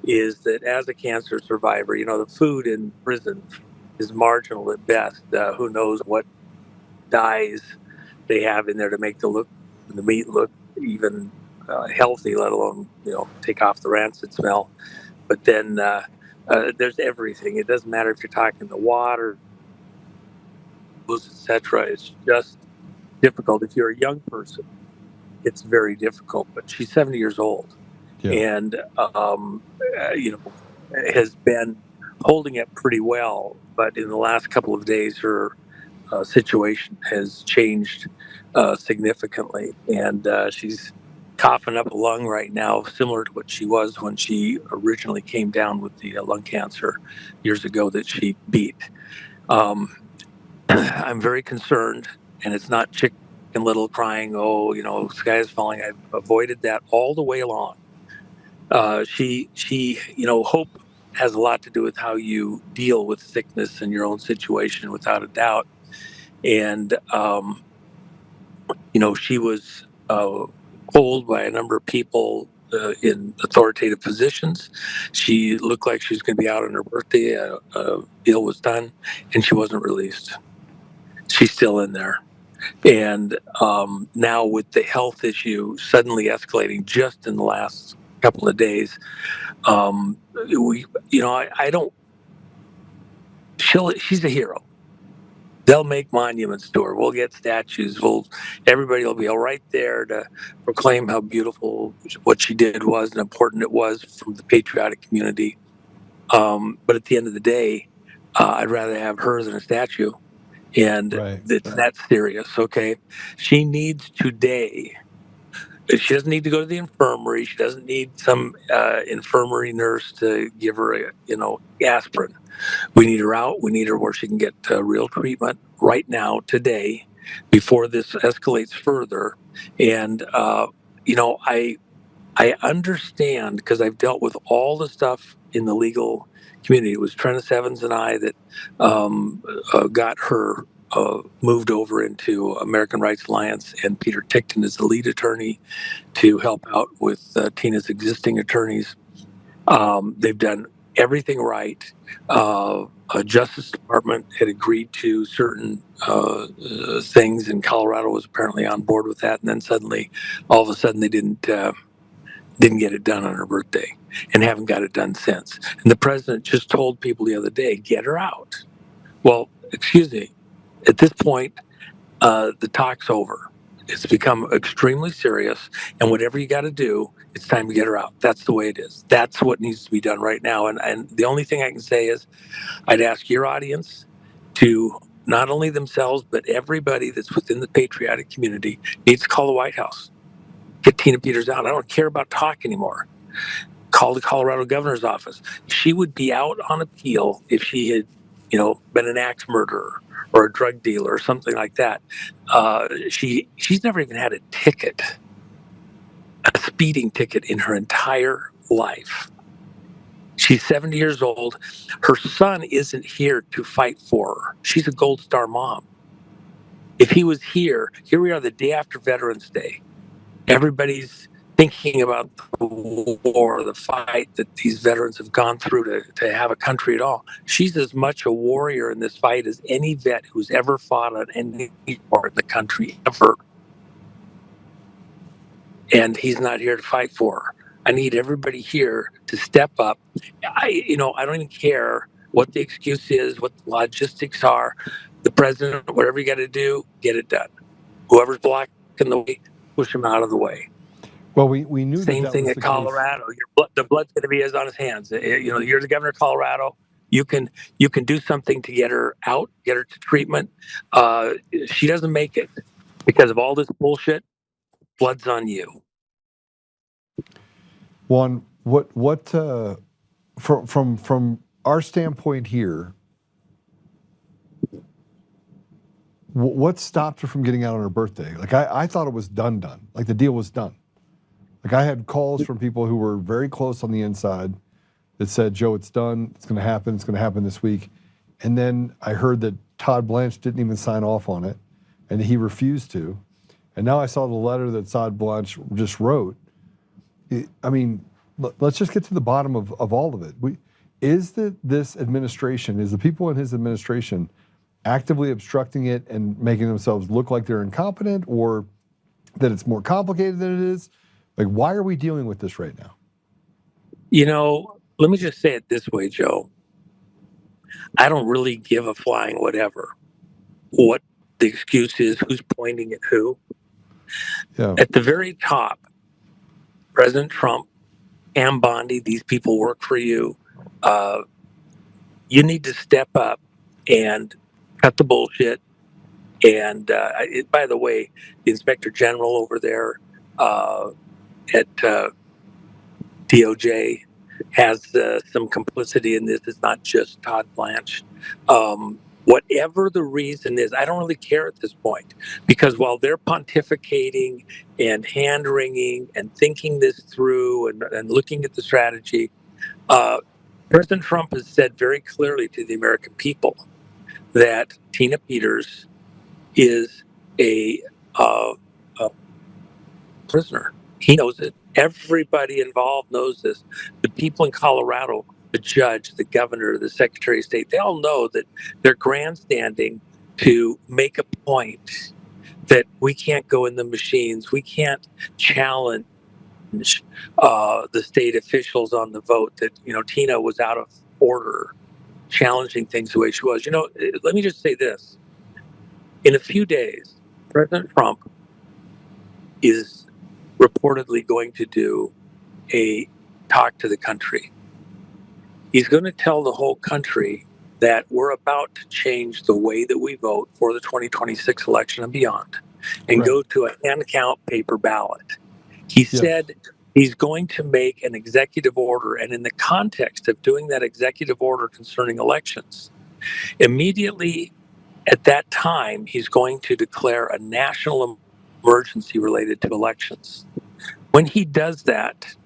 [SPEAKER 13] is that as a cancer survivor, the food in prison is marginal at best. Who knows what dyes they have in there to make the meat look even healthy, let alone take off the rancid smell. But then there's everything. It doesn't matter if you're talking the water, etc. It's just difficult. If you're a young person, it's very difficult. But she's 70 years old, and has been holding it pretty well. But in the last couple of days, her situation has changed significantly, and she's coughing up a lung right now, similar to what she was when she originally came down with the lung cancer years ago that she beat. I'm very concerned, and it's not Chicken Little crying, sky is falling. I've avoided that all the way along. Hope has a lot to do with how you deal with sickness in your own situation, without a doubt. And, she was told by a number of people in authoritative positions. She looked like she was going to be out on her birthday. Deal was done, and she wasn't released. She's still in there. And now with the health issue suddenly escalating just in the last couple of days, she's a hero. They'll make monuments to her. We'll get statues. Everybody will be all right there to proclaim how beautiful what she did was and important it was from the patriotic community. But at the end of the day, I'd rather have her than a statue. And it's that serious, okay? She needs today. She doesn't need to go to the infirmary. She doesn't need some infirmary nurse to give her aspirin. We need her out. We need her where she can get real treatment right now, today, before this escalates further. And I understand, because I've dealt with all the stuff in the legal community. It was Trennis Evans and I that got her moved over into American Rights Alliance, and Peter Tickton is the lead attorney to help out with Tina's existing attorneys. They've done everything right. Justice Department had agreed to certain things, and Colorado was apparently on board with that. And then suddenly, all of a sudden, they didn't get it done on her birthday, and haven't got it done since. And the president just told people the other day, get her out. Well, excuse me, at this point, the talk's over. It's become extremely serious, and whatever you got to do, it's time to get her out. That's the way it is. That's what needs to be done right now. And the only thing I can say is, I'd ask your audience to, not only themselves, but everybody that's within the patriotic community, needs to call the White House. Get Tina Peters out. I don't care about talk anymore. Call the Colorado governor's office. She would be out on appeal if she had, been an axe murderer or a drug dealer or something like that. She's never even had a speeding ticket in her entire life. She's 70 years old. Her son isn't here to fight for her. She's a Gold Star mom. If he was here we are the day after Veterans Day. Everybody's thinking about the war, the fight that these veterans have gone through to have a country at all. She's as much a warrior in this fight as any vet who's ever fought on any war in the country ever. And he's not here to fight for her. I need everybody here to step up. I don't even care what the excuse is, what the logistics are. The president, whatever you got to do, get it done. Whoever's blocking the way, push him out of the way.
[SPEAKER 1] Well, we knew
[SPEAKER 13] Same thing at Colorado. The blood's going to be on his hands. You're the governor of Colorado. You can do something to get her out, get her to treatment. She doesn't make it because of all this bullshit. Blood's on you.
[SPEAKER 1] Juan, what from our standpoint here, what stopped her from getting out on her birthday? Like I thought it was done. Like the deal was done. Like I had calls from people who were very close on the inside that said, Joe, it's done. It's going to happen. It's going to happen this week. And then I heard that Todd Blanche didn't even sign off on it, and he refused to. And now I saw the letter that Todd Blanche just wrote. I mean, let's just get to the bottom of all of it. Is the people in his administration actively obstructing it and making themselves look like they're incompetent, or that it's more complicated than it is? Like, why are we dealing with this right now?
[SPEAKER 13] Let me just say it this way, Joe. I don't really give a flying whatever what the excuse is, who's pointing at who.
[SPEAKER 1] Yeah.
[SPEAKER 13] At the very top, President Trump, Pam Bondi, these people work for you. You need to step up and cut the bullshit. And by the way, the Inspector General over there at DOJ has some complicity in this. It's not just Todd Blanche. Whatever the reason is, I don't really care at this point, because while they're pontificating and hand-wringing and thinking this through and looking at the strategy, President Trump has said very clearly to the American people that Tina Peters is a prisoner. He knows it. Everybody involved knows this. The people in Colorado, the judge, the governor, the secretary of state, they all know that they're grandstanding to make a point that we can't go in the machines. We can't challenge the state officials on the vote, that, Tina was out of order, challenging things the way she was. Let me just say this. In a few days, President Trump is reportedly going to do a talk to the country. He's going to tell the whole country that we're about to change the way that we vote for the 2026 election and beyond, and go to a hand count paper ballot. He said He's going to make an executive order, and in the context of doing that executive order concerning elections, immediately at that time, he's going to declare a national emergency related to elections. When he does that,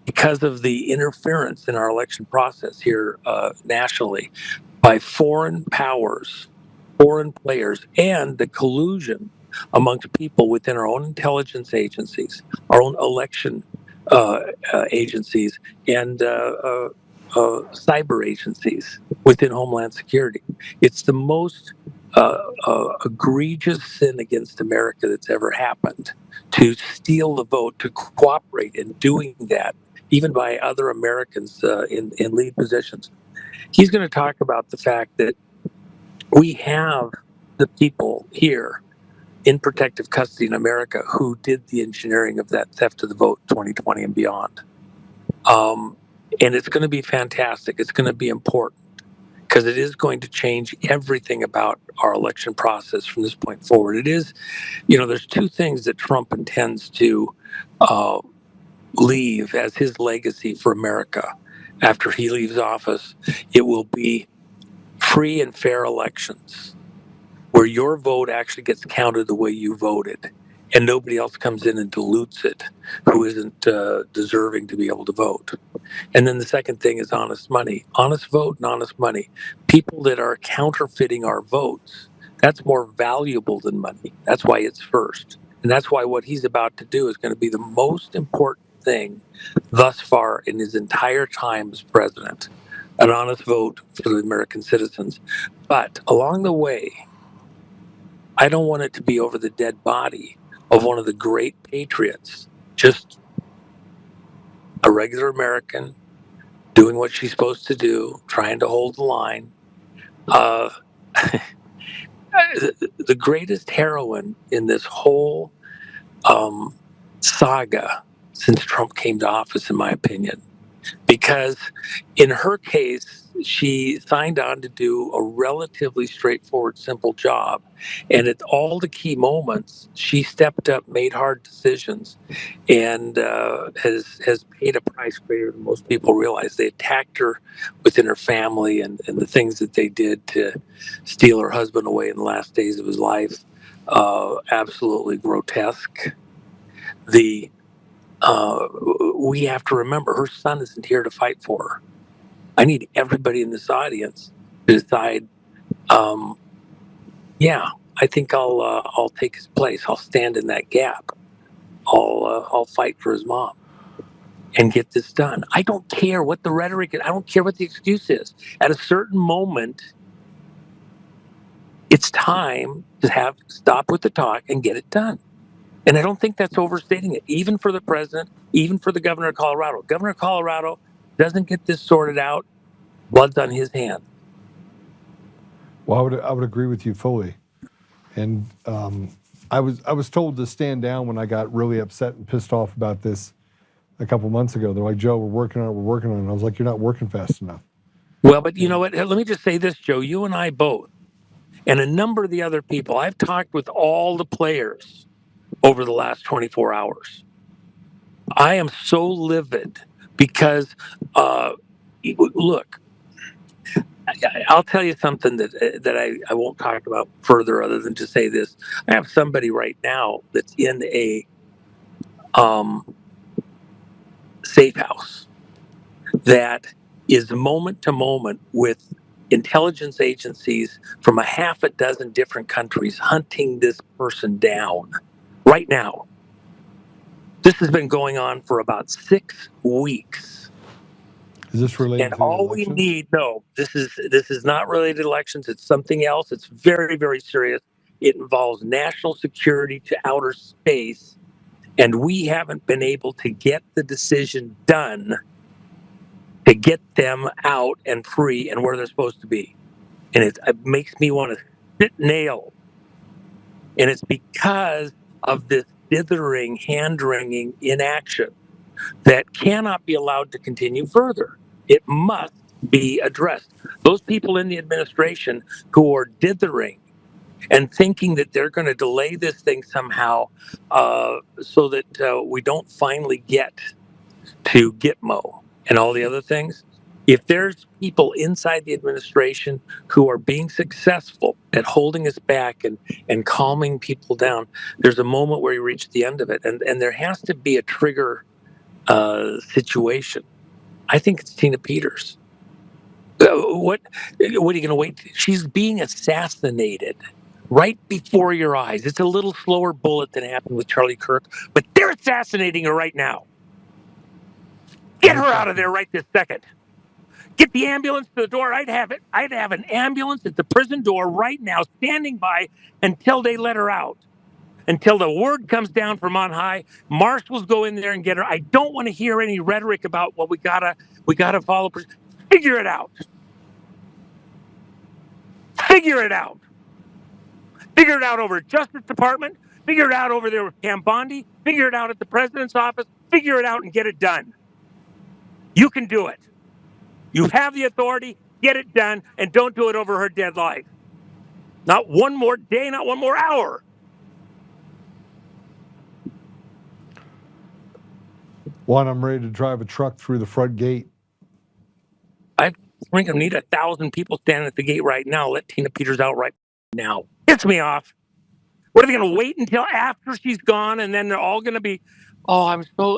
[SPEAKER 13] because of the interference in our election process here nationally by foreign powers, foreign players, and the collusion amongst people within our own intelligence agencies, our own election agencies, and cyber agencies within Homeland Security. It's the most egregious sin against America that's ever happened to steal the vote, to cooperate in doing that, even by other Americans in lead positions. He's going to talk about the fact that we have the people here in protective custody in America who did the engineering of that theft of the vote 2020 and beyond. And it's going to be fantastic. It's going to be important because it is going to change everything about our election process from this point forward. It is, there's two things that Trump intends to leave as his legacy for America after he leaves office. It will be free and fair elections where your vote actually gets counted the way you voted and nobody else comes in and dilutes it who isn't deserving to be able to vote. And then the second thing is honest money. Honest vote and honest money. People that are counterfeiting our votes, that's more valuable than money. That's why it's first. And that's why what he's about to do is going to be the most important thing thus far in his entire time as president. An honest vote for the American citizens. But along the way, I don't want it to be over the dead body of one of the great patriots, just a regular American doing what she's supposed to do, trying to hold the line. The greatest heroine in this whole saga since Trump came to office, in my opinion, because in her case, she signed on to do a relatively straightforward, simple job. And at all the key moments, she stepped up, made hard decisions, and has paid a price greater than most people realize. They attacked her within her family and the things that they did to steal her husband away in the last days of his life. Absolutely grotesque. We have to remember her son isn't here to fight for her. I need everybody in this audience to decide, yeah, I think I'll take his place. I'll stand in that gap. I'll fight for his mom and get this done. I don't care what the rhetoric is. I don't care what the excuse is. At a certain moment, it's time to stop with the talk and get it done. And I don't think that's overstating it, even for the president, even for the governor of Colorado. Governor of Colorado doesn't get this sorted out, blood's on his hands.
[SPEAKER 1] Well, I would agree with you fully. And I was told to stand down when I got really upset and pissed off about this a couple months ago. They're like, Joe, we're working on it. I was like, you're not working fast enough.
[SPEAKER 13] Well, but you know what? Let me just say this, Joe. You and I both, and a number of the other people, I've talked with all the players over the last 24 hours. I am so livid because, look, I'll tell you something that I won't talk about further other than to say this. I have somebody right now that's in a safe house that is moment to moment with intelligence agencies from a half a dozen different countries hunting this person down right now. This has been going on for about 6 weeks.
[SPEAKER 1] Is this related
[SPEAKER 13] and
[SPEAKER 1] to
[SPEAKER 13] all
[SPEAKER 1] elections?
[SPEAKER 13] we need, no, this is not related to elections. It's something else. It's very, very serious. It involves national security to outer space. And we haven't been able to get the decision done to get them out and free and where they're supposed to be. And it makes me want to sit nail. And it's because of this dithering, hand-wringing inaction that cannot be allowed to continue further. It must be addressed. Those people in the administration who are dithering and thinking that they're going to delay this thing somehow so that we don't finally get to Gitmo and all the other things. If there's people inside the administration who are being successful at holding us back and calming people down, there's a moment where you reach the end of it. And there has to be a trigger situation. I think it's Tina Peters. What are you going to wait? She's being assassinated right before your eyes. It's a little slower bullet than happened with Charlie Kirk, but they're assassinating her right now. Get her out of there right this second. Get the ambulance to the door. I'd have an ambulance at the prison door right now, standing by until they let her out. Until the word comes down from on high, marshals go in there and get her. I don't want to hear any rhetoric about, well, we gotta follow. Figure it out. Figure it out. Figure it out over at Justice Department. Figure it out over there with Cam Bondi. Figure it out at the president's office. Figure it out and get it done. You can do it. You have the authority. Get it done, and don't do it over her dead life. Not one more day, not one more hour.
[SPEAKER 1] Juan, I'm ready to drive a truck through the front gate.
[SPEAKER 13] I think I need 1,000 people standing at the gate right now. Let Tina Peters out right now. Gets me off. What are they going to wait until after she's gone, and then they're all going to be, oh,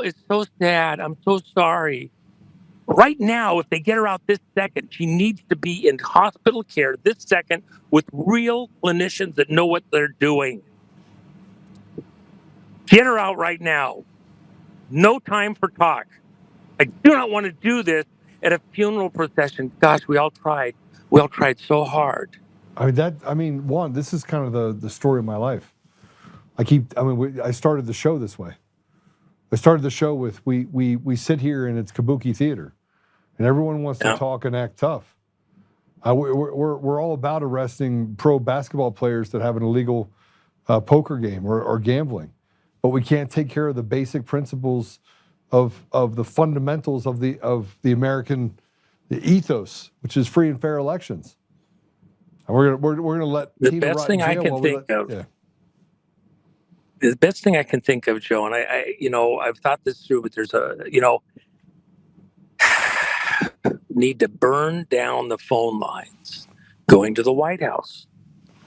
[SPEAKER 13] it's so sad. I'm so sorry. Right now, if they get her out this second, she needs to be in hospital care this second with real clinicians that know what they're doing. Get her out right now. No time for talk. I do not want to do this at a funeral procession. Gosh, we all tried. We all tried so hard.
[SPEAKER 1] Juan, this is kind of the story of my life. I started the show this way. I started the show with, we sit here and it's kabuki theater, and everyone wants to talk and act tough. We're all about arresting pro basketball players that have an illegal poker game or gambling, but we can't take care of the basic principles of the fundamentals of the American ethos, which is free and fair elections. And we're gonna let
[SPEAKER 13] the
[SPEAKER 1] Tina
[SPEAKER 13] best thing I can think of. Yeah. The best thing I can think of, Joe, and I've thought this through, but there's need to burn down the phone lines going to the White House.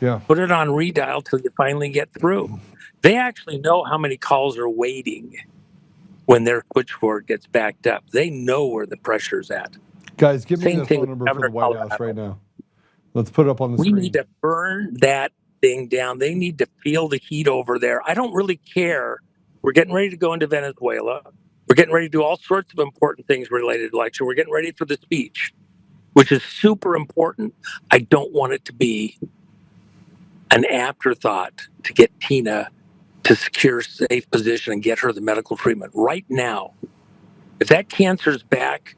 [SPEAKER 1] Yeah.
[SPEAKER 13] Put it on redial till you finally get through. They actually know how many calls are waiting when their switchboard gets backed up. They know where the pressure's at.
[SPEAKER 1] Guys, give me the phone number for the White House right now. Let's put it up on the screen.
[SPEAKER 13] We need to burn that thing down. They need to feel the heat over there. I don't really care. We're getting ready to go into Venezuela. We're getting ready to do all sorts of important things related to election. We're getting ready for the speech, which is super important. I don't want it to be an afterthought to get Tina to secure safe position and get her the medical treatment right now. If that cancer's back,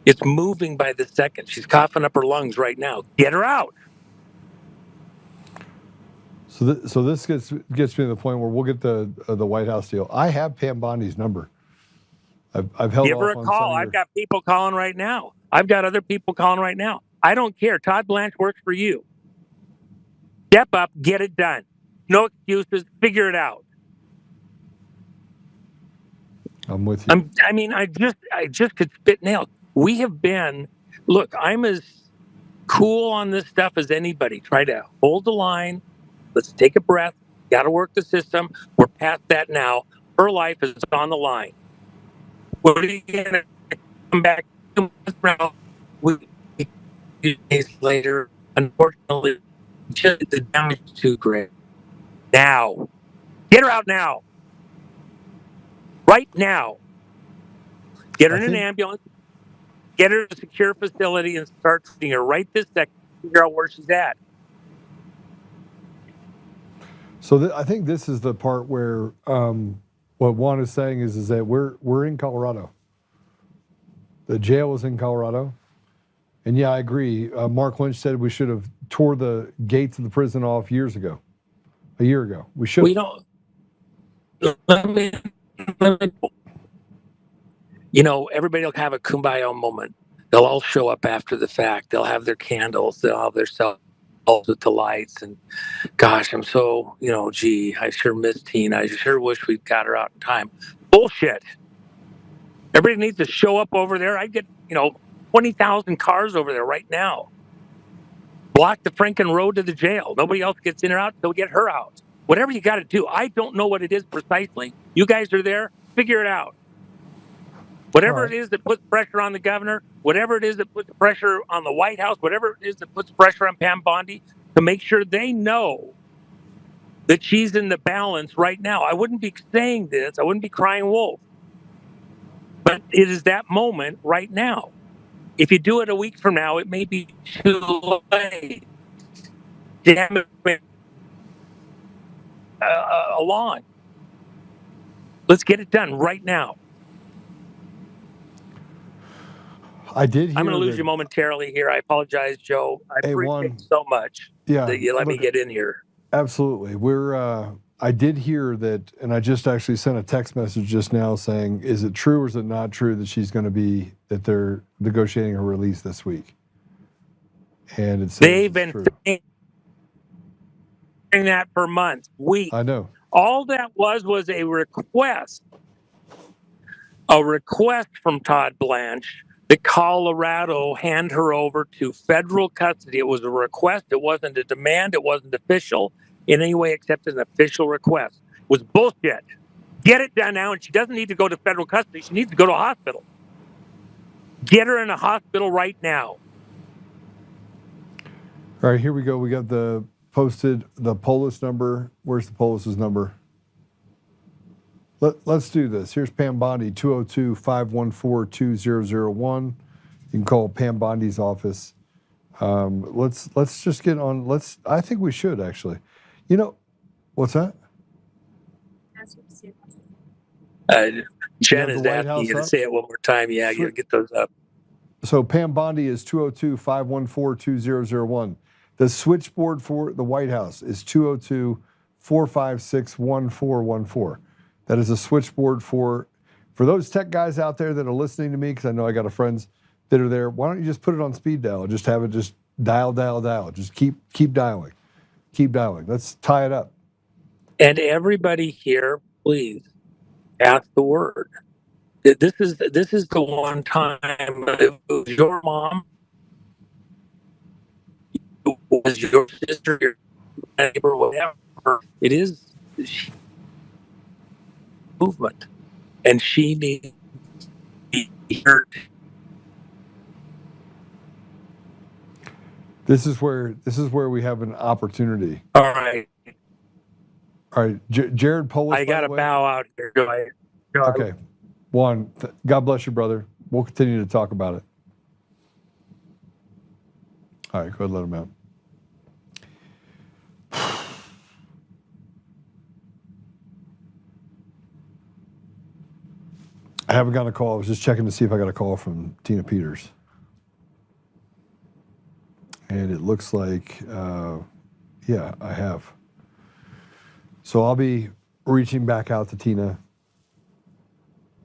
[SPEAKER 13] it's moving by the second. She's coughing up her lungs right now. Get her out.
[SPEAKER 1] So this gets me to the point where we'll get the White House deal. I have Pam Bondi's number. I've held
[SPEAKER 13] Give her
[SPEAKER 1] off
[SPEAKER 13] a
[SPEAKER 1] on
[SPEAKER 13] call.
[SPEAKER 1] Senator.
[SPEAKER 13] I've got people calling right now. I've got other people calling right now. I don't care. Todd Blanche works for you. Step up, get it done. No excuses. Figure it out.
[SPEAKER 1] I'm with you.
[SPEAKER 13] I just could spit nails. We have been. Look, I'm as cool on this stuff as anybody. Try to hold the line. Let's take a breath. Got to work the system. We're past that now. Her life is on the line. What are you going to come back 2 months from now? A few days later, unfortunately, the damage is too great. Now. Get her out now. Right now. Get her in an ambulance. Get her to a secure facility and start treating her right this second. Figure out where she's at.
[SPEAKER 1] So I think this is the part where what Juan is saying is that we're in Colorado. The jail is in Colorado. And yeah, I agree. Mark Lynch said we should have tore the gates of the prison off a year ago. We should.
[SPEAKER 13] We don't. Everybody will have a kumbaya moment. They'll all show up after the fact. They'll have their candles. They'll have their cell with the lights. And gosh, I'm so, gee, I sure miss Tina. I sure wish we'd got her out in time. Bullshit. Everybody needs to show up over there. I'd get, 20,000 cars over there right now. Block the Franken road to the jail. Nobody else gets in or out until we get her out. Whatever you got to do. I don't know what it is precisely. You guys are there. Figure it out. Whatever it is that puts pressure on the governor, whatever it is that puts pressure on the White House, whatever it is that puts pressure on Pam Bondi to make sure they know that she's in the balance right now. I wouldn't be saying this. I wouldn't be crying wolf. But it is that moment right now. If you do it a week from now, it may be too late. Damn it. Along. Let's get it done right now.
[SPEAKER 1] I did hear
[SPEAKER 13] I'm going to lose you momentarily here. I apologize, Joe. I appreciate so much that you let me get in here.
[SPEAKER 1] Absolutely. I did hear that, and I just actually sent a text message just now saying, is it true or is it not true that they're negotiating her release this week? And it says
[SPEAKER 13] they've been saying that for months, weeks.
[SPEAKER 1] I know.
[SPEAKER 13] All that was a request from Todd Blanche that Colorado hand her over to federal custody. It was a request. It wasn't a demand. It wasn't official in any way except an official request. It was bullshit. Get it done now, and she doesn't need to go to federal custody. She needs to go to a hospital. Get her in a hospital right now.
[SPEAKER 1] All right, here we go. We got the Polis number. Where's the Polis's number? Let's do this. Here's Pam Bondi, 202-514-2001. You can call Pam Bondi's office. Let's just get on. I think we should actually. What's that?
[SPEAKER 13] Jen is asking you to say it one more time. Yeah, you gotta get those up.
[SPEAKER 1] So Pam Bondi is 202-514-2001. The switchboard for the White House is 202-456-1414. That is a switchboard for those tech guys out there that are listening to me, because I know I got friends that are there. Why don't you just put it on speed dial? Just have it just dial. Just keep dialing. Keep dialing. Let's tie it up.
[SPEAKER 13] And everybody here, please ask the word. This is the one time it was your mom, it was your sister, your neighbor, whatever. It is movement, and she needs to be heard.
[SPEAKER 1] This is where we have an opportunity.
[SPEAKER 13] All right.
[SPEAKER 1] Jared Polis.
[SPEAKER 13] I got to bow out here. Go ahead.
[SPEAKER 1] Okay. Juan, God bless you, brother. We'll continue to talk about it. All right, go ahead and let him out. I haven't gotten a call. I was just checking to see if I got a call from Tina Peters. And it looks like, yeah, I have. So I'll be reaching back out to Tina.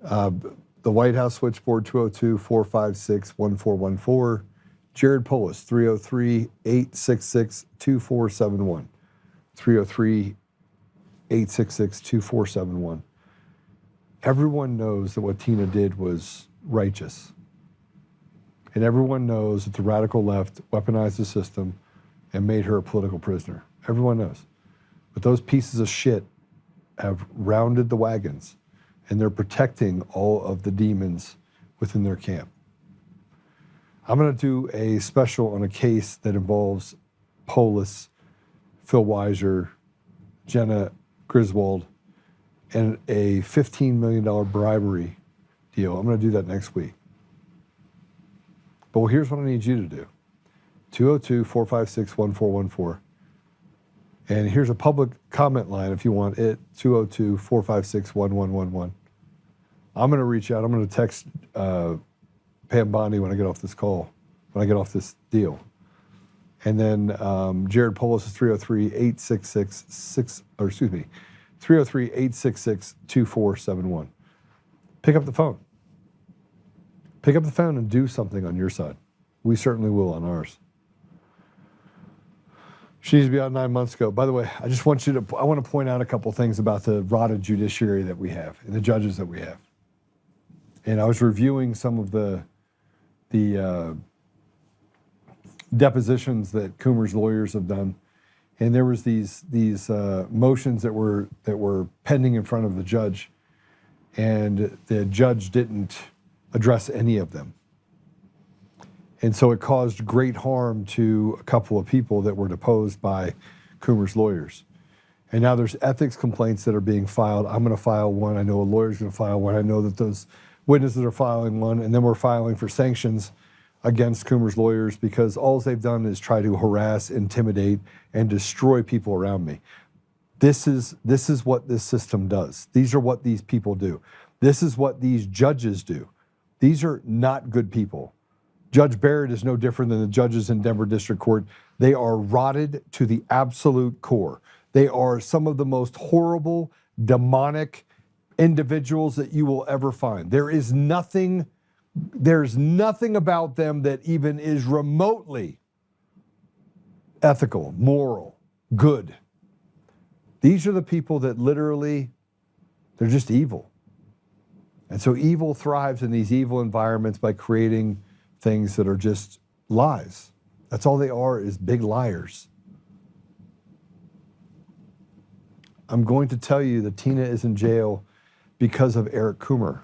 [SPEAKER 1] The White House switchboard, 202-456-1414. Jared Polis, 303-866-2471. 303-866-2471. Everyone knows that what Tina did was righteous. And everyone knows that the radical left weaponized the system and made her a political prisoner. Everyone knows. But those pieces of shit have rounded the wagons, and they're protecting all of the demons within their camp. I'm going to do a special on a case that involves Polis, Phil Weiser, Jenna Griswold, and a $15 million bribery deal. I'm going to do that next week. But here's what I need you to do. 202-456-1414. And here's a public comment line if you want it, 202-456-1111. I'm going to reach out. I'm going to text Pam Bondi when I get off this call, when I get off this deal. And then Jared Polis is 303-866-2471. Pick up the phone. Pick up the phone and do something on your side. We certainly will on ours. She needs to be out 9 months ago. By the way, I want to point out a couple things about the rotted judiciary that we have and the judges that we have. And I was reviewing some of the depositions that Coomer's lawyers have done, and there was these motions that were pending in front of the judge, and the judge didn't address any of them. And so it caused great harm to a couple of people that were deposed by Coomer's lawyers. And now there's ethics complaints that are being filed. I'm going to file one. I know a lawyer's going to file one. I know that those witnesses are filing one. And then we're filing for sanctions against Coomer's lawyers because all they've done is try to harass, intimidate, and destroy people around me. This is what this system does. These are what these people do. This is what these judges do. These are not good people. Judge Barrett is no different than the judges in Denver District Court. They are rotted to the absolute core. They are some of the most horrible, demonic individuals that you will ever find. There's nothing about them that even is remotely ethical, moral, good. These are the people that literally, they're just evil. And so evil thrives in these evil environments by creating things that are just lies. That's all they are, is big liars. I'm going to tell you that Tina is in jail because of Eric Coomer.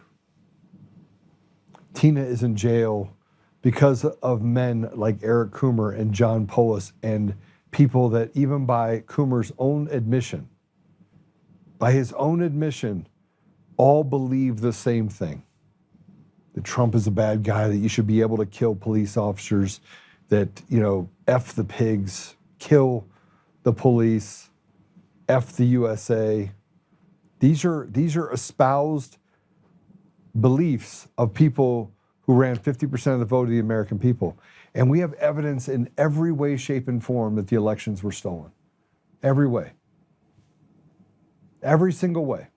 [SPEAKER 1] Tina is in jail because of men like Eric Coomer and John Polis and people that even by Coomer's own admission, all believe the same thing. That Trump is a bad guy, that you should be able to kill police officers, that, F the pigs, kill the police, F the USA. These are espoused beliefs of people who ran 50% of the vote of the American people. And we have evidence in every way, shape, and form that the elections were stolen. Every way. Every single way.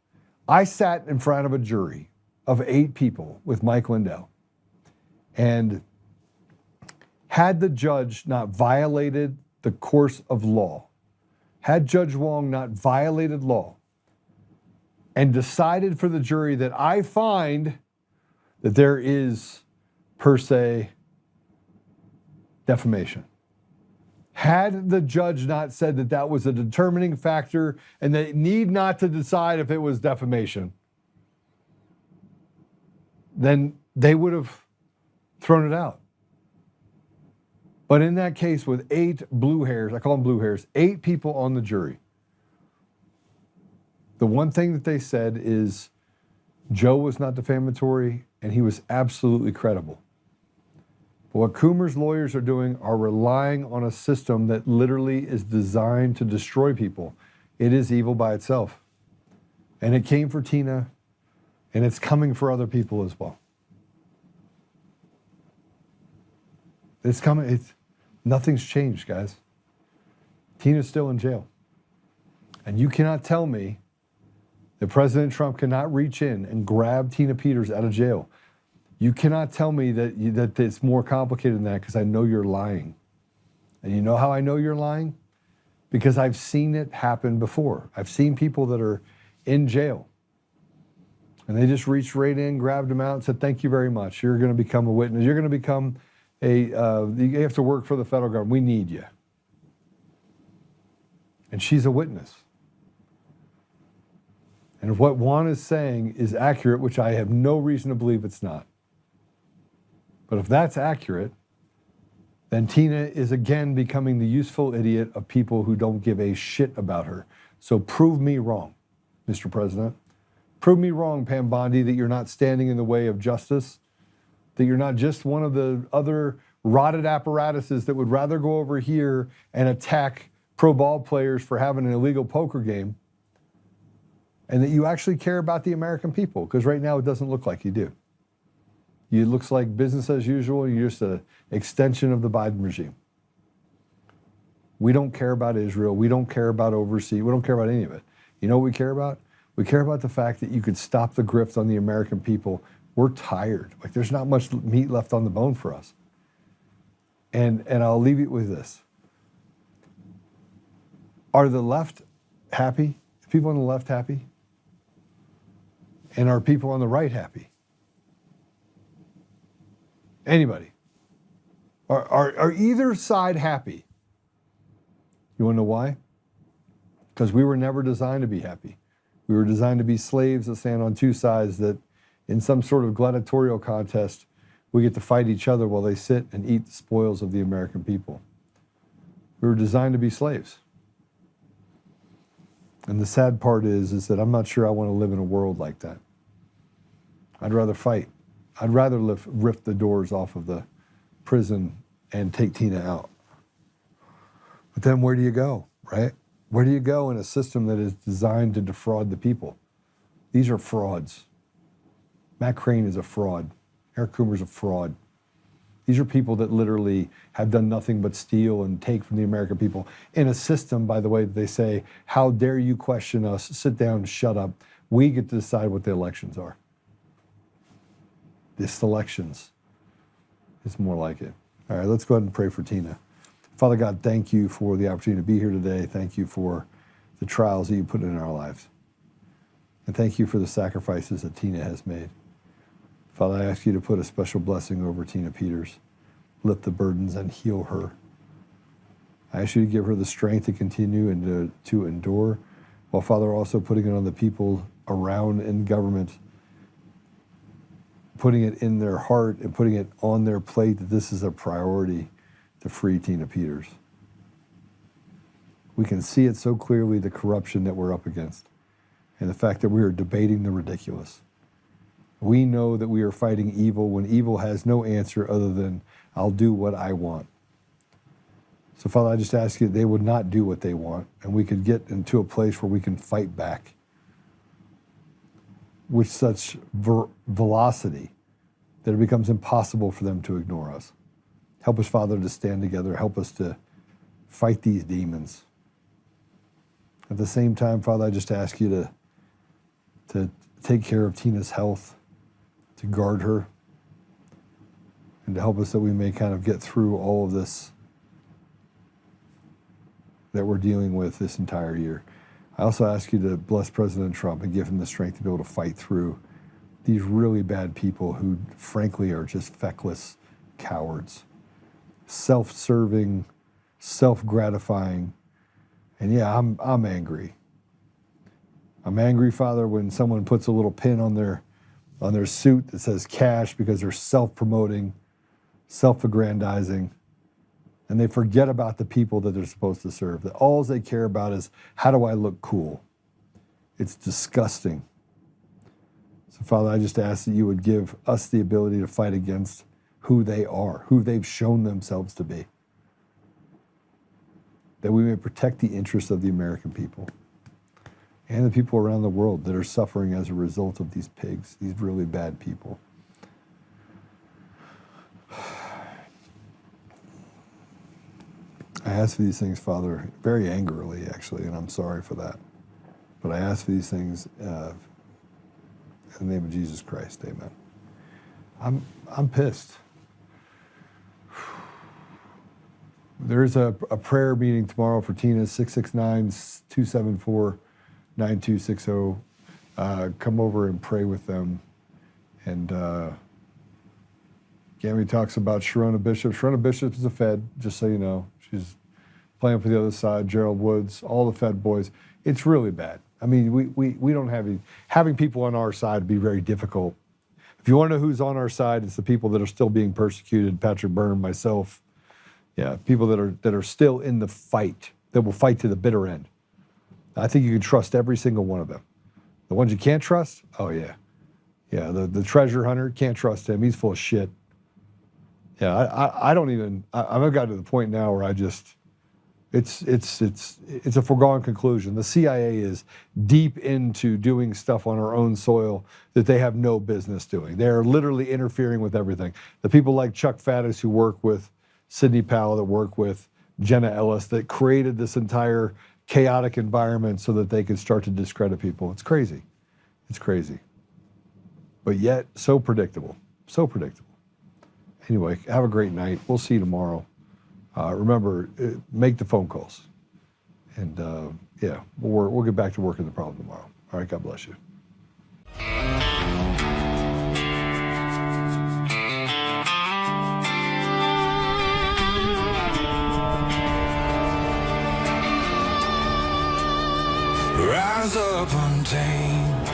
[SPEAKER 1] I sat in front of a jury of 8 people with Mike Lindell. And had the judge not violated the course of law, had Judge Wong not violated law and decided for the jury that I find that there is per se defamation, had the judge not said that that was a determining factor and they need not to decide if it was defamation, then they would have thrown it out. But in that case with 8 blue hairs, I call them blue hairs, 8 people on the jury, the one thing that they said is Joe was not defamatory and he was absolutely credible. But what Coomer's lawyers are doing are relying on a system that literally is designed to destroy people. It is evil by itself. And it came for Tina, and it's coming for other people as well. It's coming. Nothing's changed, guys. Tina's still in jail. And you cannot tell me that President Trump cannot reach in and grab Tina Peters out of jail. You cannot tell me that it's more complicated than that, because I know you're lying. And you know how I know you're lying? Because I've seen it happen before. I've seen people that are in jail and they just reached right in, grabbed them out and said, thank you very much. You're going to become a witness. You're going to become you have to work for the federal government. We need you. And she's a witness. And if what Juan is saying is accurate, which I have no reason to believe it's not, but if that's accurate, then Tina is again becoming the useful idiot of people who don't give a shit about her. So prove me wrong, Mr. President. Prove me wrong, Pam Bondi, that you're not standing in the way of justice, that you're not just one of the other rotted apparatuses that would rather go over here and attack pro ball players for having an illegal poker game, and that you actually care about the American people, because right now it doesn't look like you do. It looks like business as usual. You're just an extension of the Biden regime. We don't care about Israel. We don't care about overseas. We don't care about any of it. You know what we care about? We care about the fact that you could stop the grift on the American people. We're tired. Like, there's not much meat left on the bone for us. And I'll leave you with this. Are the left happy? Are people on the left happy? And are people on the right happy? Anybody? Are either side happy? You want to know why? Because we were never designed to be happy. We were designed to be slaves that stand on two sides that in some sort of gladiatorial contest, we get to fight each other while they sit and eat the spoils of the American people. We were designed to be slaves. And the sad part is that I'm not sure I want to live in a world like that. I'd rather fight. I'd rather rip the doors off of the prison and take Tina out. But then where do you go, right? Where do you go in a system that is designed to defraud the people? These are frauds. Matt Crane is a fraud. Eric Coomer's a fraud. These are people that literally have done nothing but steal and take from the American people in a system, by the way, that they say, how dare you question us? Sit down, shut up. We get to decide what the elections are. This elections is more like it. All right, let's go ahead and pray for Tina. Father God, thank you for the opportunity to be here today. Thank you for the trials that you put in our lives. And thank you for the sacrifices that Tina has made. Father, I ask you to put a special blessing over Tina Peters. Lift the burdens and heal her. I ask you to give her the strength to continue and to endure, while, Father, also putting it on the people around in government, putting it in their heart and putting it on their plate that this is a priority to free Tina Peters. We can see it so clearly, the corruption that we're up against and the fact that we are debating the ridiculous. We know that we are fighting evil when evil has no answer other than, I'll do what I want. So, Father, I just ask you that they would not do what they want, and we could get into a place where we can fight back with such velocity that it becomes impossible for them to ignore us. Help us, Father, to stand together. Help us to fight these demons. At the same time, Father, I just ask you to take care of Tina's health, to guard her, and to help us that we may kind of get through all of this that we're dealing with this entire year. I also ask you to bless President Trump and give him the strength to be able to fight through these really bad people who, frankly, are just feckless cowards, self-serving, self-gratifying. And yeah, I'm angry. I'm angry, Father, when someone puts a little pin on their suit that says cash because they're self-promoting, self-aggrandizing, and they forget about the people that they're supposed to serve. That all they care about is, how do I look cool? It's disgusting. So, Father, I just ask that you would give us the ability to fight against who they are, who they've shown themselves to be, that we may protect the interests of the American people and the people around the world that are suffering as a result of these pigs, these really bad people. I ask for these things, Father, very angrily, actually, and I'm sorry for that. But I ask for these things in the name of Jesus Christ, amen. I'm pissed. There's a prayer meeting tomorrow for Tina, 669-274-9260. Come over and pray with them. And Gammy talks about Sharona Bishop. Sharona Bishop is a Fed, just so you know. She's playing for the other side. Gerald Woods, all the Fed boys. It's really bad. I mean, we don't have having people on our side would be very difficult. If you want to know who's on our side, it's the people that are still being persecuted. Patrick Byrne, myself. Yeah, people that are still in the fight, that will fight to the bitter end. I think you can trust every single one of them. The ones you can't trust, oh yeah. Yeah, the treasure hunter, can't trust him. He's full of shit. Yeah, I don't even, I've got to the point now where I just, it's a foregone conclusion. The CIA is deep into doing stuff on our own soil that they have no business doing. They're literally interfering with everything. The people like Chuck Faddis who work with Sidney Powell, that work with Jenna Ellis, that created this entire chaotic environment so that they could start to discredit people. It's crazy. It's crazy. But yet, so predictable. So predictable. Anyway, have a great night. We'll see you tomorrow. Remember, make the phone calls. And yeah, we'll get back to working the problem tomorrow. All right, God bless you.
[SPEAKER 14] Rise up untamed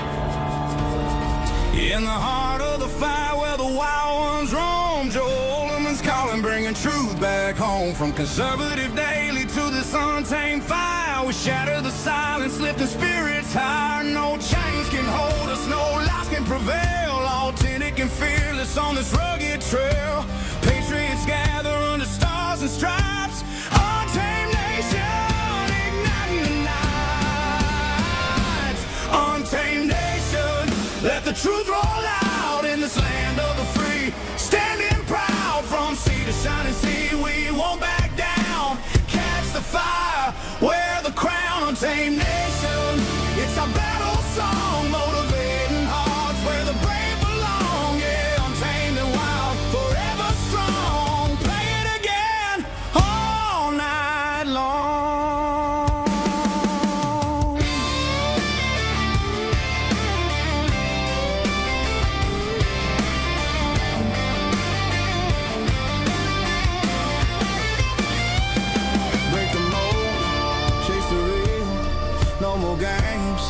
[SPEAKER 14] in the heart of the fire where the wild ones roam. Joe Oltmann's calling, bringing truth back home. From conservative daily to this untamed fire, we shatter the silence, lifting spirits higher. No chains can hold us, no lies can prevail. Authentic and fearless on this rugged trail. Patriots gather under stars and stripes. Untamed nation, igniting the night. Untamed nation, let the truth roll out in this land of the free. Standing proud from sea to shining sea, we won't back down. Catch the fire, wear the crown. Untamed nation, it's our battle song, motivating hearts where the brave belong. Yeah, untamed and wild, forever strong. Play it again all night long. Break the mold, chase the real. No more games,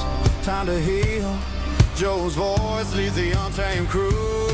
[SPEAKER 14] time to heal. Joe's voice leads the untamed crew.